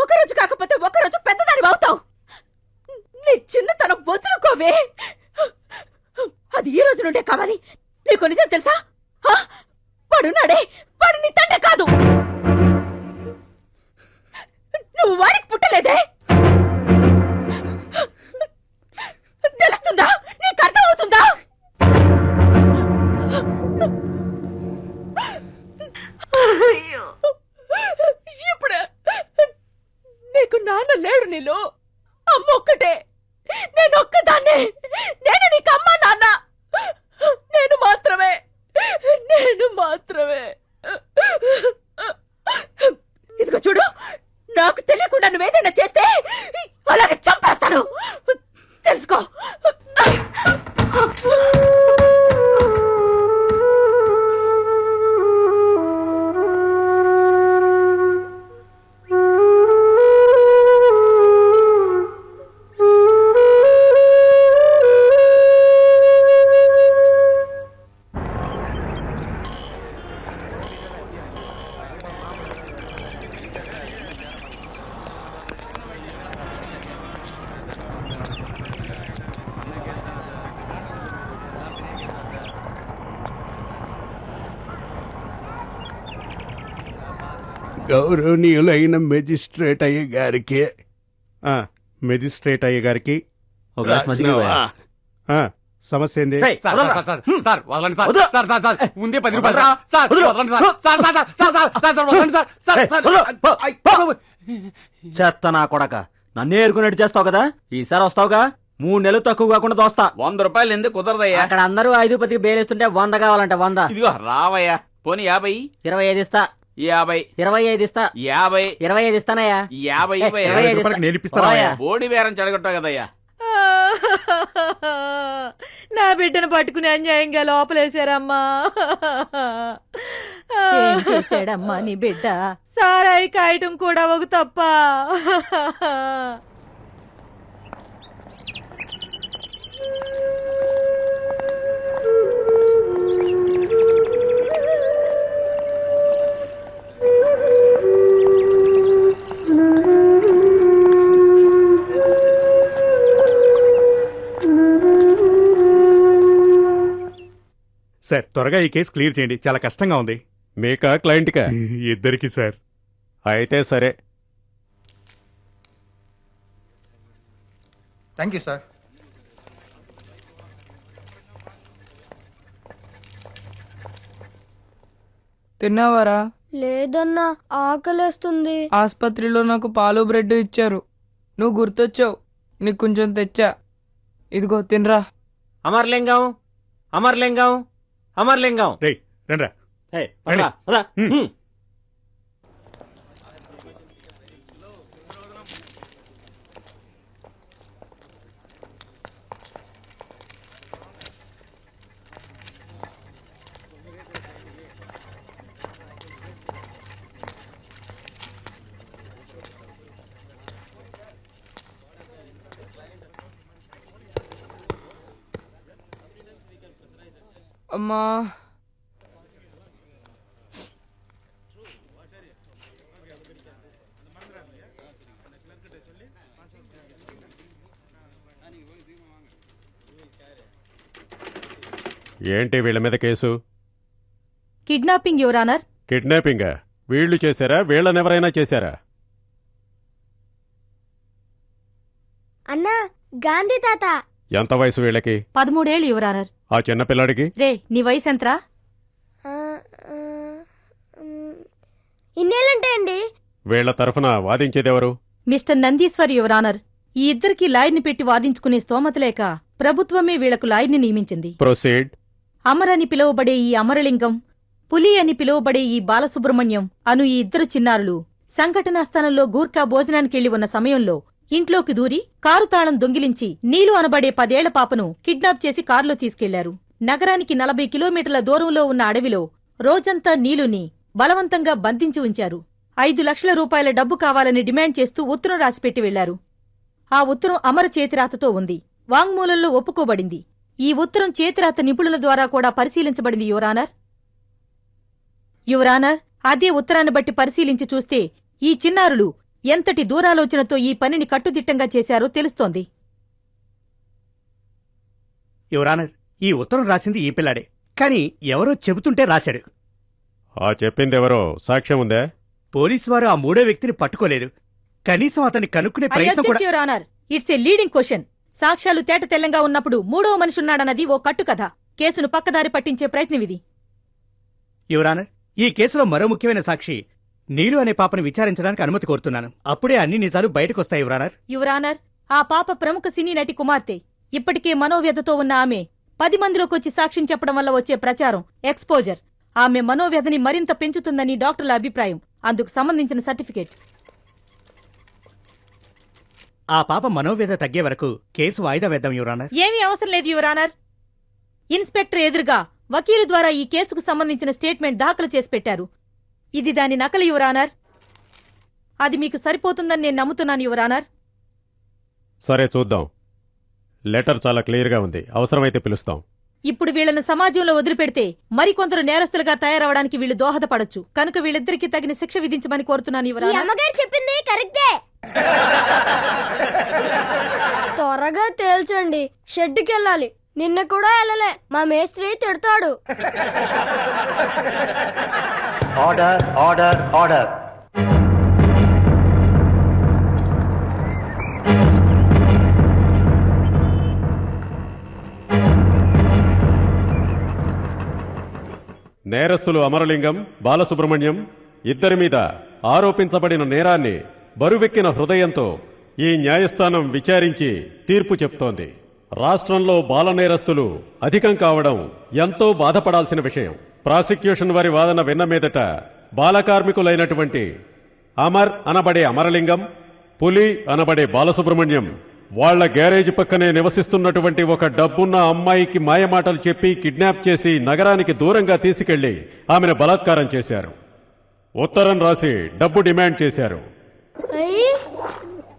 ఒకరోజు కాకపోతే ఒకరోజు పెద్దదాని అవుతావు. నీ చిన్నతనం వదులుకోవే. అది ఈ రోజు నుండే కావాలి. నీకు నిజం తెలుసా? వాడున్నాడే, వాడు నీ తండ్రి కాదు. నువ్వు వాడికి పుట్టలేదే. తెలుస్తుందా? నీకు అర్థమవుతుందా? ఇప్పుడు నీకు నాన్న లేడు, నీలో అమ్మ ఒక్కటే. నేను ఒక్కదాన్నే. నేను నీకు అమ్మ నాన్న. నేను మాత్రమే. ఇదిగో చూడు, నాకు తెలియకుండా నువ్వేదైనా చేస్తే అలాగే చంపేస్తాను. తెలుసుకో. గౌరవనీయులైన మెజిస్ట్రేట్ అయ్య గారికి. మెజిస్ట్రేట్ అయ్య గారికి ఒక గ్లాస్ మజ్జిగ ఇవ్వయా? సమస్య ఏంది? రేయ్, వదలరా. ముందే 10 రూపాయలు చెత్త నా కొడక. నన్నే ఏరుకున్నట్టు చేస్తావు కదా. ఈసారి వస్తావుగా, 3 నెలలు తక్కువ కాకుండా దోస్తా. 100 రూపాయలు ఎందుకు కుదరదయ్యా? అక్కడ అందరూ 5 బేలేస్తుంటే 100 కావాలంటే 100. ఇదిగో రావయ్యా. పోనీ 50, 25 ఇస్తా. 50, 25 ఇస్తా. 50, 25 ఇస్తానయ్యా. 50 ఇవ్వయ్యా. 25 ఇస్తా. నేను ఇప్పిస్తాను. పోయా. బోడి బేరం చెడగొట్టావు కదయ్యా. నా బిడ్డను పట్టుకుని అన్యాయంగా లోపలేశారమ్మా. ఏం చేశాడమ్మా నీ బిడ్డ? సారాయి కాయటం కూడా ఒక తప్ప. సార్, త్వరగా ఈ కేసు క్లియర్ చేయండి. చాలా కష్టంగా ఉంది. మీకా క్లయింట్కా? ఇద్దరికి సార్. అయితే సరే. Thank you sir. తిన్నావారా? లేదన్నా, ఆకలేస్తుంది. ఆస్పత్రిలో నాకు పాలు బ్రెడ్ ఇచ్చారు. నువ్వు గుర్తొచ్చావు. నీకు కొంచెం తెచ్చా. ఇదిగో తినరా. అమర్లింగం, అమర్లింగం, అమర్లింగం. రేయ్ రండ్రా. ఏయ్, పదరా, పద. అమ్మా, ఏంటి వీళ్ళ మీద కేసు? Kidnapping your honour. కిడ్నాపింగా? వీళ్ళు చేశారా, వీళ్ళనెవరైనా చేశారా? అన్నా, గాంధీ తాత. ఎంత వయసు వీళ్ళకి? 13 ఏళ్ళు యువర్ ఆనర్. ఆ చిన్న పిల్లాడికి? రే, నీ వయసు ఎంతరా? ఇన్నేళ్ళుంటాయండి. వీళ్ల తరఫున వాదించేదెవరు? Mister Nandeeshwar your honour. ఈ ఇద్దరికి లాయర్ని పెట్టి వాదించుకునే స్తోమత లేక ప్రభుత్వమే వీళ్లకు లాయర్ని నియమించింది. ప్రొసీడ్. అమర్ అని పిలువబడే ఈ అమరలింగం, పులి అని పిలువబడే ఈ బాలసుబ్రహ్మణ్యం అను ఈ ఇద్దరు చిన్నారులు సంఘటనా స్థలంలో గూర్ఖా భోజనానికెళ్లి ఉన్న సమయంలో ఇంట్లోకి దూరి కారు తాళం దొంగిలించి నీలు అనబడే 10 ఏళ్ల పాపను కిడ్నాప్ చేసి కారులో తీసుకెళ్లారు. నగరానికి 40 కిలోమీటర్ల దూరంలో ఉన్న అడవిలో రోజంతా నీలుని బలవంతంగా బంధించి ఉంచారు. 5 లక్షల రూపాయల డబ్బు కావాలని డిమాండ్ చేస్తూ ఉత్తరం రాసిపెట్టి వెళ్లారు. ఆ ఉత్తరం అమర చేతిరాతతో ఉంది. వాంగ్మూలంలో ఒప్పుకోబడింది. ఈ ఉత్తరం చేతిరాత నిపుణుల ద్వారా కూడా పరిశీలించబడింది యువరానర్. యువరానర్, అదే ఉత్తరాన్ని బట్టి పరిశీలించి చూస్తే ఈ చిన్నారులు ఎంతటి దూరాలోచనతో ఈ పనిని కట్టుదిట్టంగా చేశారో తెలుస్తోంది. యువరానర్, ఈ ఉత్తరం రాసింది ఈ పిల్లాడే, కానీ ఎవరో చెబుతుంటే రాశాడు. ఆ చెప్పిందెవరో సాక్ష్యం ఉందా? పోలీసు వారు ఆ మూడో వ్యక్తిని పట్టుకోలేదు. కనీసం అతన్ని కనుక్కునే ప్రయత్నం కూడా. Your honour, it's a leading question. సాక్ష్యాలు తేట తెల్లంగా ఉన్నప్పుడు మూడవ మనిషిన్నాడన్నది ఓ కట్టుకథ. కేసును పక్కదారి పట్టించే ప్రయత్నమిది. యువరానర్, ఈ కేసులో మరో ముఖ్యమైన సాక్షి నీలు అనే పాపను విచారించడానికి అనుమతి కోరుతున్నాను. అప్పుడే అన్ని నిజాలు బయటకొస్తాయి యువరానర్. యువరానర్, ఆ పాప ప్రముఖ సినీ నటి కుమార్తె. ఇప్పటికే మనోవ్యధతో ఉన్న ఆమె 10 మందిలోకొచ్చి సాక్ష్యం చెప్పడం వల్ల వచ్చే ప్రచారం, ఎక్స్పోజర్ ఆమె మనోవ్యధని మరింత పెంచుతుందని డాక్టర్ల అభిప్రాయం. అందుకు సంబంధించిన సర్టిఫికేట్. ఆ పాప మనోవ్యధ తగ్గే వరకు కేసు వాయిదా వేద్దాం యువరానర్. ఏమీ అవసరం లేదు యువరానర్. ఇన్స్పెక్టర్ ఎదురుగా వకీలు ద్వారా ఈ కేసుకు సంబంధించిన స్టేట్మెంట్ దాఖలు చేసి పెట్టారు. ఇది దాని నకలు యువరానర్. అది మీకు సరిపోతుందని నేను నమ్ముతున్నాను యువరానర్. సరే, చూద్దాం. లెటర్ చాలా క్లియర్గా ఉంది. అవసరమైతే పిలుస్తాం. ఇప్పుడు వీళ్లను సమాజంలో వదిలిపెడితే మరికొందరు నేరస్తులుగా తయారవడానికి వీళ్లు దోహదపడొచ్చు. కనుక వీళ్ళిద్దరికీ తగిన శిక్ష విధించమని కోరుతున్నాను ఈ యువరానర్. అమ్మగారు చెప్పింది కరెక్టే. త్వరగా తేల్చండి. షెడ్డుకెళ్ళాలి. నిన్న కూడా వెళ్ళలే. మా మేస్త్రి తిడతాడు. Order, order, order. నేరస్తులు అమరలింగం, బాలసుబ్రహ్మణ్యం ఇద్దరి మీద ఆరోపించబడిన నేరాన్ని బరువెక్కిన హృదయంతో ఈ న్యాయస్థానం విచారించి తీర్పు చెప్తోంది. రాష్ట్రంలో బాల నేరస్తులు అధికం కావడం ఎంతో బాధపడాల్సిన విషయం. ప్రాసిక్యూషన్ వారి వాదన విన్న మీదట బాలకార్మికులైనటువంటి అమర్ అనబడే అమరలింగం, పులి అనబడే బాలసుబ్రహ్మణ్యం వాళ్ల గ్యారేజ్ పక్కనే నివసిస్తున్నటువంటి ఒక డబ్బున్న అమ్మాయికి మాయమాటలు చెప్పి కిడ్నాప్ చేసి నగరానికి దూరంగా తీసుకెళ్లి ఆమెను బలాత్కారం చేశారు. ఉత్తరం రాసి డబ్బు డిమాండ్ చేశారు.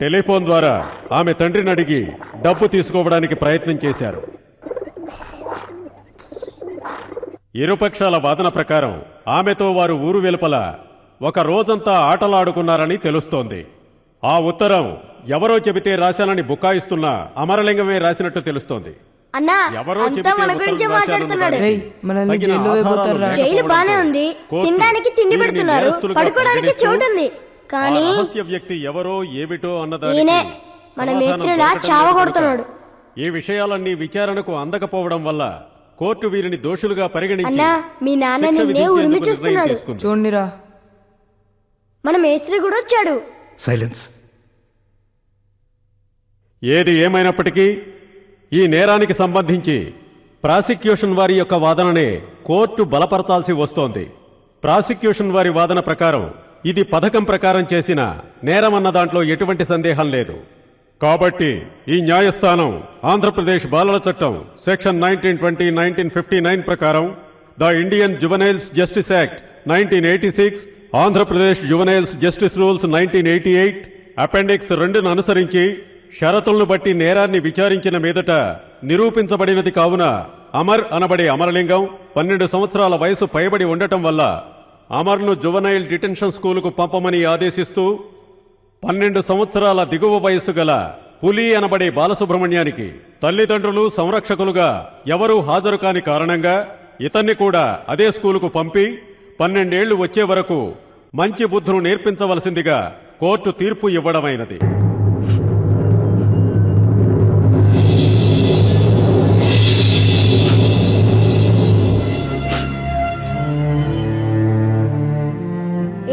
టెలిఫోన్ ద్వారా ఆమె తండ్రిని అడిగి డబ్బు తీసుకోవడానికి ప్రయత్నం చేశారు. ఇరుపక్షాల వాదన ప్రకారం ఆమెతో వారు ఊరు వెలుపల ఒక రోజంతా ఆటలాడుకున్నారని తెలుస్తోంది. ఆ ఉత్తరం ఎవరో చెబితే రాశానని బుకాయిస్తున్న అమరలింగమే రాసినట్టు తెలుస్తోంది. అన్నా, ఎవరో అంతా చెబితే మన ఉత్తరం గురించే రాశానన్న మాట్లాడుతున్నాడు. దానికి మనల్ని తగిన జైల్లో ఆధారాలు వేయబోతారా? లేకపోవడంతో జైలు బానే ఉంది. కోర్టు తినడానికి తిండి వీరిని పెడుతున్నారు. నేరస్తులుగా పడుకోవడానికి పరిగణిస్తూ చోటు ఉంది. ఆ కానీ రహస్య వ్యక్తి ఎవరో ఏమిటో అన్నదానికి ఈయనే మన సమాధానం మేస్త్రిలా దొరకటం చావగొడుతున్నాడు. ఈ విషయాలన్నీ విచారణకు అందకపోవడం వల్ల కోర్టు వీరిని దోషులుగా పరిగణించి అన్నా, మీ నాన్న శిక్ష నిన్నే విధించేందుకు ఉరిమి నిర్ణయం చూస్తున్నాడు. తీసుకుంది. చూడండిరా. మన మేస్త్రి కూడా వచ్చాడు. సైలెన్స్. ఏది ఏమైనప్పటికీ ఈ నేరానికి సంబంధించి ప్రాసిక్యూషన్ వారి యొక్క వాదననే కోర్టు బలపరచాల్సి వస్తోంది. ప్రాసిక్యూషన్ వారి వాదన ప్రకారం ఇది పథకం ప్రకారం చేసిన నేరమన్న దాంట్లో ఎటువంటి సందేహం లేదు. కాబట్టి ఈ న్యాయస్థానం ఆంధ్రప్రదేశ్ బాలల చట్టం సెక్షన్ 1920, 1959 ప్రకారం the Indian juveniles justice act 1986, Andhra Pradesh juveniles justice rules 1988 appendix 2ను అనుసరించి షరతులను బట్టి నేరాన్ని విచారించిన మీదట నిరూపించబడినది కావున అమర్ అనబడే అమరలింగం 12 సంవత్సరాల వయసు పైబడి ఉండటం వల్ల అమర్ను జువెనైల్ డిటెన్షన్ స్కూలుకు పంపమని ఆదేశిస్తూ 12 సంవత్సరాల దిగువ వయసు గల పులి అనబడే బాలసుబ్రహ్మణ్యానికి తల్లిదండ్రులు సంరక్షకులుగా ఎవరూ హాజరు కాని కారణంగా ఇతన్ని కూడా అదే స్కూలుకు పంపి 12 ఏళ్లు వచ్చే వరకు మంచి బుద్ధులు నేర్పించవలసిందిగా కోర్టు తీర్పు ఇవ్వడమైనది.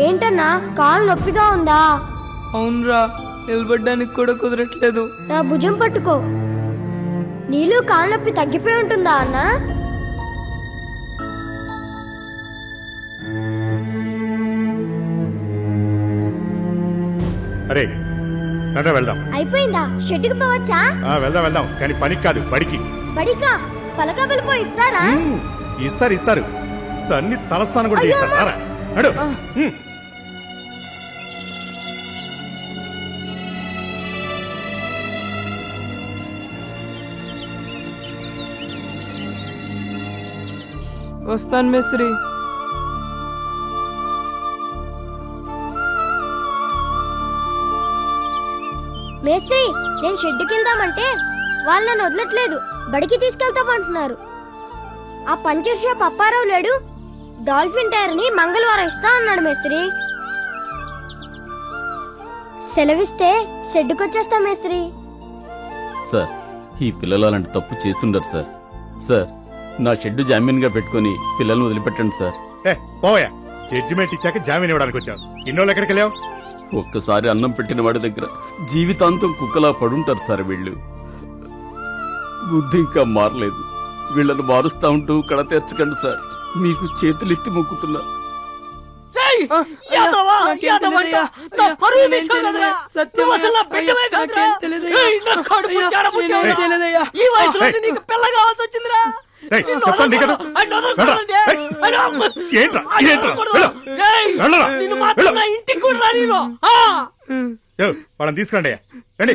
ఏంటన్నా కాలు నొప్పిగా ఉందా? అవునరా, నిలబడ్డానికి కూడా కుదరట్లేదు. నా భుజం పట్టుకో. నీళ్ళు కాలు నొప్పి తగ్గిపోయి ఉంటుందా అన్నా? అరే రండి వెళ్దాం. అయిపోయిందా? షెడ్డుకి పోవచ్చా? వెళ్దాం వెళ్దాం, కానీ పనికి కాదు బడికి. బడికా? పలకాబలు పోయి ఇస్తారా? ఇస్తారు ఇస్తారు, తన్ని తలస్థానం కూడా చేస్తారు. రారా, నడు. వస్తాను మేస్త్రి. మేస్త్రి, నేను షెడ్డుకి వెళ్దామంటే వాళ్ళు నన్ను వదలట్లేదు, బడికి తీసుకెళ్తామంటున్నారు. ఆ పంచర్ షాప్ అప్పారావు లేడు, డాల్ఫిన్ టైర్ ని మంగళవారం ఇస్తా అన్నాడు మేస్త్రి. సెలవిస్తే షెడ్డుకి వచ్చేస్తా మేస్త్రి. సార్, ఈ పిల్లలు అలాంటి తప్పు చేస్తుండరు సార్. సార్, నా షెడ్డు జామీన్గా పెట్టుకుని పిల్లల్ని వదిలిపెట్టండి సార్. పోయా, జడ్జిమెంట్ ఇచ్చాక జామీన్ ఇవ్వడానికి వచ్చావు. ఇన్నోళ్ళు ఎక్కడికి వెళ్ళావు? ఒక్కసారి అన్నం పెట్టిన వాడి దగ్గర జీవితాంతం కుక్కలా పడుంటారు సార్ వీళ్ళు. బుద్ధి ఇంకా మారలేదు. వీళ్ళను మారుస్తా ఉంటూ కడ తెచ్చకండి సార్, మీకు చేతులెత్తి మొక్కుతున్నా. చెప్పండి కదా. వాళ్ళని తీసుకురండి. రండి.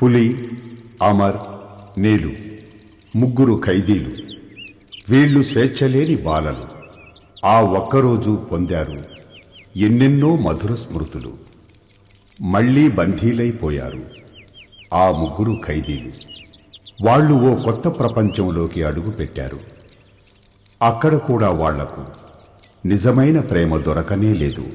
పులి, అమర్, నీలు ముగ్గురు ఖైదీలు. వీళ్ళు స్వేచ్ఛలేని బాలలు. ఆ ఒక్కరోజు పొందారు ఎన్నెన్నో మధుర స్మృతులు. మళ్లీ బందీలైపోయారు ఆ ముగ్గురు ఖైదీలు. వాళ్ళు ఓ కొత్త ప్రపంచంలోకి అడుగుపెట్టారు. అక్కడ కూడా వాళ్లకు నిజమైన ప్రేమ దొరకనే లేదు.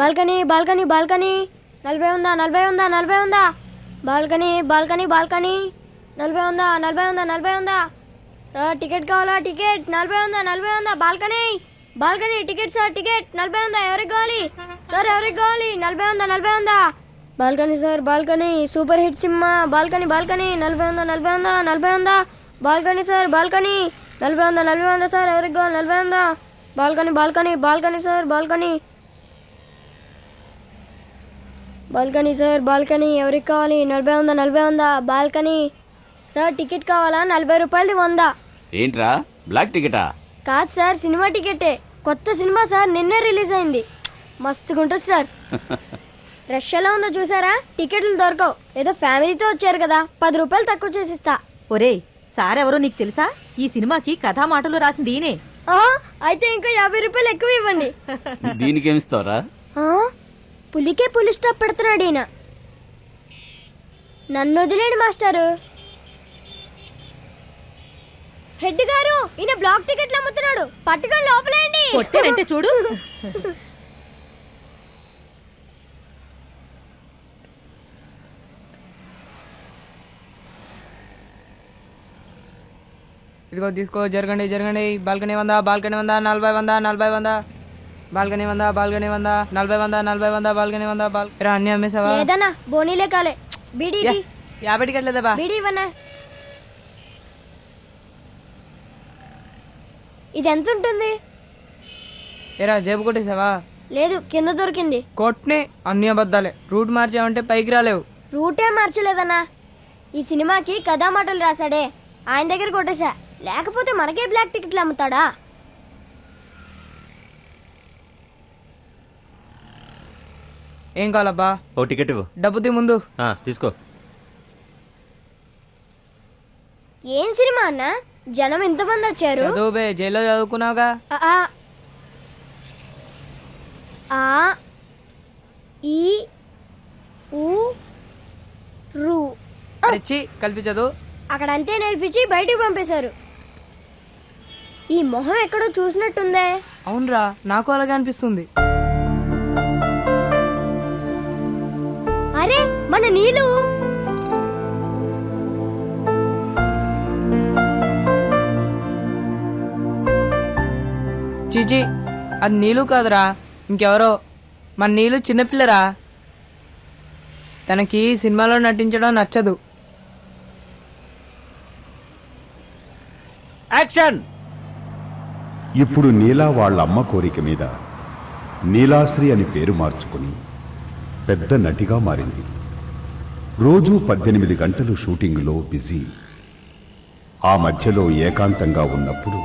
బాల్కనీ బాల్కనీ బాల్కనీ 40 ఉందా 40 ఉందా 40 ఉందా బాల్కనీ బాల్కనీ బాల్కనీ 40 ఉందా 40 ఉందా 40 ఉందా సార్ టికెట్ కావాలా టికెట్ 40 ఉందా balcony balcony ticket sir ticket 40 ఉందా ఎవరికి కావాలి సార్ ఎవరికి కావాలి 40 ఉందా balcony sir balcony super hit cinema balcony balcony 40 ఉందా బాల్కనీ సార్ బాల్కనీ 40 ఉందా సార్ ఎవరికి కావాలి 40 ఉందా balcony balcony balcony sir balcony balcony sir balcony ఎవరికి కావాలి 40 ఉందా బాల్కనీ సార్ టికెట్ కావాలా 40 రూపాయలది 100 ఏంట్రా బ్లాక్ టికెటా? కాదు సార్ సినిమా టికెటే కొత్త సినిమా సార్ నిన్నే రిలీజ్ అయింది మస్తుగా ఉంటుంది సార్ రష్ ఎలా ఉందో చూసారా టికెట్లు దొరకవు ఏదో ఫ్యామిలీతో వచ్చారు కదా 10 రూపాయలు తక్కువ చేసిస్తా ఒరేయ్ సారెవరో నీకు తెలుసా? ఈ సినిమాకి కథా మాటలు రాసింది ఈయనే. అయితే ఇంకా 50 రూపాయలు ఎక్కువ ఇవ్వండి దీనికేమిస్తావరా? పులికే పులి స్టాప్ పెడుతున్నాడు ఈయన నన్ను వదిలేండి మాస్టారు హెడ్ గారు ఈయన బ్లాక్ టికెట్లు అమ్ముతున్నాడు పట్టుకొని లోపలేండి కొట్టారంటే చూడు. ఇదిగో తీసుకో జరగండి జరగండి బాల్కనీ 100 బాల్కనీ 100 40 ఉందా బాల్కనీ 100 బాల్కనీ 40 బాల్కనీ 100 అన్ని అమ్మేసావా? లేదన్నా బోనీలే కాలే బీడీ 50 టికెట్లేదా బా? బీడీ ఇవ్వనా ఇది ఎంత ఉంటుంది ఏరా జేబు కొట్టేసావా? లేదు కింద దొరికింది కొట్నే అన్ని అబద్ధాలే రూట్ మార్చావంటే పైకి రాలేవు. రూటే మార్చలేదన్నా ఈ సినిమాకి కథా మాటలు రాశాడే ఆయన దగ్గర కొట్టేశా లేకపోతే మనకే బ్లాక్ టికెట్లు అమ్ముతాడా ఏం కావాలబ్బా? ఓ టికెట్ ఇవ్వు. డబ్బు తీ ముందు. తీసుకో. ఏం సినిమా అన్నా జనం ఎంతమంది వచ్చారు చదువుబే జైల్లో చదువుకున్నావుగా. ఆ ఆ ఈ ఊ రు అరిచి కలిపి చదువు. అక్కడ అంతే నేర్పించి బయటికి పంపేశారు ఈ మొహం ఎక్కడో చూసినట్టుందే. అవునరా నాకు అలాగే అనిపిస్తుంది. అరే మన నీళ్ళు చీచి అది నీళ్ళు కాదురా ఇంకెవరో. మన నీళ్ళు చిన్నపిల్లరా తనకి సినిమాలో నటించడం నచ్చదు. యాక్షన్. ఇప్పుడు నీలా వాళ్ళ అమ్మ కోరిక మీద నీలాశ్రీ అని పేరు మార్చుకుని పెద్ద నటిగా మారింది. రోజూ 18 గంటలు షూటింగులో బిజీ. ఆ మధ్యలో ఏకాంతంగా ఉన్నప్పుడు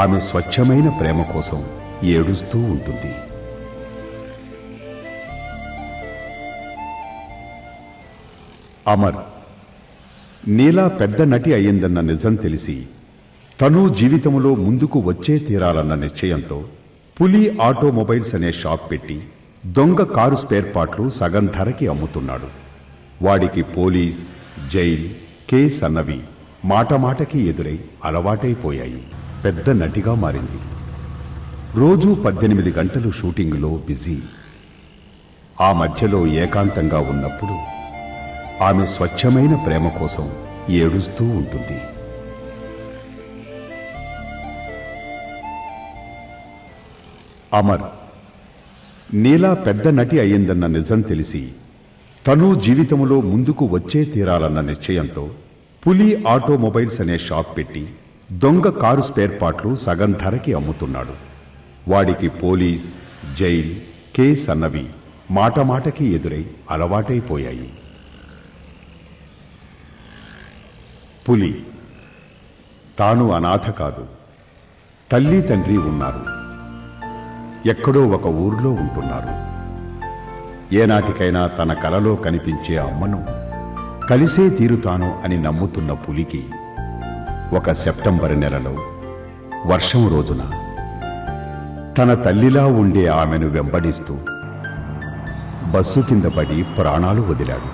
ఆమె స్వచ్ఛమైన ప్రేమ కోసం ఏడుస్తూ ఉంటుంది. అమర్ నీలా పెద్ద నటి అయ్యిందన్న నిజం తెలిసి తను జీవితంలో ముందుకు వచ్చే తీరాలన్న నిశ్చయంతో పులి ఆటోమొబైల్స్ అనే షాప్ పెట్టి దొంగ కారు స్పేర్ పార్ట్లు సగం ధరకి అమ్ముతున్నాడు. వాడికి పోలీస్, జైల్, కేస్ అన్నవి మాటమాటకి ఎదురై అలవాటైపోయాయి. పెద్ద నటిగా మారింది. రోజూ 18 గంటలు షూటింగులో బిజీ. ఆ మధ్యలో ఏకాంతంగా ఉన్నప్పుడు ఆమె స్వచ్ఛమైన ప్రేమ కోసం ఏడుస్తూ ఉంటుంది. అమర్ నీలా పెద్ద నటి అయ్యిందన్న నిజం తెలిసి తను జీవితంలో ముందుకు వచ్చే తీరాలన్న నిశ్చయంతో పులి ఆటోమొబైల్స్ అనే షాప్ పెట్టి దొంగ కారు స్పేర్ పార్ట్లు సగం ధరకి అమ్ముతున్నాడు. వాడికి పోలీస్, జైల్, కేస్ అన్నవి మాటమాటకి ఎదురై అలవాటైపోయాయి. పులి తాను అనాథ కాదు, తల్లి తండ్రి ఉన్నారు. ఎక్కడో ఒక ఊర్లో ఉంటున్నారు. ఏనాటికైనా తన కలలో కనిపించే అమ్మను కలిసే తీరుతాను అని నమ్ముతున్న పులికి ఒక సెప్టెంబర్ నెలలో వర్షం రోజున తన తల్లిలా ఉండే ఆమెను వెంబడిస్తూ బస్సు కింద పడి ప్రాణాలు వదిలాడు.